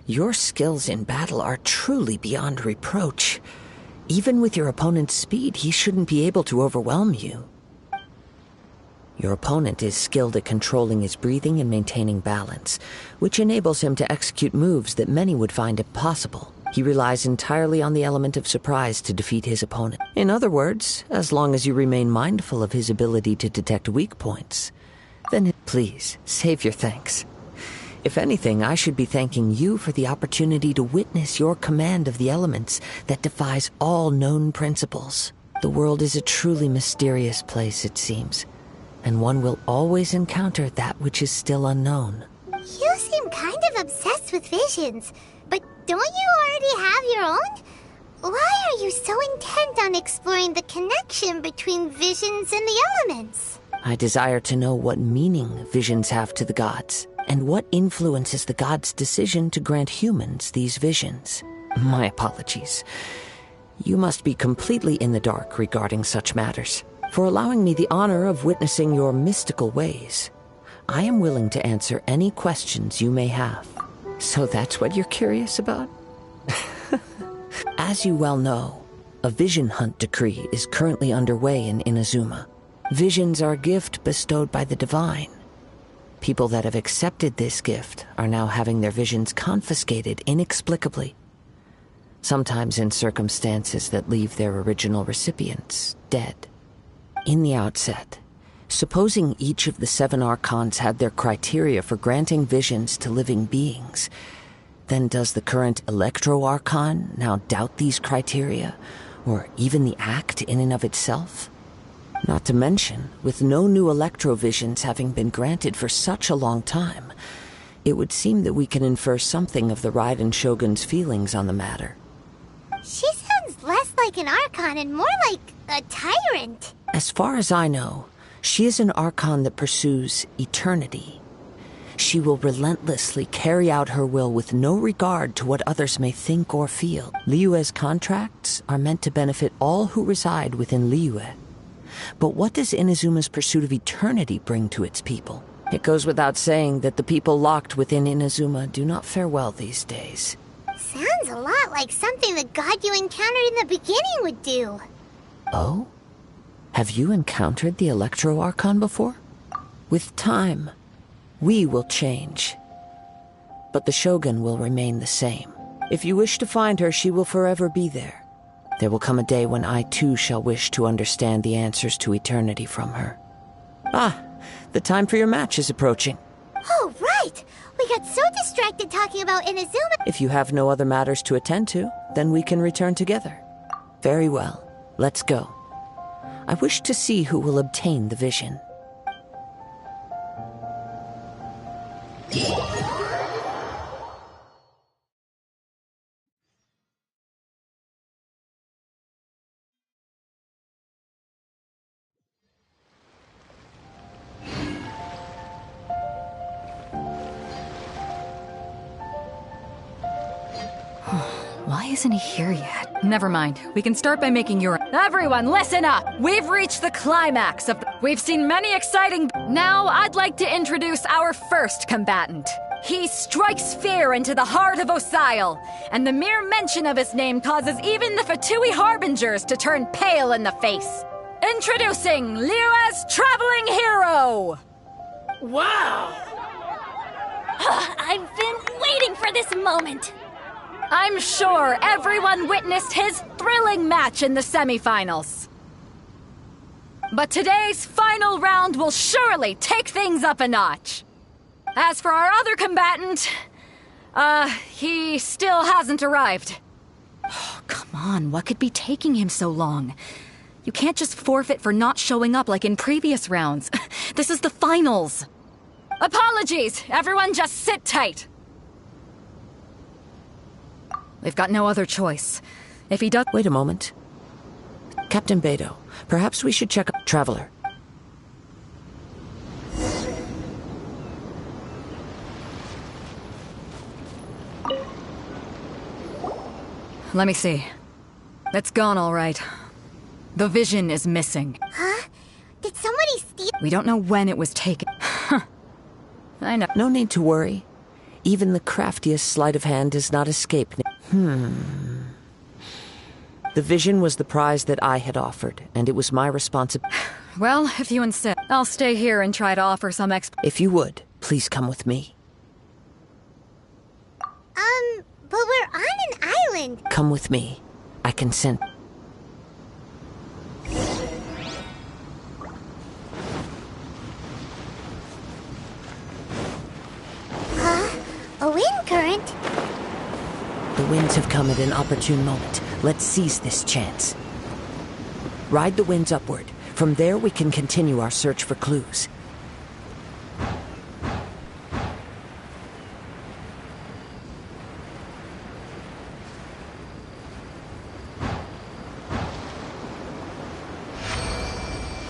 Your skills in battle are truly beyond reproach. Even with your opponent's speed, he shouldn't be able to overwhelm you. Your opponent is skilled at controlling his breathing and maintaining balance, which enables him to execute moves that many would find impossible. He relies entirely on the element of surprise to defeat his opponent. In other words, as long as you remain mindful of his ability to detect weak points, then please, save your thanks. If anything, I should be thanking you for the opportunity to witness your command of the elements that defies all known principles. The world is a truly mysterious place, it seems, and one will always encounter that which is still unknown. You seem kind of obsessed with visions, but don't you already have your own? Why are you so intent on exploring the connection between visions and the elements? I desire to know what meaning visions have to the gods, and what influences the gods' decision to grant humans these visions. My apologies. You must be completely in the dark regarding such matters. For allowing me the honor of witnessing your mystical ways, I am willing to answer any questions you may have. So that's what you're curious about? As you well know, a vision hunt decree is currently underway in Inazuma. Visions are a gift bestowed by the divine. People that have accepted this gift are now having their visions confiscated inexplicably, sometimes in circumstances that leave their original recipients dead. In the outset, supposing each of the 7 archons had their criteria for granting visions to living beings, then does the current Electro-Archon now doubt these criteria, or even the act in and of itself? Not to mention, with no new electrovisions having been granted for such a long time, it would seem that we can infer something of the Raiden Shogun's feelings on the matter. She sounds less like an Archon and more like a tyrant. As far as I know, she is an Archon that pursues eternity. She will relentlessly carry out her will with no regard to what others may think or feel. Liyue's contracts are meant to benefit all who reside within Liyue. But what does Inazuma's pursuit of eternity bring to its people? It goes without saying that the people locked within Inazuma do not fare well these days. Sounds a lot like something the god you encountered in the beginning would do. Oh? Have you encountered the Electro-Archon before? With time, we will change. But the Shogun will remain the same. If you wish to find her, she will forever be there. There will come a day when I too shall wish to understand the answers to eternity from her. Ah, the time for your match is approaching. Oh, right! We got so distracted talking about Inazuma. If you have no other matters to attend to, then we can return together. Very well, let's go. I wish to see who will obtain the vision. Why isn't he here yet? Never mind. We can start by making your... Everyone, listen up! We've reached the climax of... We've seen many exciting... Now, I'd like to introduce our first combatant. He strikes fear into the heart of Osile, and the mere mention of his name causes even the Fatui Harbingers to turn pale in the face. Introducing Liyue's traveling hero! Wow! I've been waiting for this moment! I'm sure everyone witnessed his thrilling match in the semifinals. But today's final round will surely take things up a notch. As for our other combatant, he still hasn't arrived. Oh, come on, what could be taking him so long? You can't just forfeit for not showing up like in previous rounds. This is the finals. Apologies, everyone just sit tight. We've got no other choice. If he does... Wait a moment. Captain Beto, perhaps we should check... Traveler. Let me see. It's gone all right. The vision is missing. Huh? Did somebody steal? We don't know when it was taken. I know. No need to worry. Even the craftiest sleight of hand does not escape. The vision was the prize that I had offered, and it was my responsibility. Well, if you insist, I'll stay here and try to offer some If you would, please come with me. But we're on an island. Come with me. I consent. Huh? A wind current? The winds have come at an opportune moment. Let's seize this chance. Ride the winds upward. From there, we can continue our search for clues.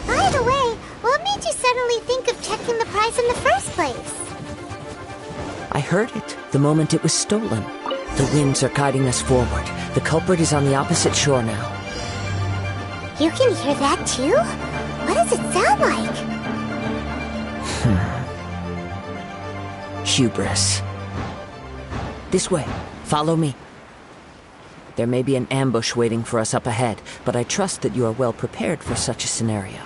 By the way, what made you suddenly think of checking the prize in the first place? I heard it the moment it was stolen. The winds are guiding us forward. The culprit is on the opposite shore now. You can hear that too? What does it sound like? Hubris. This way. Follow me. There may be an ambush waiting for us up ahead, but I trust that you are well prepared for such a scenario.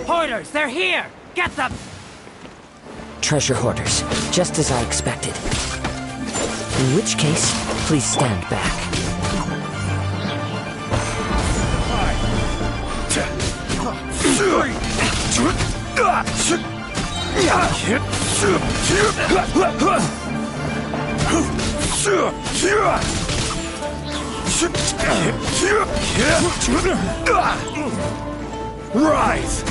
Hoarders, they're here! Get them! Treasure hoarders, just as I expected. In which case, please stand back. Rise!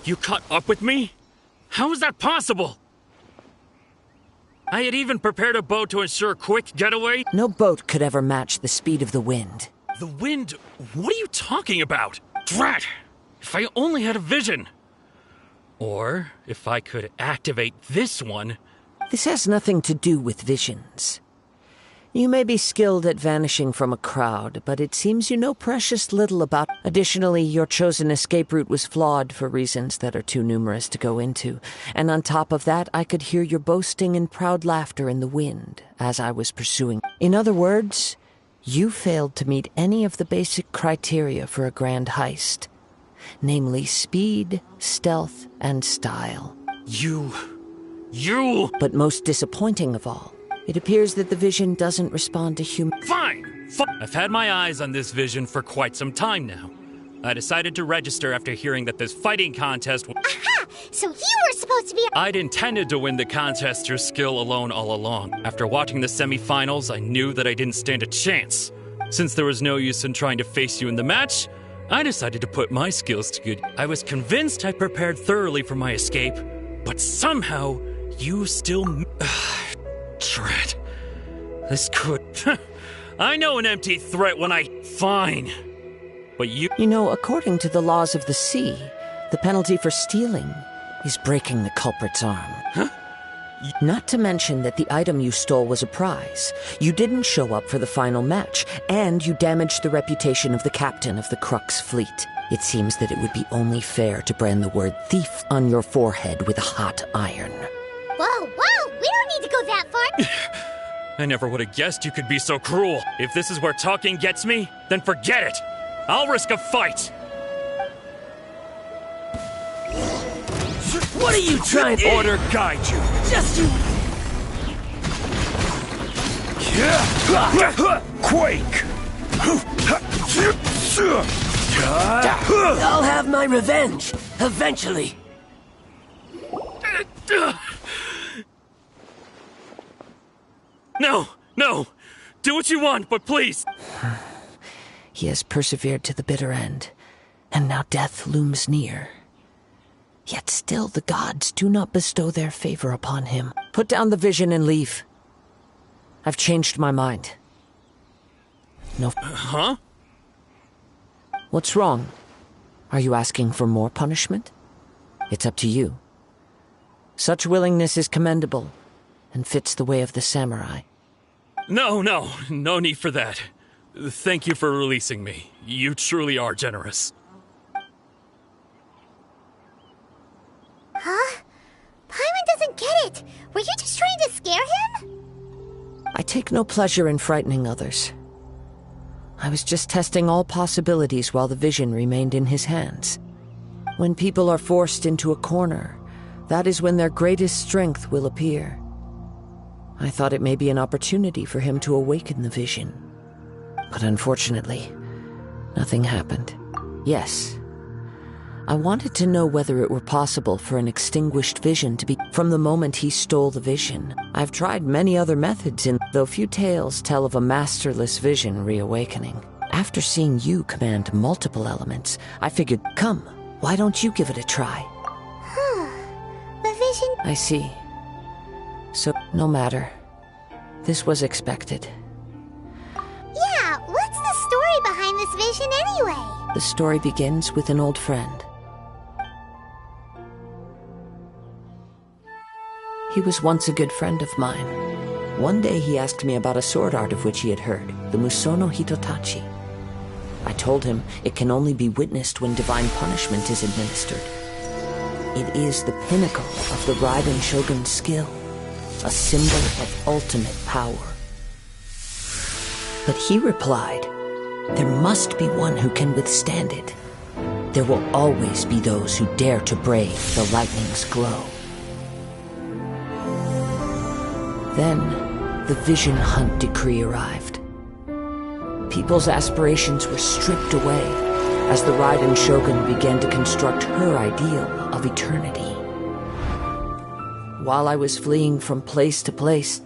You caught up with me? How is that possible? I had even prepared a boat to ensure a quick getaway. No boat could ever match the speed of the wind. The wind? What are you talking about? Drat! If I only had a vision. Or if I could activate this one. This has nothing to do with visions. You may be skilled at vanishing from a crowd, but it seems you know precious little about... Additionally, your chosen escape route was flawed for reasons that are too numerous to go into. And on top of that, I could hear your boasting and proud laughter in the wind as I was pursuing. In other words, you failed to meet any of the basic criteria for a grand heist. Namely, speed, stealth, and style. You... But most disappointing of all, it appears that the vision doesn't respond to human... Fine! I've had my eyes on this vision for quite some time now. I decided to register after hearing that this fighting contest... Aha! So you were supposed to be... I'd intended to win the contest through skill alone all along. After watching the semifinals, I knew that I didn't stand a chance. Since there was no use in trying to face you in the match, I decided to put my skills to good. I was convinced I prepared thoroughly for my escape, but somehow you still... Drat. This could... I know an empty threat when I... Fine. But you... You know, according to the laws of the sea, the penalty for stealing is breaking the culprit's arm. Huh? Not to mention that the item you stole was a prize. You didn't show up for the final match, and you damaged the reputation of the captain of the Crux fleet. It seems that it would be only fair to brand the word thief on your forehead with a hot iron. Whoa, whoa! We don't need to go that far! I never would have guessed you could be so cruel. If this is where talking gets me, then forget it. I'll risk a fight. What are you trying to... Order guide you. Just you... Quake! I'll have my revenge, eventually. No, no. Do what you want, but please. He has persevered to the bitter end, and now death looms near. Yet still the gods do not bestow their favor upon him. Put down the vision and leave. I've changed my mind. No. Huh? What's wrong? Are you asking for more punishment? It's up to you. Such willingness is commendable, and fits the way of the samurai. No need for that. Thank you for releasing me. You truly are generous. Huh? Paimon doesn't get it. Were you just trying to scare him? I take no pleasure in frightening others. I was just testing all possibilities while the vision remained in his hands. When people are forced into a corner, that is when their greatest strength will appear. I thought it may be an opportunity for him to awaken the vision. But unfortunately, nothing happened. Yes, I wanted to know whether it were possible for an extinguished vision to be from the moment he stole the vision. I've tried many other methods, though few tales tell of a masterless vision reawakening. After seeing you command multiple elements, I figured, come, why don't you give it a try? The vision... I see. So, no matter. This was expected. Yeah, what's the story behind this vision anyway? The story begins with an old friend. He was once a good friend of mine. One day he asked me about a sword art of which he had heard, the Musono Hitotachi. I told him it can only be witnessed when divine punishment is administered. It is the pinnacle of the Raiden Shogun's skill, a symbol of ultimate power. But he replied, there must be one who can withstand it. There will always be those who dare to brave the lightning's glow. Then, the Vision Hunt decree arrived. People's aspirations were stripped away as the Raiden Shogun began to construct her ideal of eternity. While I was fleeing from place to place,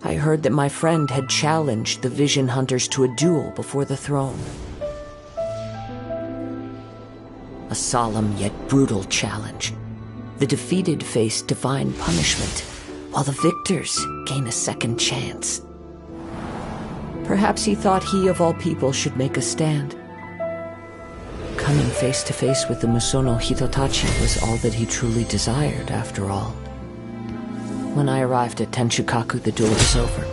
I heard that my friend had challenged the Vision Hunters to a duel before the throne. A solemn yet brutal challenge. The defeated face divine punishment, while the victors gain a second chance. Perhaps he thought he of all people should make a stand. Coming face to face with the Musono Hitotachi was all that he truly desired, after all. When I arrived at Tenshukaku, the duel was over.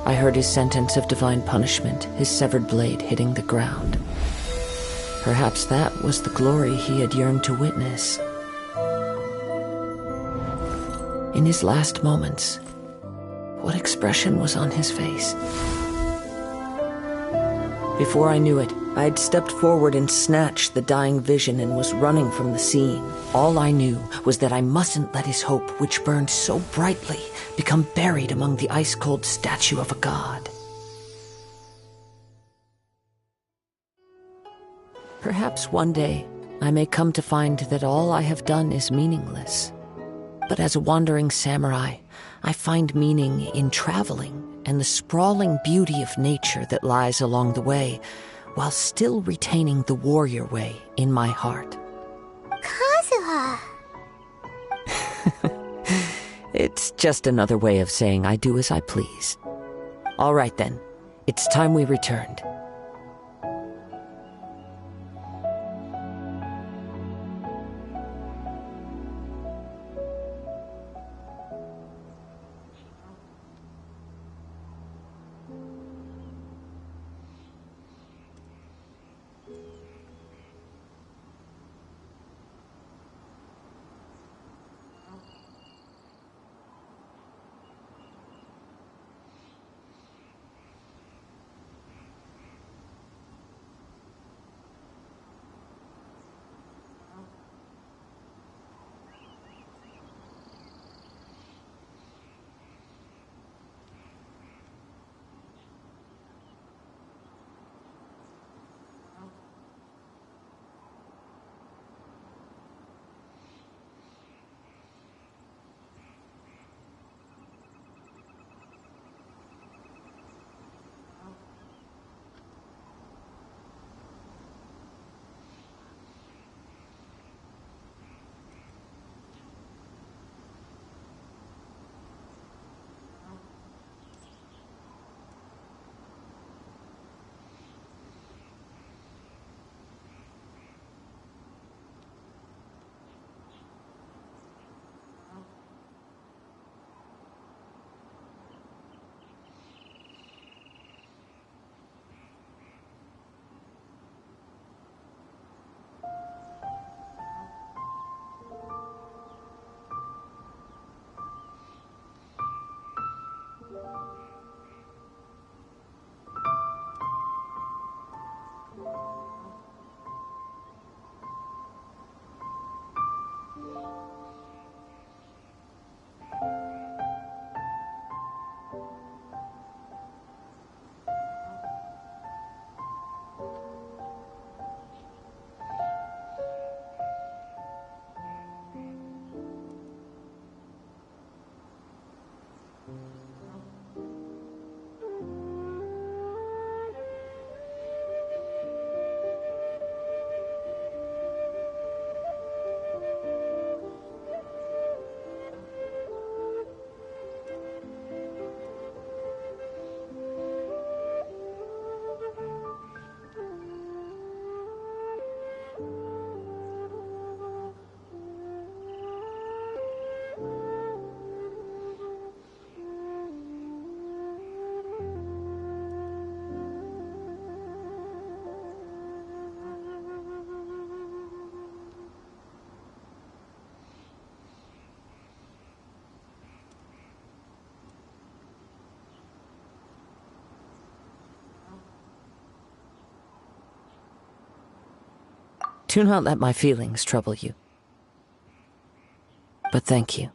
I heard his sentence of divine punishment, his severed blade hitting the ground. Perhaps that was the glory he had yearned to witness. In his last moments, what expression was on his face? Before I knew it, I had stepped forward and snatched the dying vision and was running from the scene. All I knew was that I mustn't let his hope, which burned so brightly, become buried among the ice-cold statue of a god. Perhaps one day, I may come to find that all I have done is meaningless. But as a wandering samurai, I find meaning in traveling and the sprawling beauty of nature that lies along the way, while still retaining the warrior way in my heart. Kazuha! It's just another way of saying I do as I please. All right then, it's time we returned. Do not let my feelings trouble you. But thank you.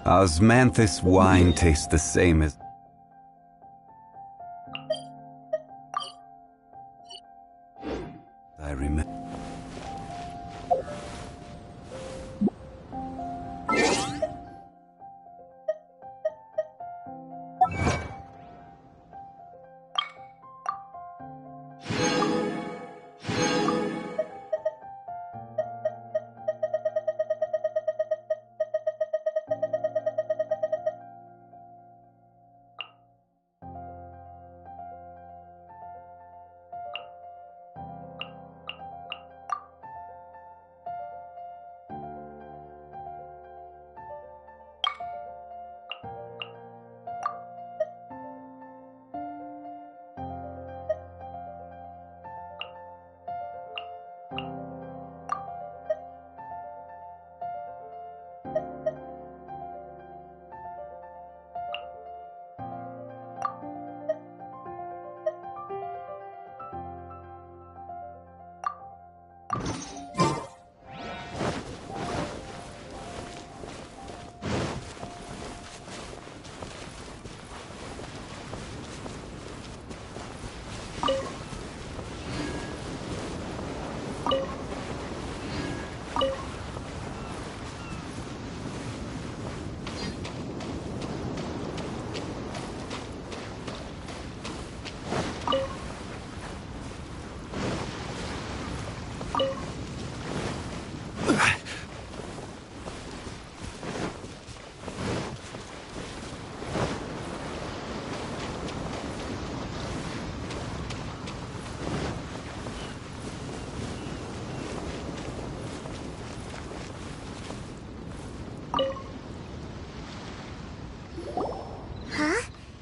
Osmanthus wine tastes the same as... I remember.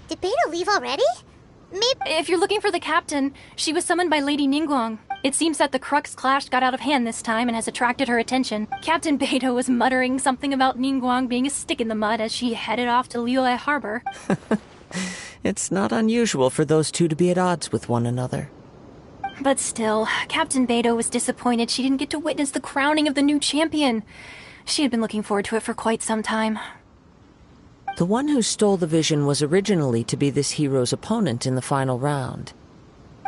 Did Beta leave already? Maybe. If you're looking for the captain, she was summoned by Lady Ningguang. It seems that the Crux clash got out of hand this time and has attracted her attention. Captain Beta was muttering something about Ningguang being a stick in the mud as she headed off to Liyue Harbor. It's not unusual for those two to be at odds with one another. But still, Captain Beta was disappointed she didn't get to witness the crowning of the new champion. She had been looking forward to it for quite some time. The one who stole the vision was originally to be this hero's opponent in the final round.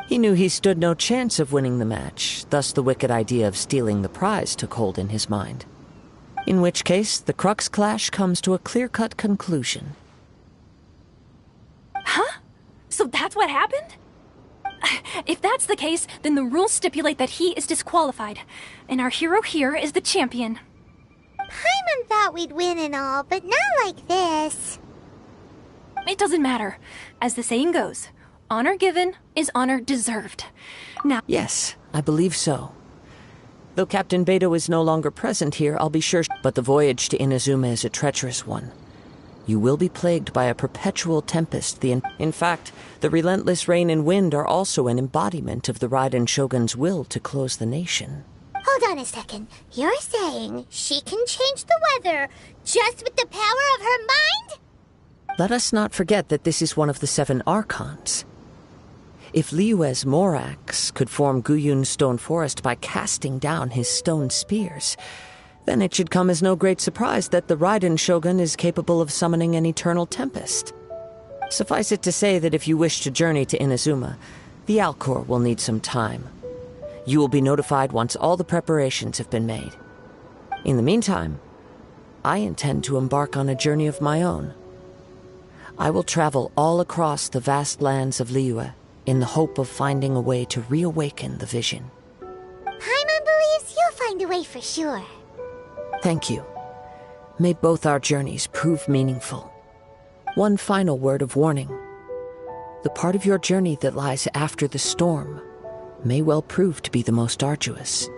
He knew he stood no chance of winning the match, thus the wicked idea of stealing the prize took hold in his mind. In which case, the Crux clash comes to a clear-cut conclusion. Huh? So that's what happened? If that's the case, then the rules stipulate that he is disqualified, and our hero here is the champion. Paimon thought we'd win and all, but not like this. It doesn't matter. As the saying goes, honor given is honor deserved. Now... Yes, I believe so. Though Captain Beto is no longer present here, I'll be sure... But the voyage to Inazuma is a treacherous one. You will be plagued by a perpetual tempest. In fact, the relentless rain and wind are also an embodiment of the Raiden Shogun's will to close the nation. Hold on a second. You're saying she can change the weather just with the power of her mind? Let us not forget that this is one of the 7 Archons. If Liyue's Morax could form Guyun's stone forest by casting down his stone spears, then it should come as no great surprise that the Raiden Shogun is capable of summoning an eternal tempest. Suffice it to say that if you wish to journey to Inazuma, the Alcor will need some time. You will be notified once all the preparations have been made. In the meantime, I intend to embark on a journey of my own. I will travel all across the vast lands of Liyue in the hope of finding a way to reawaken the vision. Paimon believes you'll find a way for sure. Thank you. May both our journeys prove meaningful. One final word of warning. The part of your journey that lies after the storm may well prove to be the most arduous.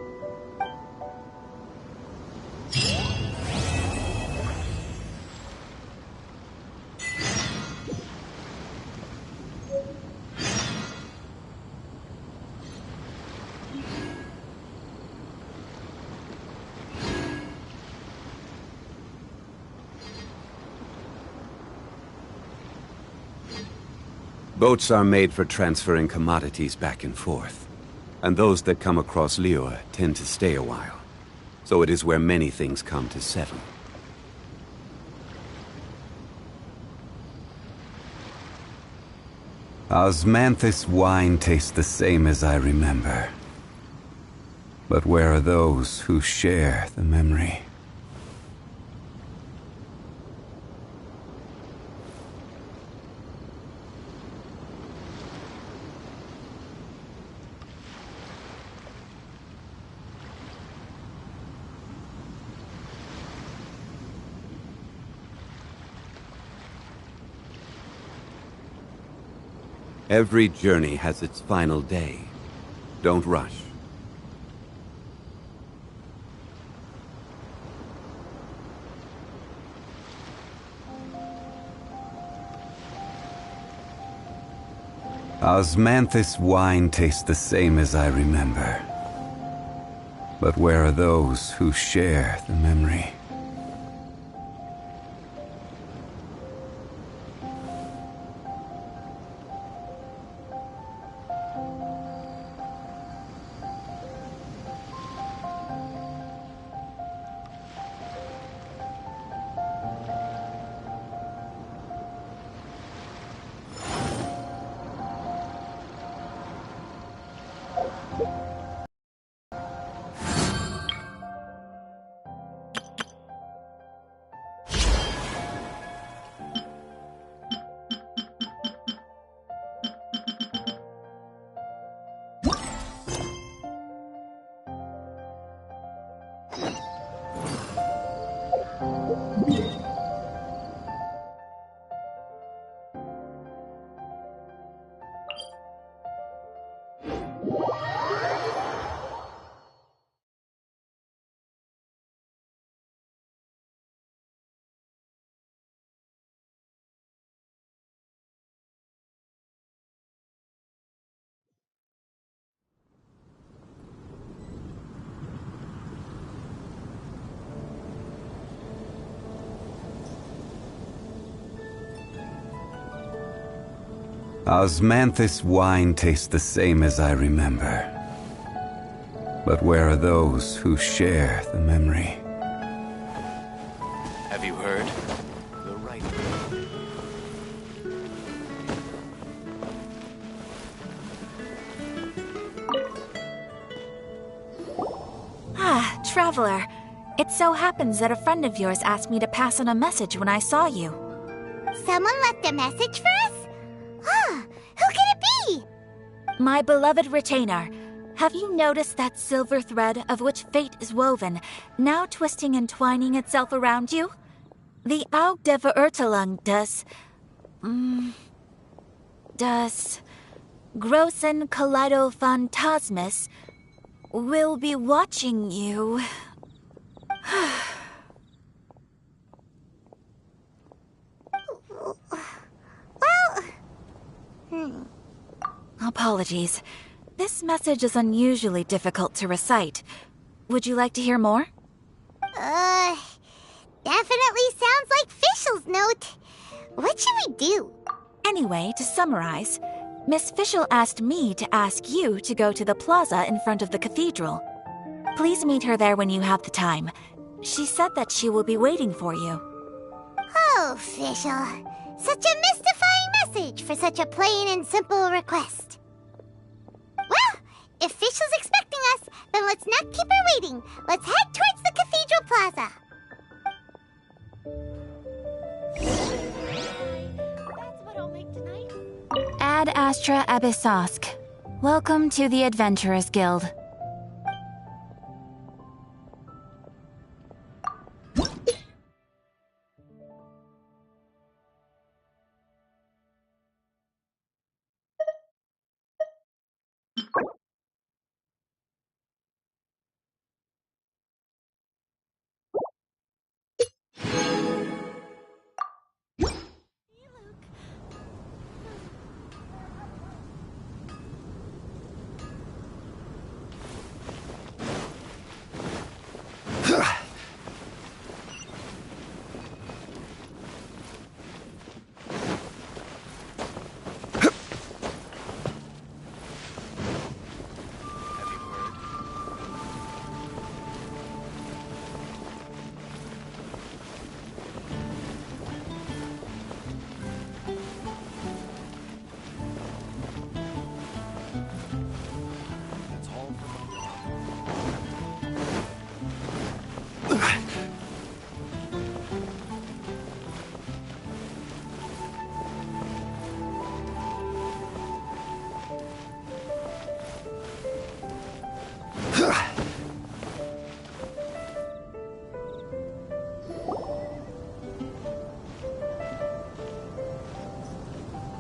Boats are made for transferring commodities back and forth, and those that come across Liyue tend to stay a while. So it is where many things come to settle. Osmanthus wine tastes the same as I remember. But where are those who share the memory? Every journey has its final day. Don't rush. Osmanthus wine tastes the same as I remember. But where are those who share the memory? Osmanthus wine tastes the same as I remember. But where are those who share the memory? Have you heard? The right. Ah, Traveler. It so happens that a friend of yours asked me to pass on a message when I saw you. Someone left a message for us? Ah, who could it be? My beloved retainer, have you noticed that silver thread of which fate is woven, now twisting and twining itself around you? The Aug der Verurteilung does Großen Kaleido Phantasmus will be watching you. Apologies. This message is unusually difficult to recite. Would you like to hear more? Definitely sounds like Fischl's note. What should we do? Anyway, to summarize, Miss Fischl asked me to ask you to go to the plaza in front of the cathedral. Please meet her there when you have the time. She said that she will be waiting for you. Oh, Fischl. Such a mystifying message for such a plain and simple request. Well, if Fischl's expecting us, then let's not keep her waiting. Let's head towards the cathedral plaza. That's what I'll make tonight. Ad Astra Abyssosk. Welcome to the Adventurers Guild.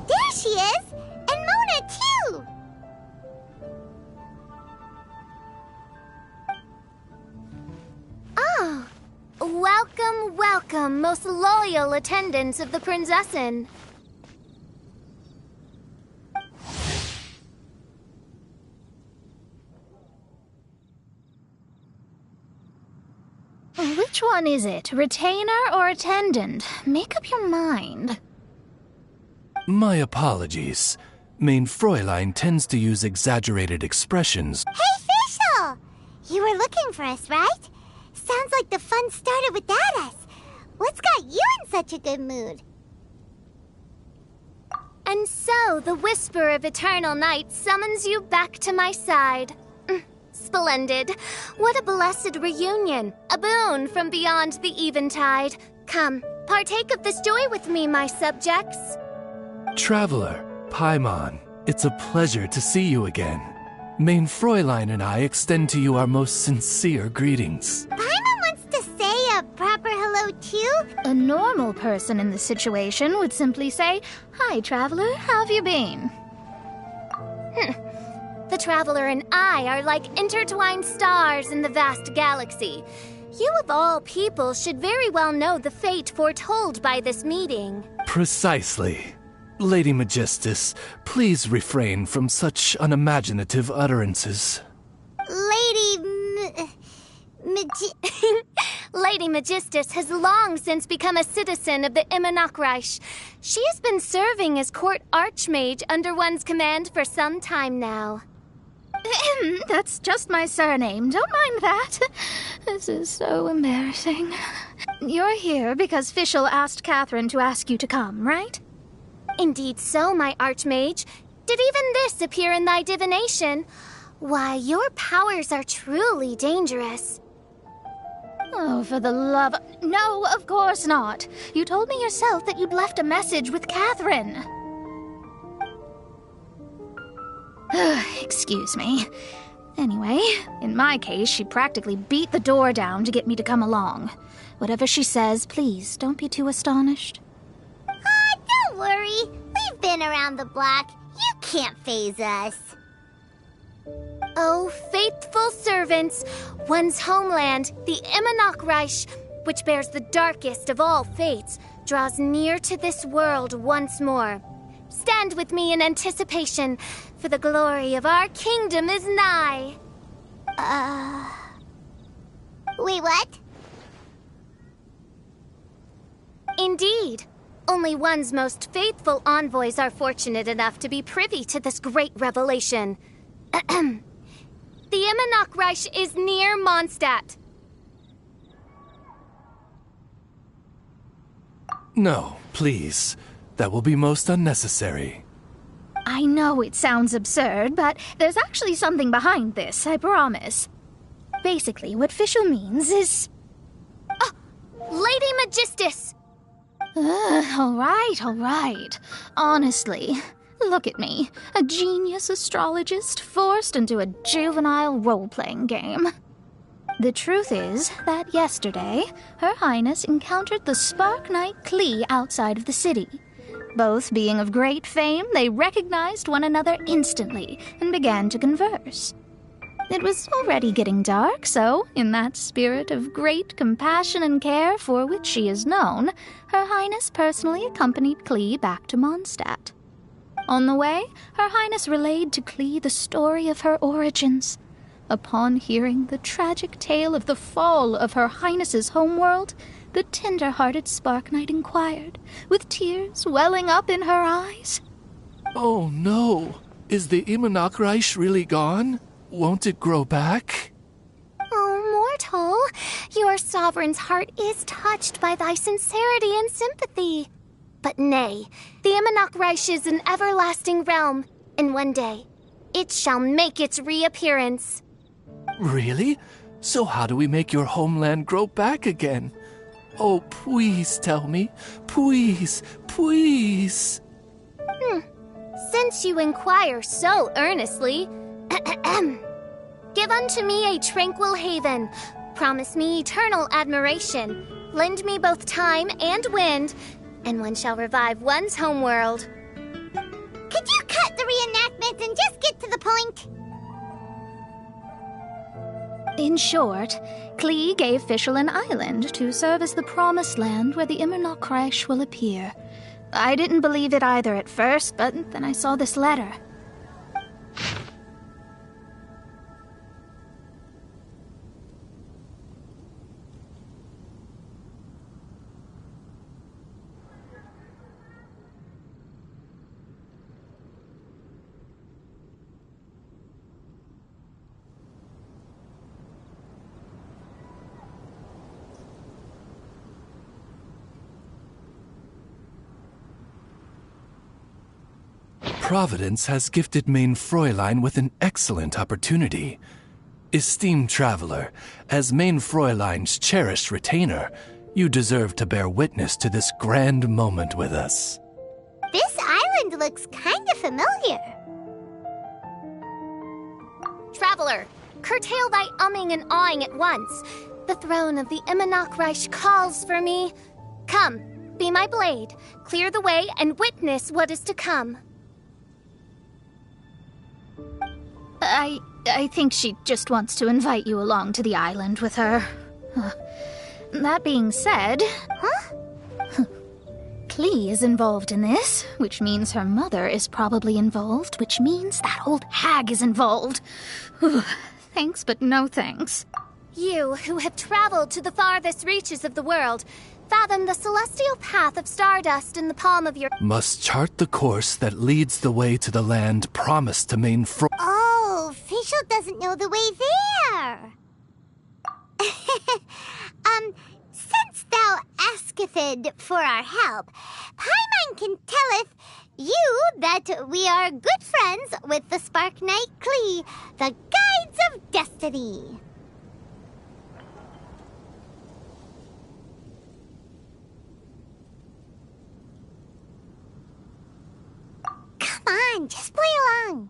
There she is! And Mona, too! Oh, welcome, welcome, most loyal attendants of the Prinzessin. Which one is it? Retainer or attendant? Make up your mind. My apologies. Main Fräulein tends to use exaggerated expressions. Hey, Fischl! You were looking for us, right? Sounds like the fun started without us. What's got you in such a good mood? And so, the whisper of eternal night summons you back to my side. Splendid. What a blessed reunion. A boon from beyond the eventide. Come, partake of this joy with me, my subjects. Traveler, Paimon, it's a pleasure to see you again. Main Fräulein and I extend to you our most sincere greetings. Paimon wants to say a proper hello, too? A normal person in this situation would simply say, "Hi, traveler, how have you been?" The Traveler and I are like intertwined stars in the vast galaxy. You of all people should very well know the fate foretold by this meeting. Precisely. Lady Magistus, please refrain from such unimaginative utterances. Lady Magistus has long since become a citizen of the Immonachreich. She has been serving as court archmage under one's command for some time now. That's just my surname. Don't mind that. This is so embarrassing. You're here because Fischl asked Catherine to ask you to come, right? Indeed so, my archmage. Did even this appear in thy divination? Why, your powers are truly dangerous. Oh, for the love... No, of course not. You told me yourself that you'd left a message with Catherine. Excuse me. Anyway, in my case, she practically beat the door down to get me to come along. Whatever she says, please, don't be too astonished. Don't worry. We've been around the block. You can't faze us. Oh, faithful servants, one's homeland, the Immonachreich, which bears the darkest of all fates, draws near to this world once more. Stand with me in anticipation, for the glory of our kingdom is nigh. Wait, what? Indeed. Only one's most faithful envoys are fortunate enough to be privy to this great revelation. The Imanok Reich is near Mondstadt. No, please. That will be most unnecessary. I know it sounds absurd, but there's actually something behind this, I promise. Basically, what Fischl means is... Lady Magistus! All right. Honestly, look at me. A genius astrologist forced into a juvenile role-playing game. The truth is that yesterday, Her Highness encountered the Spark Knight Klee outside of the city. Both being of great fame, they recognized one another instantly and began to converse. It was already getting dark, so, in that spirit of great compassion and care for which she is known, Her Highness personally accompanied Klee back to Mondstadt. On the way, Her Highness relayed to Klee the story of her origins. Upon hearing the tragic tale of the fall of Her Highness's homeworld, the tender-hearted Spark Knight inquired, with tears welling up in her eyes. Oh no! Is the Imanok Reich really gone? Won't it grow back? Oh, mortal, your sovereign's heart is touched by thy sincerity and sympathy. But nay, the Imanok Reich is an everlasting realm, and one day it shall make its reappearance. Really? So how do we make your homeland grow back again? Oh, please tell me. Please, please. Since you inquire so earnestly, give unto me a tranquil haven. Promise me eternal admiration. Lend me both time and wind, and one shall revive one's homeworld. Could you cut the reenactment and just get to the point? In short, Klee gave Fischl an island to serve as the promised land where the Imanok Reich will appear. I didn't believe it either at first, but then I saw this letter. Providence has gifted Main Fräulein with an excellent opportunity. Esteemed traveler, as Main Fräulein's cherished retainer, you deserve to bear witness to this grand moment with us. This island looks kinda familiar. Traveler, curtail thy umming and awing at once. The throne of the Imanok Reich calls for me. Come, be my blade, clear the way, and witness what is to come. I think she just wants to invite you along to the island with her. That being said... Klee is involved in this, which means her mother is probably involved, which means that old hag is involved. Thanks, but no thanks. You, who have traveled to the farthest reaches of the world, fathom the celestial path of stardust in the palm of your... Must chart the course that leads the way to the land promised to Main Fräulein. Oh, Fischl doesn't know the way there. Since thou asketh for our help, Paimon can telleth you that we are good friends with the Spark Knight Klee, the Guides of Destiny. Come on, just play along.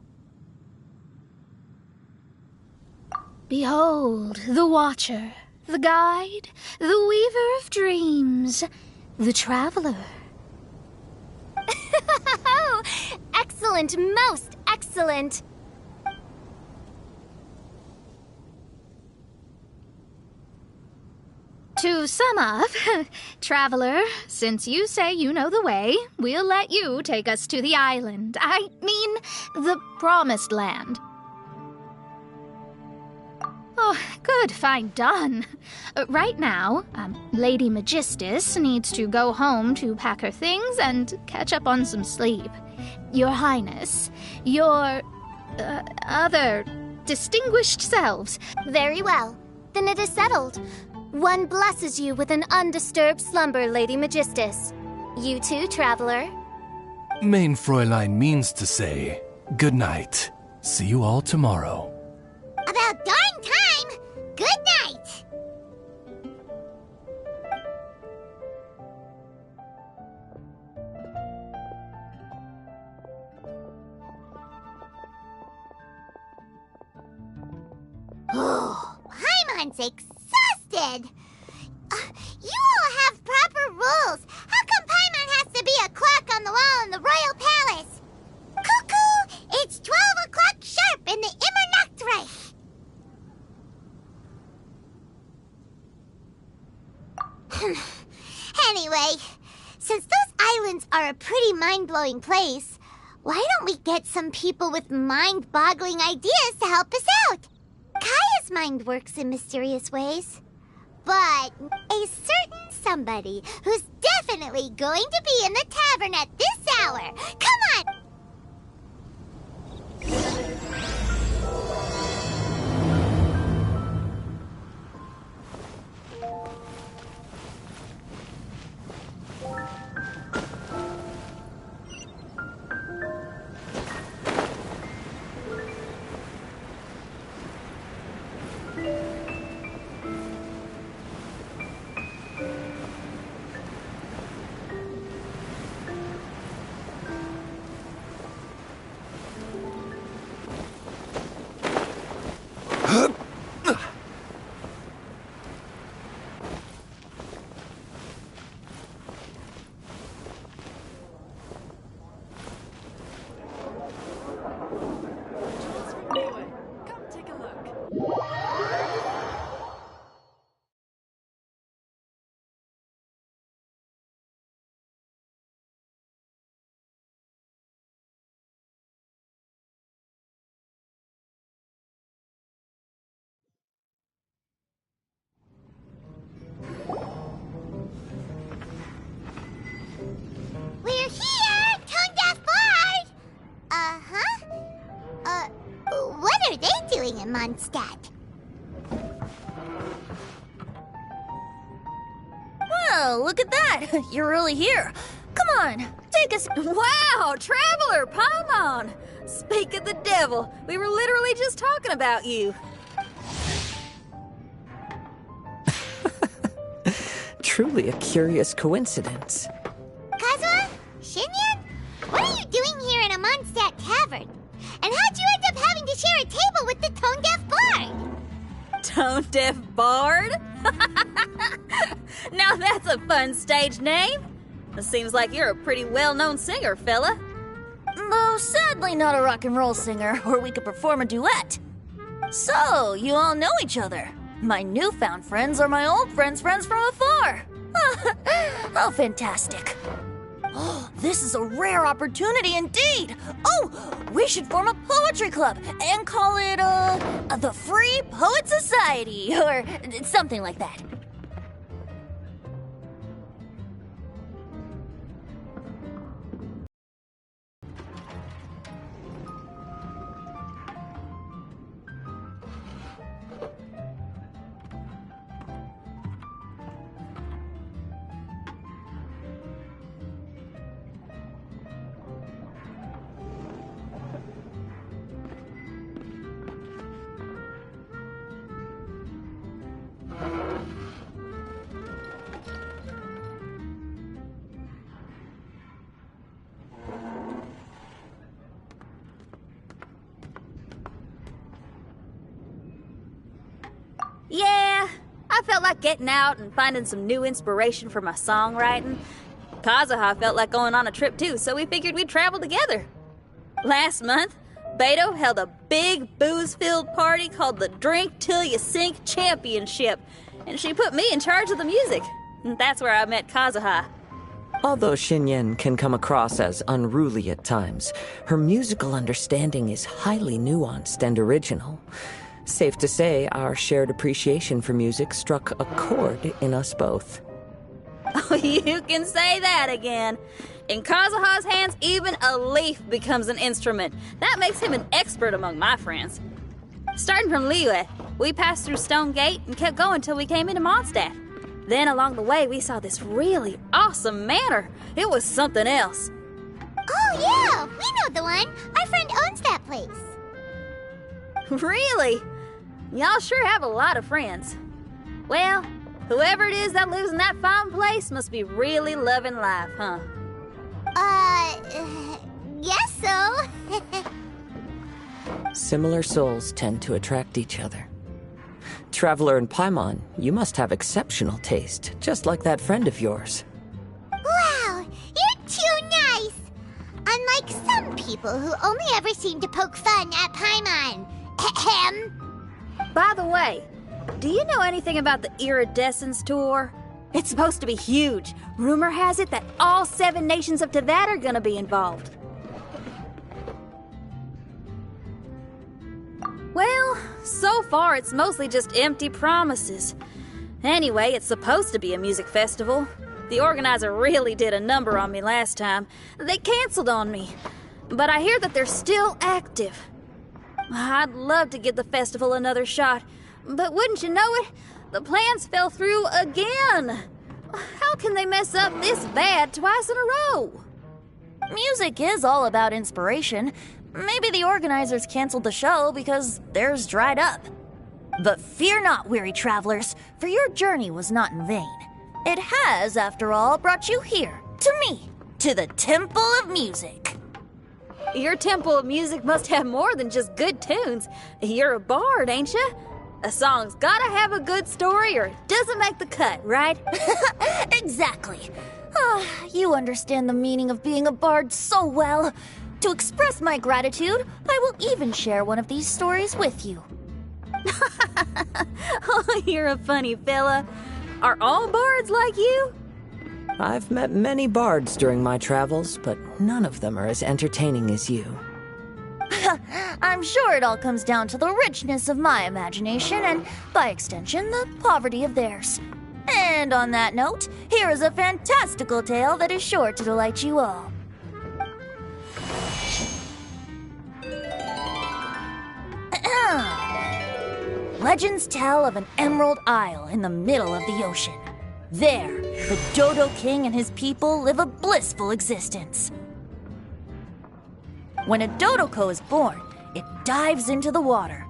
Behold, the Watcher, the Guide, the Weaver of Dreams, the Traveler. Excellent, most excellent. To sum up, Traveler, since you say you know the way, we'll let you take us to the island. I mean, the Promised Land. Oh, Good, fine, done. Right now, Lady Magistus needs to go home to pack her things and catch up on some sleep. Your Highness, your other distinguished selves. Very well. Then it is settled. One blesses you with an undisturbed slumber, Lady Magistus. You too, traveler. Main Fräulein means to say, good night. See you all tomorrow. About darn time! Good night! Oh, Paimon's exhausted! You all have proper rules. How come Paimon has to be a clock on the wall in the royal palace? Cuckoo! It's 12 o'clock sharp in the Immernachtreich! Anyway, since those islands are a pretty mind-blowing place, why don't we get some people with mind-boggling ideas to help us out? Kaya's mind works in mysterious ways. But a certain somebody who's definitely going to be in the tavern at this hour. Come on! We're here, Tone-Deaf Bard! What are they doing in Mondstadt? Well, look at that. You're really here. Come on, take us. Wow, Traveler Paimon! Speak of the devil, we were literally just talking about you. Truly a curious coincidence. Kazuha? Shinyan? What are you doing here in a Mondstadt tavern? And how'd you end up having to share a table with the Tone-Deaf Bard? Tone-Deaf Bard? Now that's a fun stage name. It seems like you're a pretty well-known singer, fella. Though sadly not a rock and roll singer, or we could perform a duet. So, you all know each other. My newfound friends are my old friends' friends from afar. How fantastic. Oh, this is a rare opportunity indeed. Oh, we should form a poetry club and call it, the Free Poet Society, or something like that. Yeah, I felt like getting out and finding some new inspiration for my songwriting. Kazuha felt like going on a trip too, so we figured we'd travel together. Last month, Beto held a big booze-filled party called the Drink Till You Sink Championship, and she put me in charge of the music. And that's where I met Kazuha. Although Shinyan can come across as unruly at times, her musical understanding is highly nuanced and original. Safe to say, our shared appreciation for music struck a chord in us both. Oh, you can say that again. In Kazuha's hands, even a leaf becomes an instrument. That makes him an expert among my friends. Starting from Liyue, we passed through Stone Gate and kept going till we came into Mondstadt. Then along the way, we saw this really awesome manor. It was something else. Oh, yeah, we know the one. Our friend owns that place. Really? Y'all sure have a lot of friends. Well, whoever it is that lives in that fine place must be really loving life, huh? Guess so. Similar souls tend to attract each other. Traveler and Paimon, you must have exceptional taste, just like that friend of yours. Wow, you're too nice. Unlike some people who only ever seem to poke fun at Paimon. Ahem. By the way, do you know anything about the Iridescence Tour? It's supposed to be huge. Rumor has it that all 7 nations of Teyvat are gonna be involved. Well, so far it's mostly just empty promises. Anyway, it's supposed to be a music festival. The organizer really did a number on me last time. They canceled on me. But I hear that they're still active. I'd love to give the festival another shot. But wouldn't you know it, the plans fell through again. How can they mess up this bad twice in a row? Music is all about inspiration. Maybe the organizers canceled the show because theirs dried up. But fear not, weary travelers, for your journey was not in vain. It has, after all, brought you here, to me, to the Temple of Music. Your Temple of Music must have more than just good tunes. You're a bard, ain't ya? A song's gotta have a good story or it doesn't make the cut, right? Exactly. You understand the meaning of being a bard so well. To express my gratitude, I will even share one of these stories with you. Oh, you're a funny fella. Are all bards like you? I've met many bards during my travels, but none of them are as entertaining as you. I'm sure it all comes down to the richness of my imagination and, by extension, the poverty of theirs. And on that note, here is a fantastical tale that is sure to delight you all. Legends tell of an emerald isle in the middle of the ocean. There, the Dodo King and his people live a blissful existence. When a Dodoko is born, it dives into the water.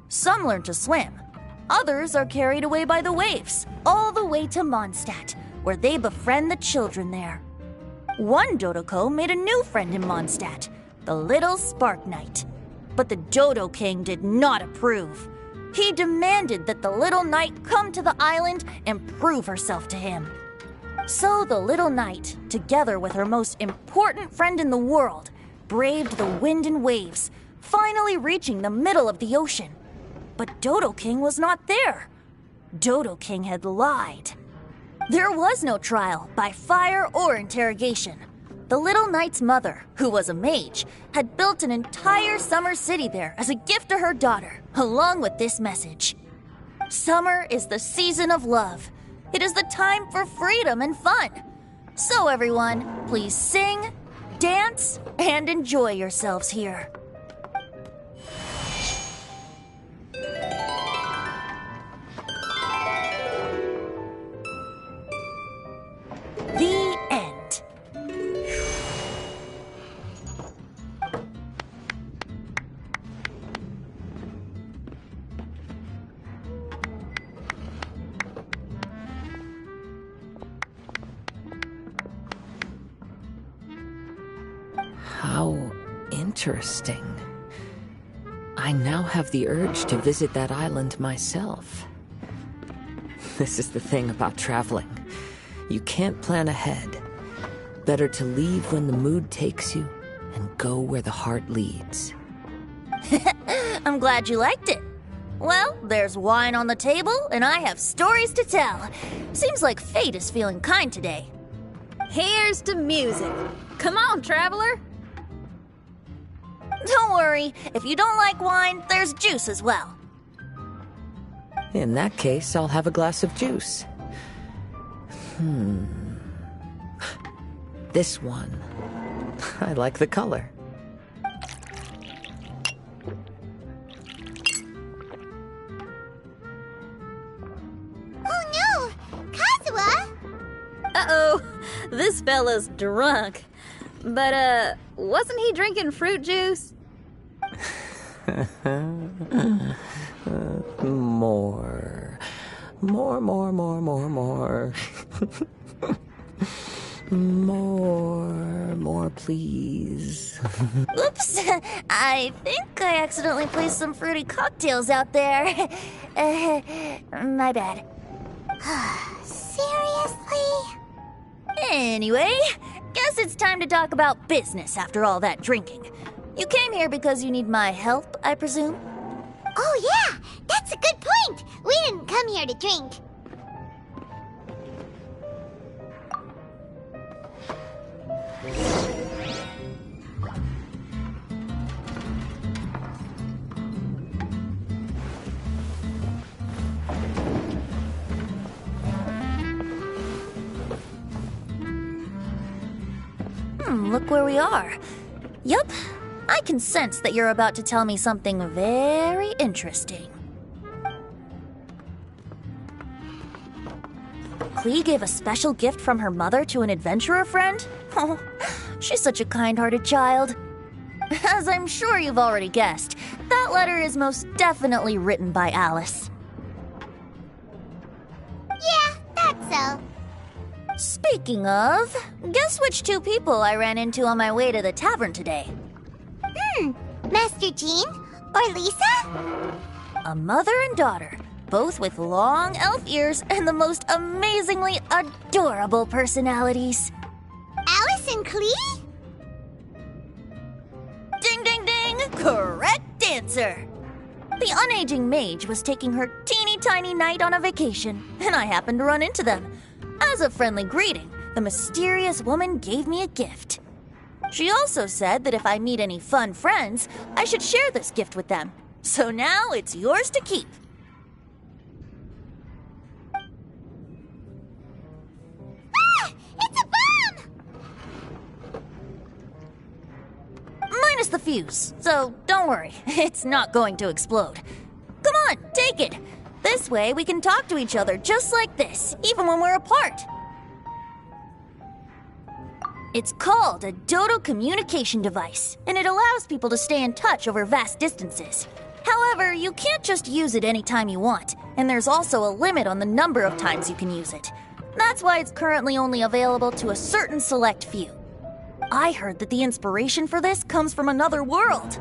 Some learn to swim. Others are carried away by the waves, all the way to Mondstadt, where they befriend the children there. One Dodoko made a new friend in Mondstadt, the little Spark Knight. But the Dodo King did not approve. He demanded that the little knight come to the island and prove herself to him. So the little knight, together with her most important friend in the world, braved the wind and waves, finally reaching the middle of the ocean. But Dodo King was not there. Dodo King had lied. There was no trial by fire or interrogation. The little knight's mother, who was a mage, had built an entire summer city there as a gift to her daughter, along with this message. Summer is the season of love. It is the time for freedom and fun. So everyone, please sing, dance, and enjoy yourselves here. The end. How interesting. I now have the urge to visit that island myself. This is the thing about traveling. You can't plan ahead. Better to leave when the mood takes you and go where the heart leads. I'm glad you liked it. Well, there's wine on the table, and I have stories to tell. Seems like fate is feeling kind today. Here's to music. Come on, traveler. Don't worry, if you don't like wine, there's juice as well. In that case, I'll have a glass of juice. This one. I like the color. Oh no! Kazuha! Uh-oh, this fella's drunk. But, wasn't he drinking fruit juice? More. More, please. Oops, I think I accidentally placed some fruity cocktails out there. My bad. Seriously? Anyway, guess it's time to talk about business after all that drinking. You came here because you need my help, I presume? Oh yeah, that's a good point. We didn't come here to drink. Look where we are. Yup, I can sense that you're about to tell me something very interesting. Klee gave a special gift from her mother to an adventurer friend? Oh, she's such a kind-hearted child. As I'm sure you've already guessed, that letter is most definitely written by Alice. Yeah, that's so. Speaking of, guess which two people I ran into on my way to the tavern today? Master Jean? Or Lisa? A mother and daughter, both with long elf ears and the most amazingly adorable personalities. Alice and Klee? Ding, ding, ding! Correct answer! The unaging mage was taking her teeny tiny knight on a vacation, and I happened to run into them. As a friendly greeting, the mysterious woman gave me a gift. She also said that if I meet any fun friends, I should share this gift with them. So now it's yours to keep. Ah! It's a bomb! Minus the fuse, so don't worry, it's not going to explode. Come on, take it. This way we can talk to each other just like this, even when we're apart. It's called a Dodo communication device, and it allows people to stay in touch over vast distances. However, you can't just use it anytime you want, and there's also a limit on the number of times you can use it. That's why it's currently only available to a certain select few. I heard that the inspiration for this comes from another world.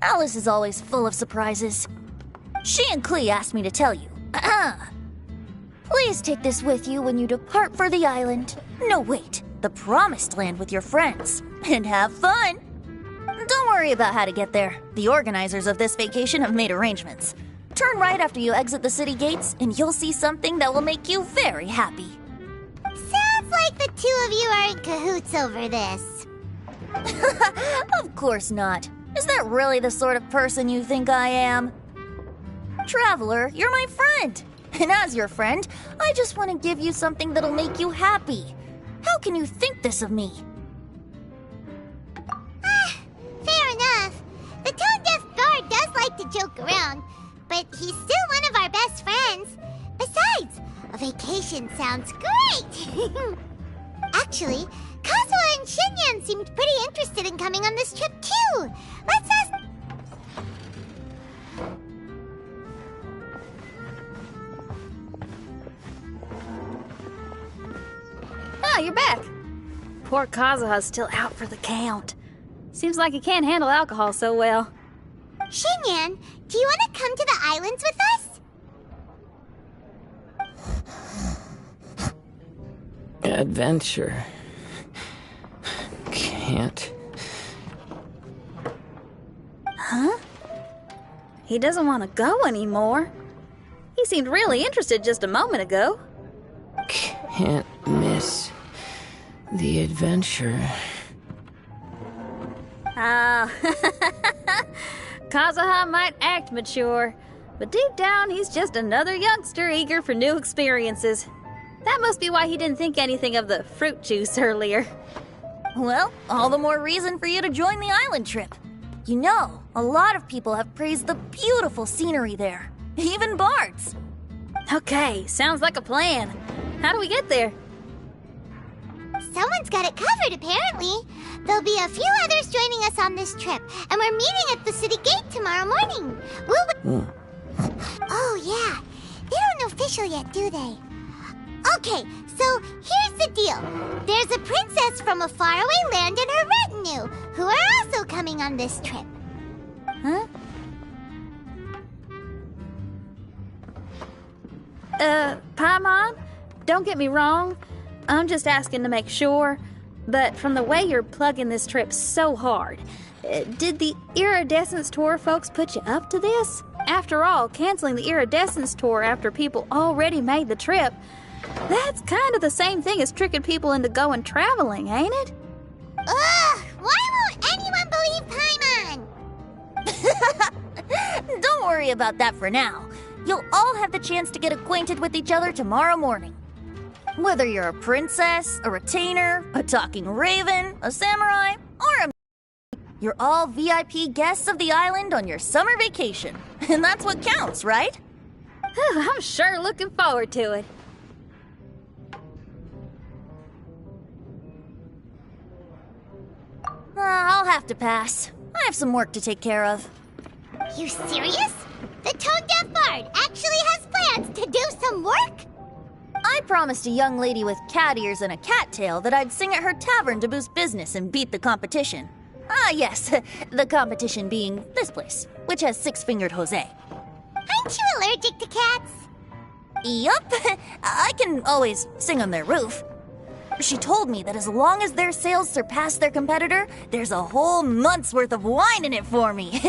Alice is always full of surprises. She and Klee asked me to tell you. Please take this with you when you depart for the island. No, wait, the Promised Land with your friends. And have fun! Don't worry about how to get there. The organizers of this vacation have made arrangements. Turn right after you exit the city gates, and you'll see something that will make you very happy. Sounds like the two of you are in cahoots over this. Of course not. Is that really the sort of person you think I am? Traveler, you're my friend. And as your friend, I just want to give you something that'll make you happy. How can you think this of me? Fair enough. The tone-deaf bard does like to joke around, but he's still one of our best friends. Besides, a vacation sounds great. Actually, Kazuha and Shinyan seemed pretty interested in coming on this trip too. Let's ask... Ah, you're back. Poor Kazuha's still out for the count. Seems like he can't handle alcohol so well. Shinyan, do you want to come to the islands with us? Adventure. Can't. Huh? He doesn't want to go anymore. He seemed really interested just a moment ago. Can't miss the adventure. Ah, Kazuha might act mature, But deep down, he's just another youngster eager for new experiences. That must be why he didn't think anything of the fruit juice earlier. Well, all the more reason for you to join the island trip. You know, a lot of people have praised the beautiful scenery there. Even Bards. Okay, sounds like a plan. How do we get there? Someone's got it covered, apparently. There'll be a few others joining us on this trip, and we're meeting at the city gate tomorrow morning. Oh, yeah. They don't know official yet, do they? Okay, so here's the deal. There's a princess from a faraway land and her retinue, who are also coming on this trip. Huh? Paimon, don't get me wrong. I'm just asking to make sure. But from the way you're plugging this trip so hard, did the Iridescence Tour folks put you up to this? After all, canceling the Iridescence Tour after people already made the trip, that's kind of the same thing as tricking people into going traveling, ain't it? Ugh! Why won't anyone believe Paimon? Don't worry about that for now. You'll all have the chance to get acquainted with each other tomorrow morning. Whether you're a princess, a retainer, a talking raven, a samurai, or a... You're all VIP guests of the island on your summer vacation. And that's what counts, right? I'm sure looking forward to it. I'll have to pass. I have some work to take care of. You serious? The tone-deaf bard actually has plans to do some work? I promised a young lady with cat ears and a cat tail that I'd sing at her tavern to boost business and beat the competition. Ah, yes, the competition being this place, which has six-fingered Jose. Aren't you allergic to cats? Yup, I can always sing on their roof. She told me that as long as their sales surpass their competitor, there's a whole month's worth of wine in it for me.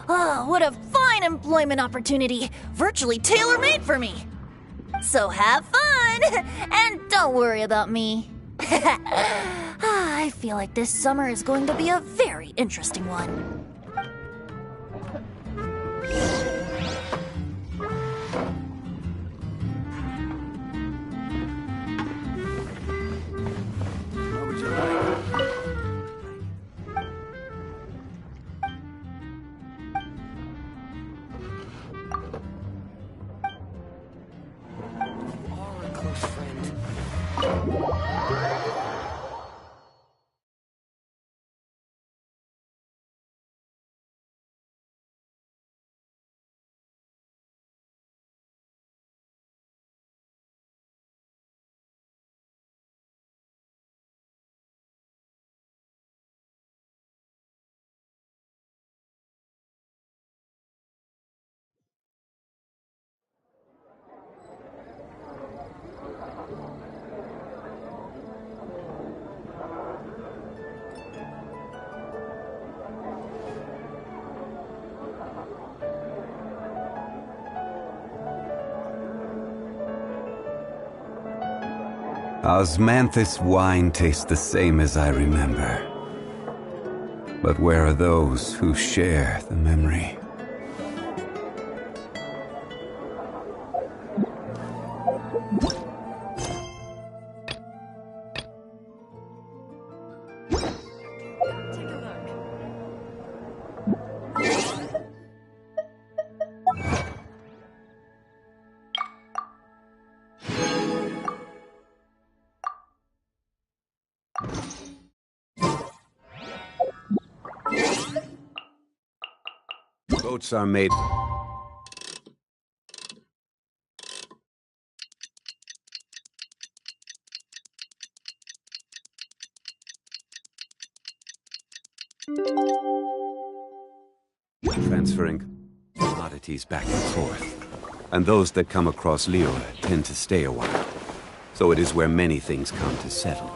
Oh, what a fine employment opportunity, virtually tailor-made for me. So have fun, and don't worry about me. I feel like this summer is going to be a very interesting one. What would you like? Osmanthus wine tastes the same as I remember. But where are those who share the memory? Boats are made. Transferring commodities back and forth. And those that come across Liyue tend to stay a while. So it is where many things come to settle.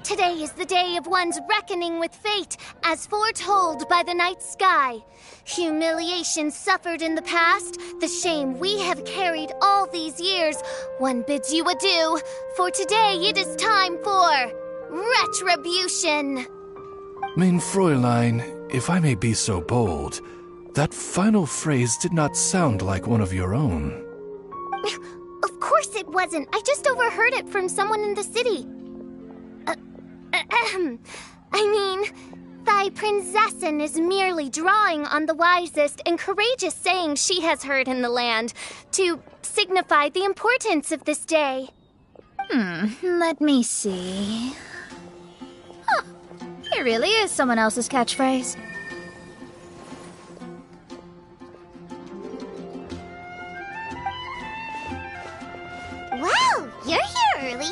Today is is the day of one's reckoning with fate, as foretold by the night sky. Humiliation suffered in the past, the shame we have carried all these years, one bids you adieu, for today it is time for retribution. Mein Fräulein, if I may be so bold, that final phrase did not sound like one of your own. Of course it wasn't. I just overheard it from someone in the city. I mean, thy prinzessin is merely drawing on the wisest and courageous saying she has heard in the land to signify the importance of this day. Let me see. Huh. It really is someone else's catchphrase. Wow, you're here early.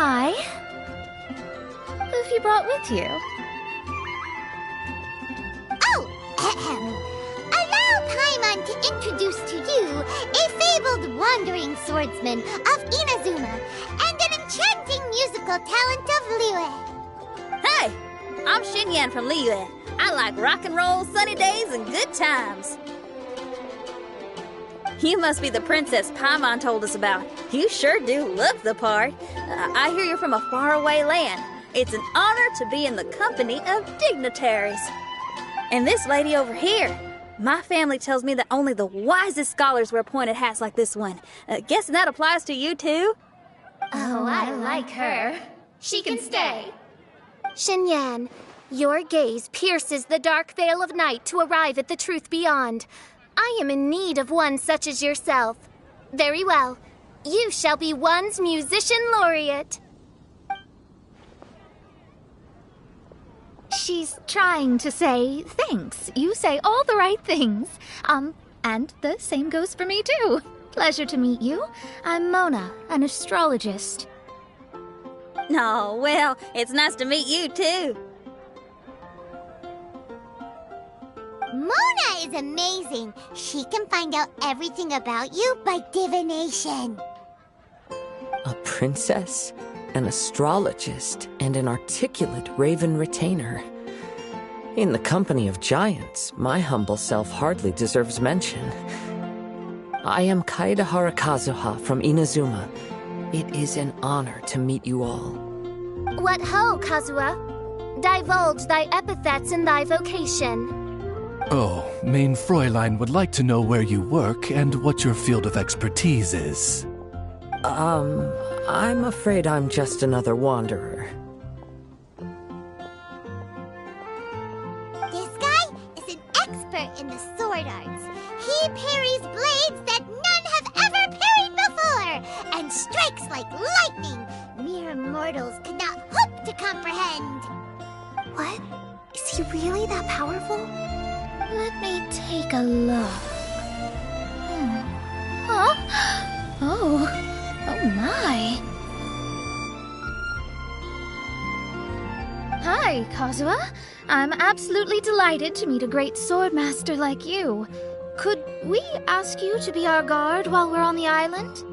Hi. Who have you brought with you? Oh, allow Paimon to introduce to you a fabled wandering swordsman of Inazuma and an enchanting musical talent of Liyue. Hey, I'm Xinyan from Liyue. I like rock and roll, sunny days, and good times. You must be the princess Paimon told us about. You sure do look the part. I hear you're from a faraway land. It's an honor to be in the company of dignitaries. And this lady over here, my family tells me that only the wisest scholars wear pointed hats like this one. Guessing that applies to you too? Oh, I like her. She can stay. Xinyan, your gaze pierces the dark veil of night to arrive at the truth beyond. I am in need of one such as yourself. Very well. You shall be one's musician laureate. She's trying to say thanks. You say all the right things. And the same goes for me too. Pleasure to meet you. I'm Mona, an astrologist. Oh, well, it's nice to meet you too. Mona is amazing. She can find out everything about you by divination. A princess, an astrologist, and an articulate raven retainer. In the company of giants, my humble self hardly deserves mention. I am Kaida Harakazuha from Inazuma. It is an honor to meet you all. What ho, Kazuha? Divulge thy epithets and thy vocation. Oh, Mein Fräulein would like to know where you work and what your field of expertise is. I'm afraid I'm just another wanderer. This guy is an expert in the sword arts. He parries blades that none have ever parried before, and strikes like lightning. Mere mortals could not hope to comprehend. What? Is he really that powerful? Let me take a look. Huh? Oh my. Hi, Kazuha. I'm absolutely delighted to meet a great swordmaster like you. Could we ask you to be our guard while we're on the island?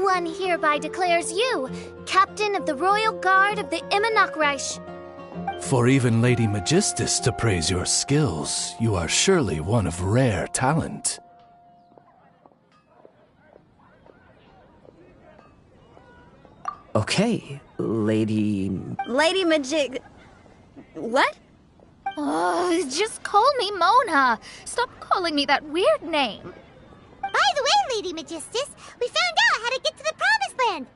One hereby declares you captain of the Royal Guard of the Imanok Reich. For even Lady Magistus to praise your skills, you are surely one of rare talent. Okay, Lady What? Oh, just call me Mona. Stop calling me that weird name. By the way, Lady Magistus, we found out how to get to the Promised Land.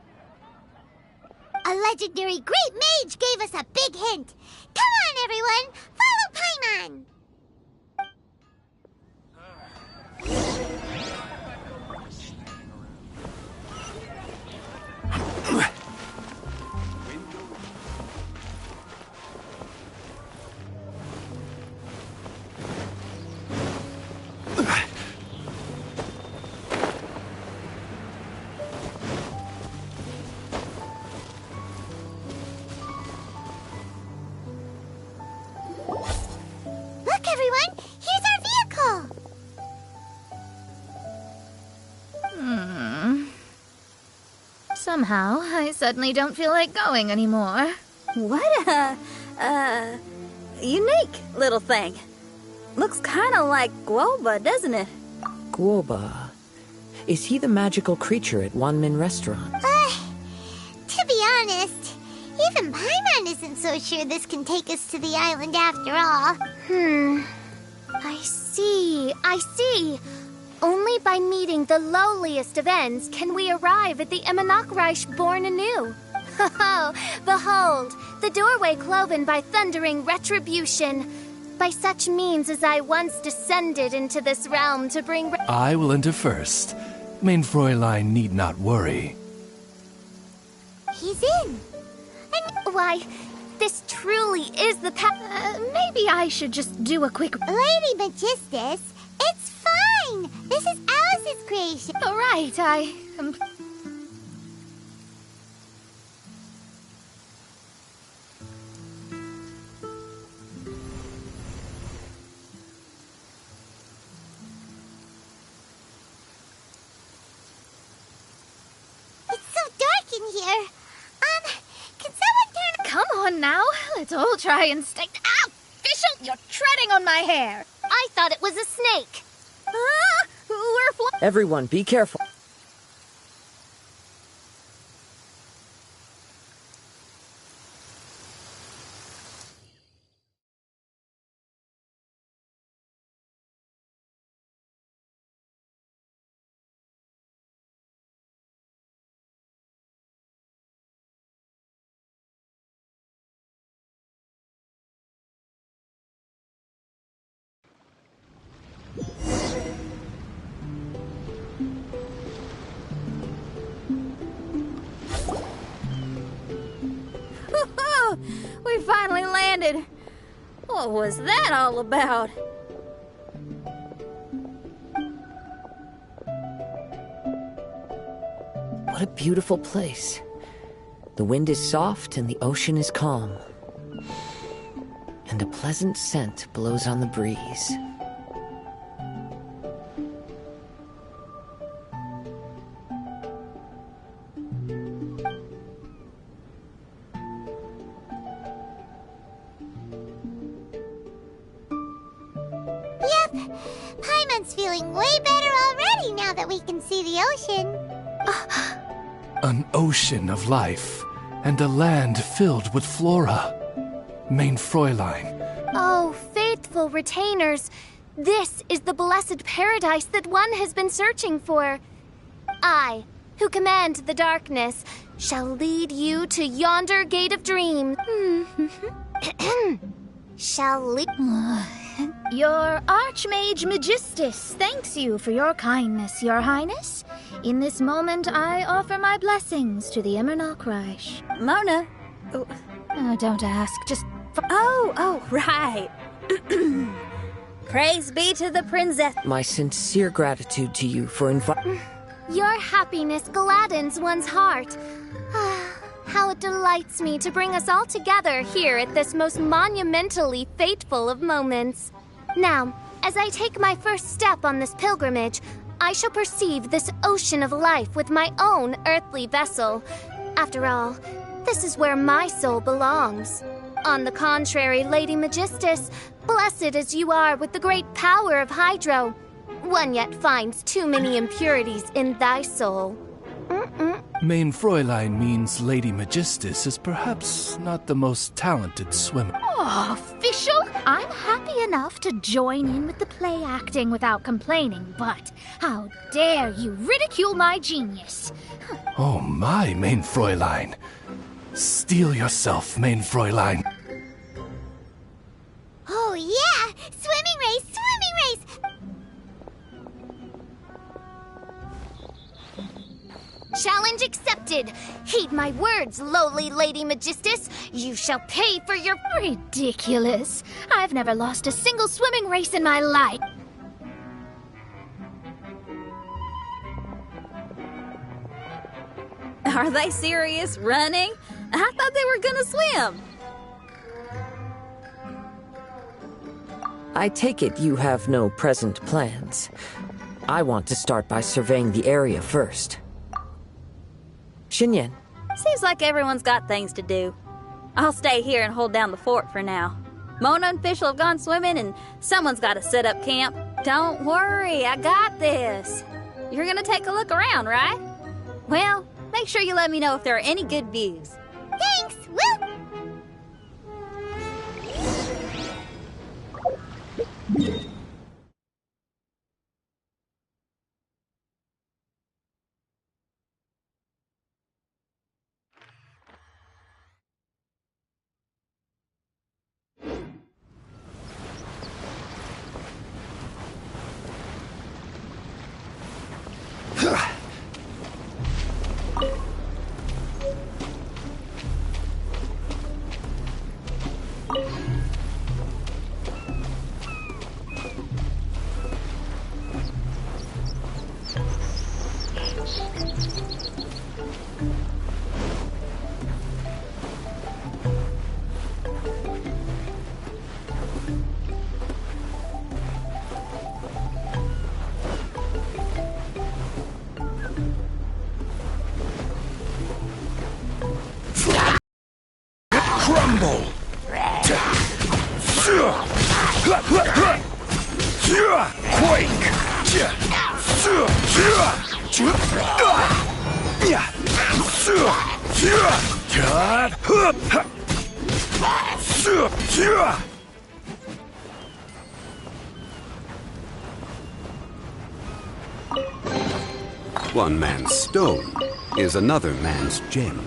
A legendary great mage gave us a big hint. Come on, everyone! Follow Paimon! Somehow, I suddenly don't feel like going anymore. What a, unique little thing. Looks kinda like Guoba, doesn't it? Guoba. Is he the magical creature at Wanmin Restaurant? To be honest, even Paimon isn't so sure this can take us to the island after all. I see. Only by meeting the lowliest of ends can we arrive at the Emanakreich born anew. Oh, behold, the doorway cloven by thundering retribution. By such means as I once descended into this realm to bring... I will enter first. Mein Fräulein need not worry. He's in. And why, this truly is the path... maybe I should just do a quick... Lady Magistus, it's fine. This is Alice's creation. All right, here. Can someone turn... Come on now, let's all try and stay... Ah! Fischl, you're treading on my hair. I thought it was a snake. We're Everyone, be careful. We finally landed. What was that all about? What a beautiful place. The wind is soft and the ocean is calm. And a pleasant scent blows on the breeze. Paimon's feeling way better already now that we can see the ocean. An ocean of life, and a land filled with flora. Mein Fräulein. Oh, faithful retainers, this is the blessed paradise that one has been searching for. I, who command the darkness, shall lead you to yonder gate of dreams. Shall lead... Your Archmage Magistus thanks you for your kindness, Your Highness. In this moment, I offer my blessings to the Emanakreich. Mona. Don't ask, just... Oh, right. Praise be to the princess. My sincere gratitude to you for inviting... Your happiness gladdens one's heart. How it delights me to bring us all together here at this most monumentally fateful of moments. Now, as I take my first step on this pilgrimage, I shall perceive this ocean of life with my own earthly vessel. After all, this is where my soul belongs. On the contrary, Lady Magistus, blessed as you are with the great power of Hydro, one yet finds too many impurities in thy soul. Mein Fräulein means Lady Magistus is perhaps not the most talented swimmer. Oh, Fischl, I'm happy enough to join in with the play acting without complaining, but how dare you ridicule my genius? Oh my, Mein Fräulein. Steel yourself, Mein Fräulein. Oh yeah! Swimming race! Swimming race! Challenge accepted. Heed my words, lowly Lady Magistus. You shall pay for your... Ridiculous. I've never lost a single swimming race in my life. Are they serious? Running? I thought they were gonna swim. I take it you have no present plans. I want to start by surveying the area first. Xinyan. Seems like everyone's got things to do. I'll stay here and hold down the fort for now. Mona and Fish will have gone swimming, and someone's got to set up camp. Don't worry, I got this. You're gonna take a look around, right? Well, make sure you let me know if there are any good views. Thanks, Will. Crumble! Quake! One man's stone is another man's gem.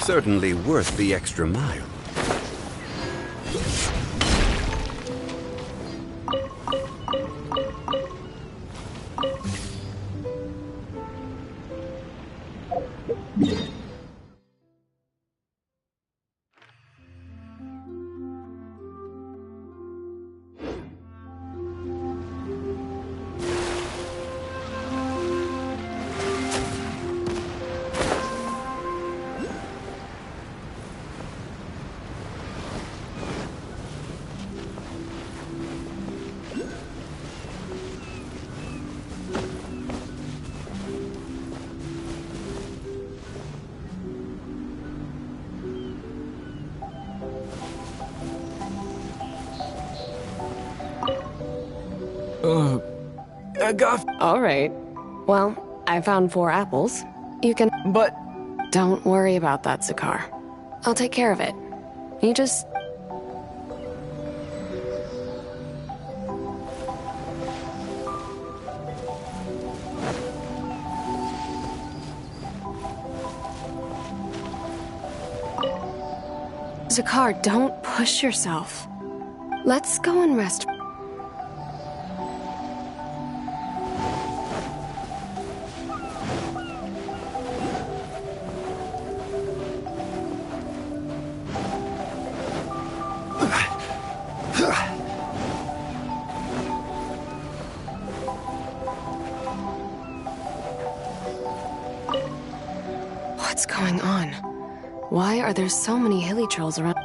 Certainly worth the extra mile. I got... All right. Well, I found 4 apples. You can... But... Don't worry about that, Zakar. I'll take care of it. You just... Zakar, don't push yourself. Let's go and rest. What's going on? Why are there so many hilly trolls around?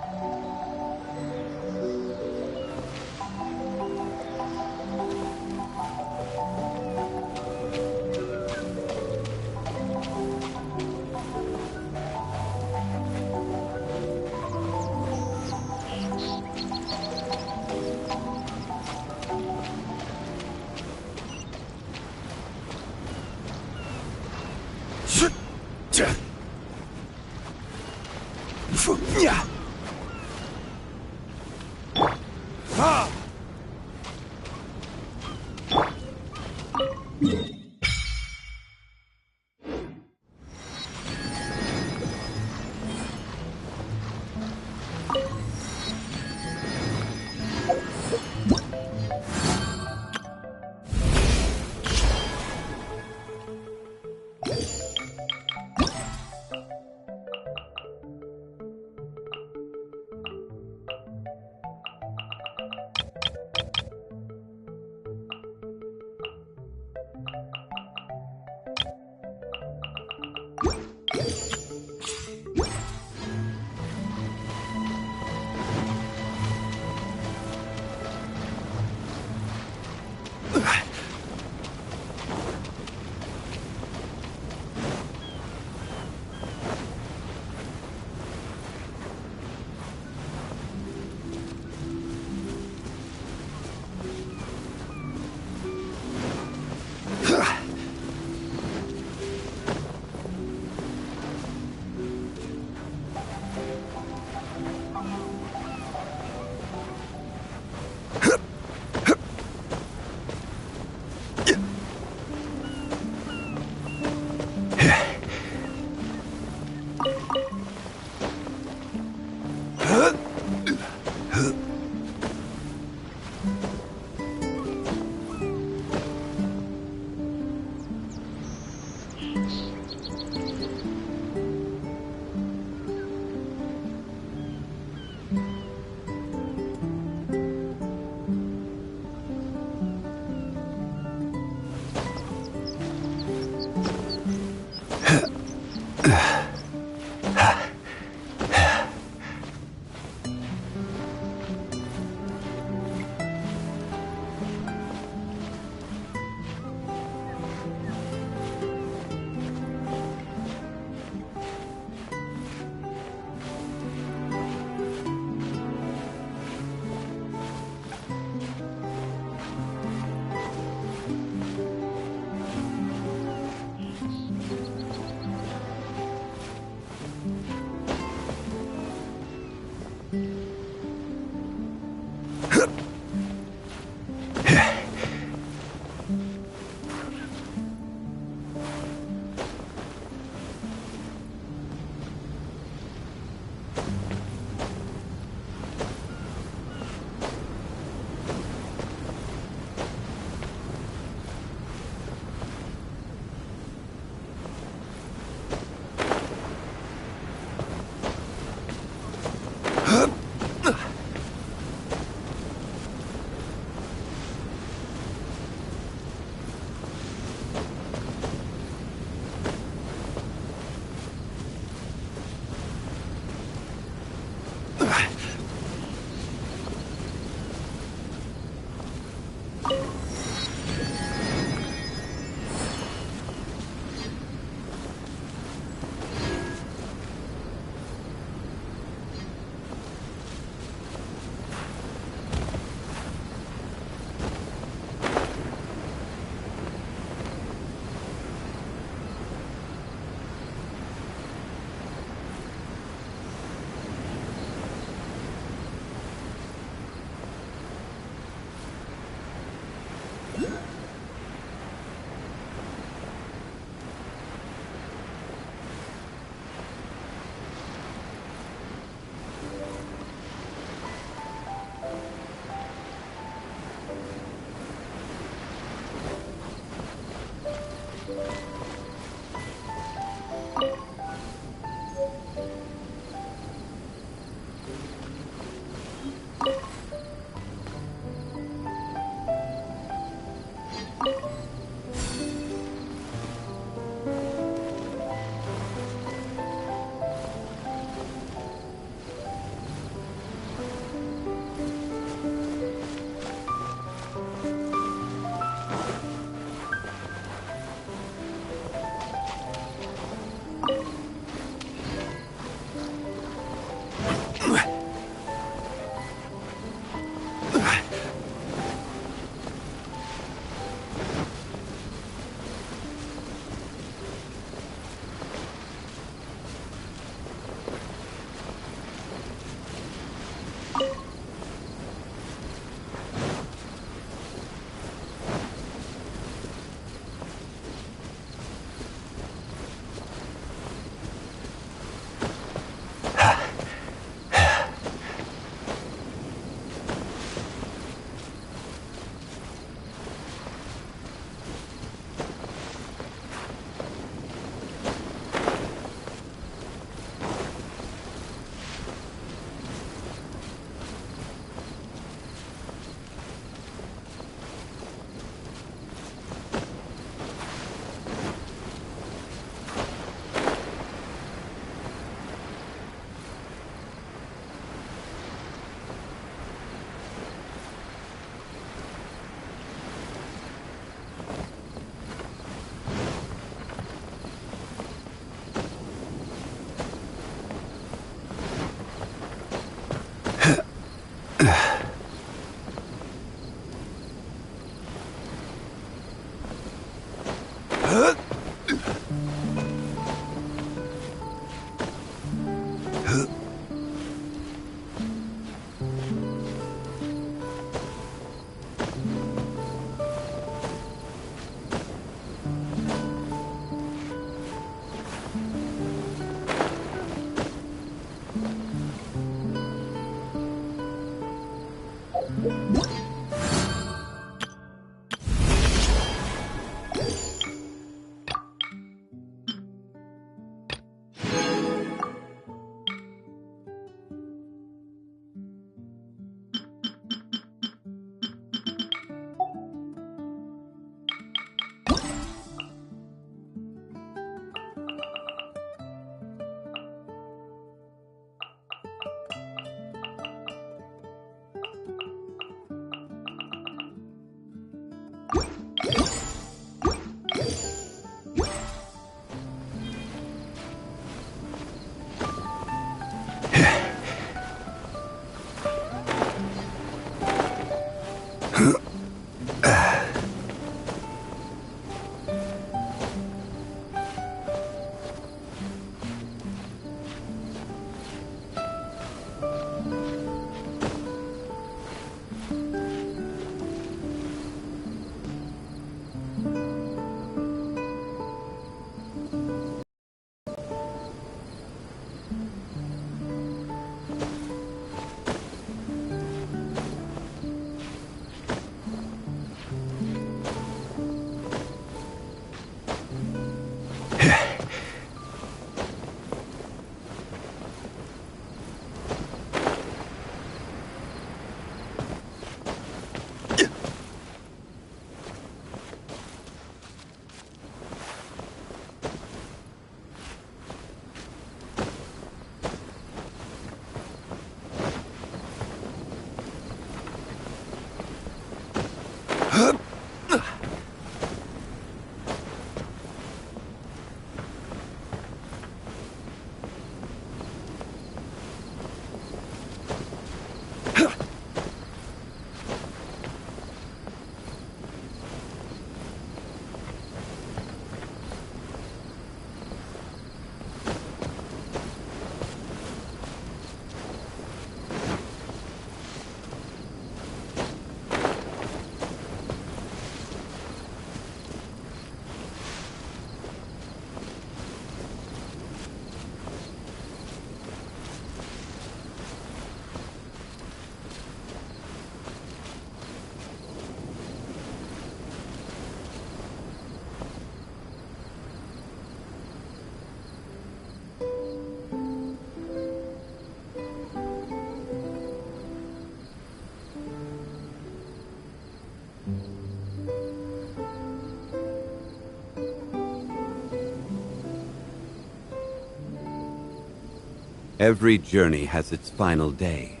Every journey has its final day.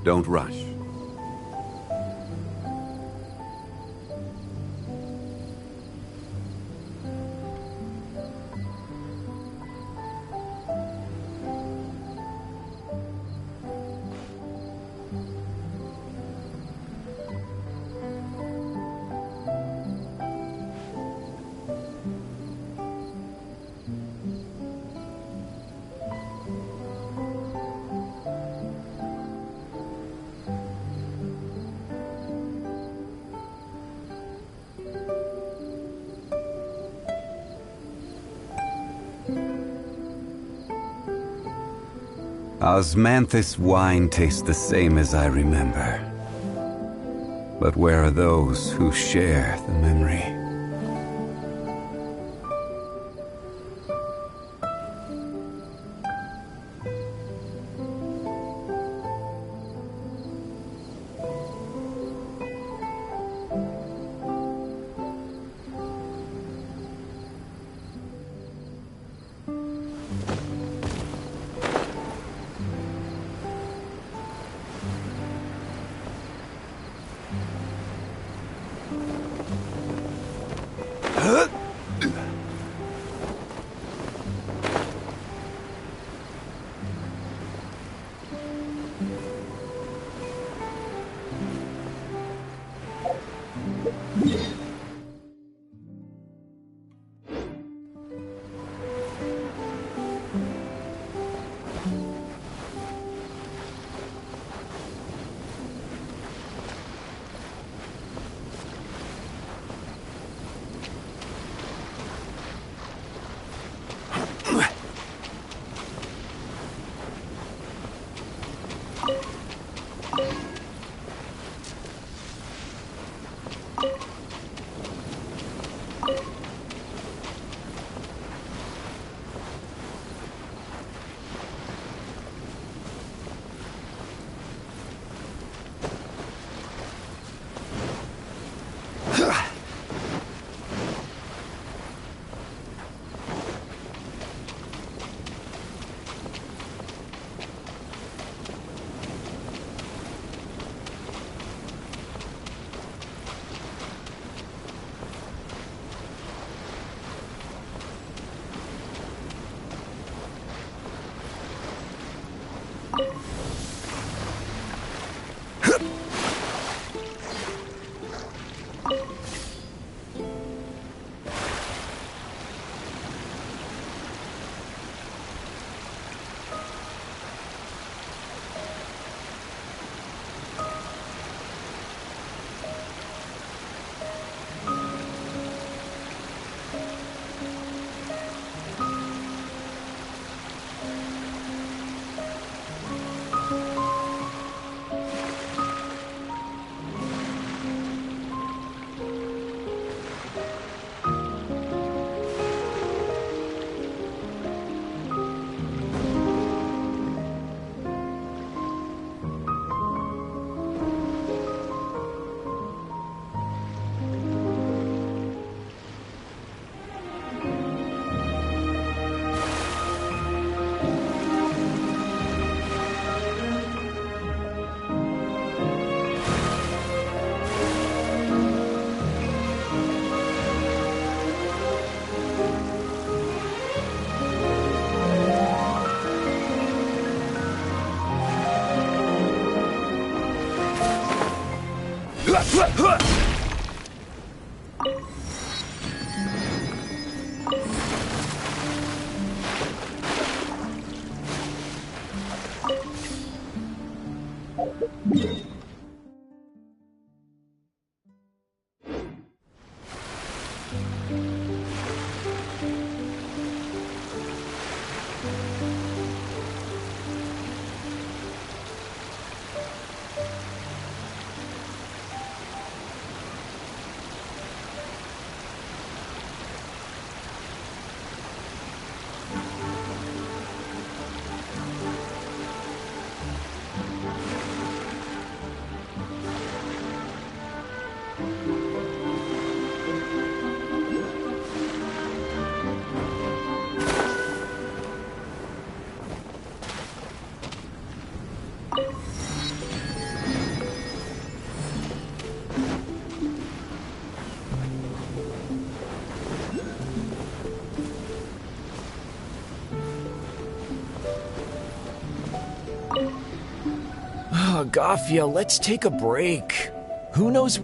Don't rush. Osmanthus wine tastes the same as I remember. But where are those who share the memory? Agafia, let's take a break. Who knows?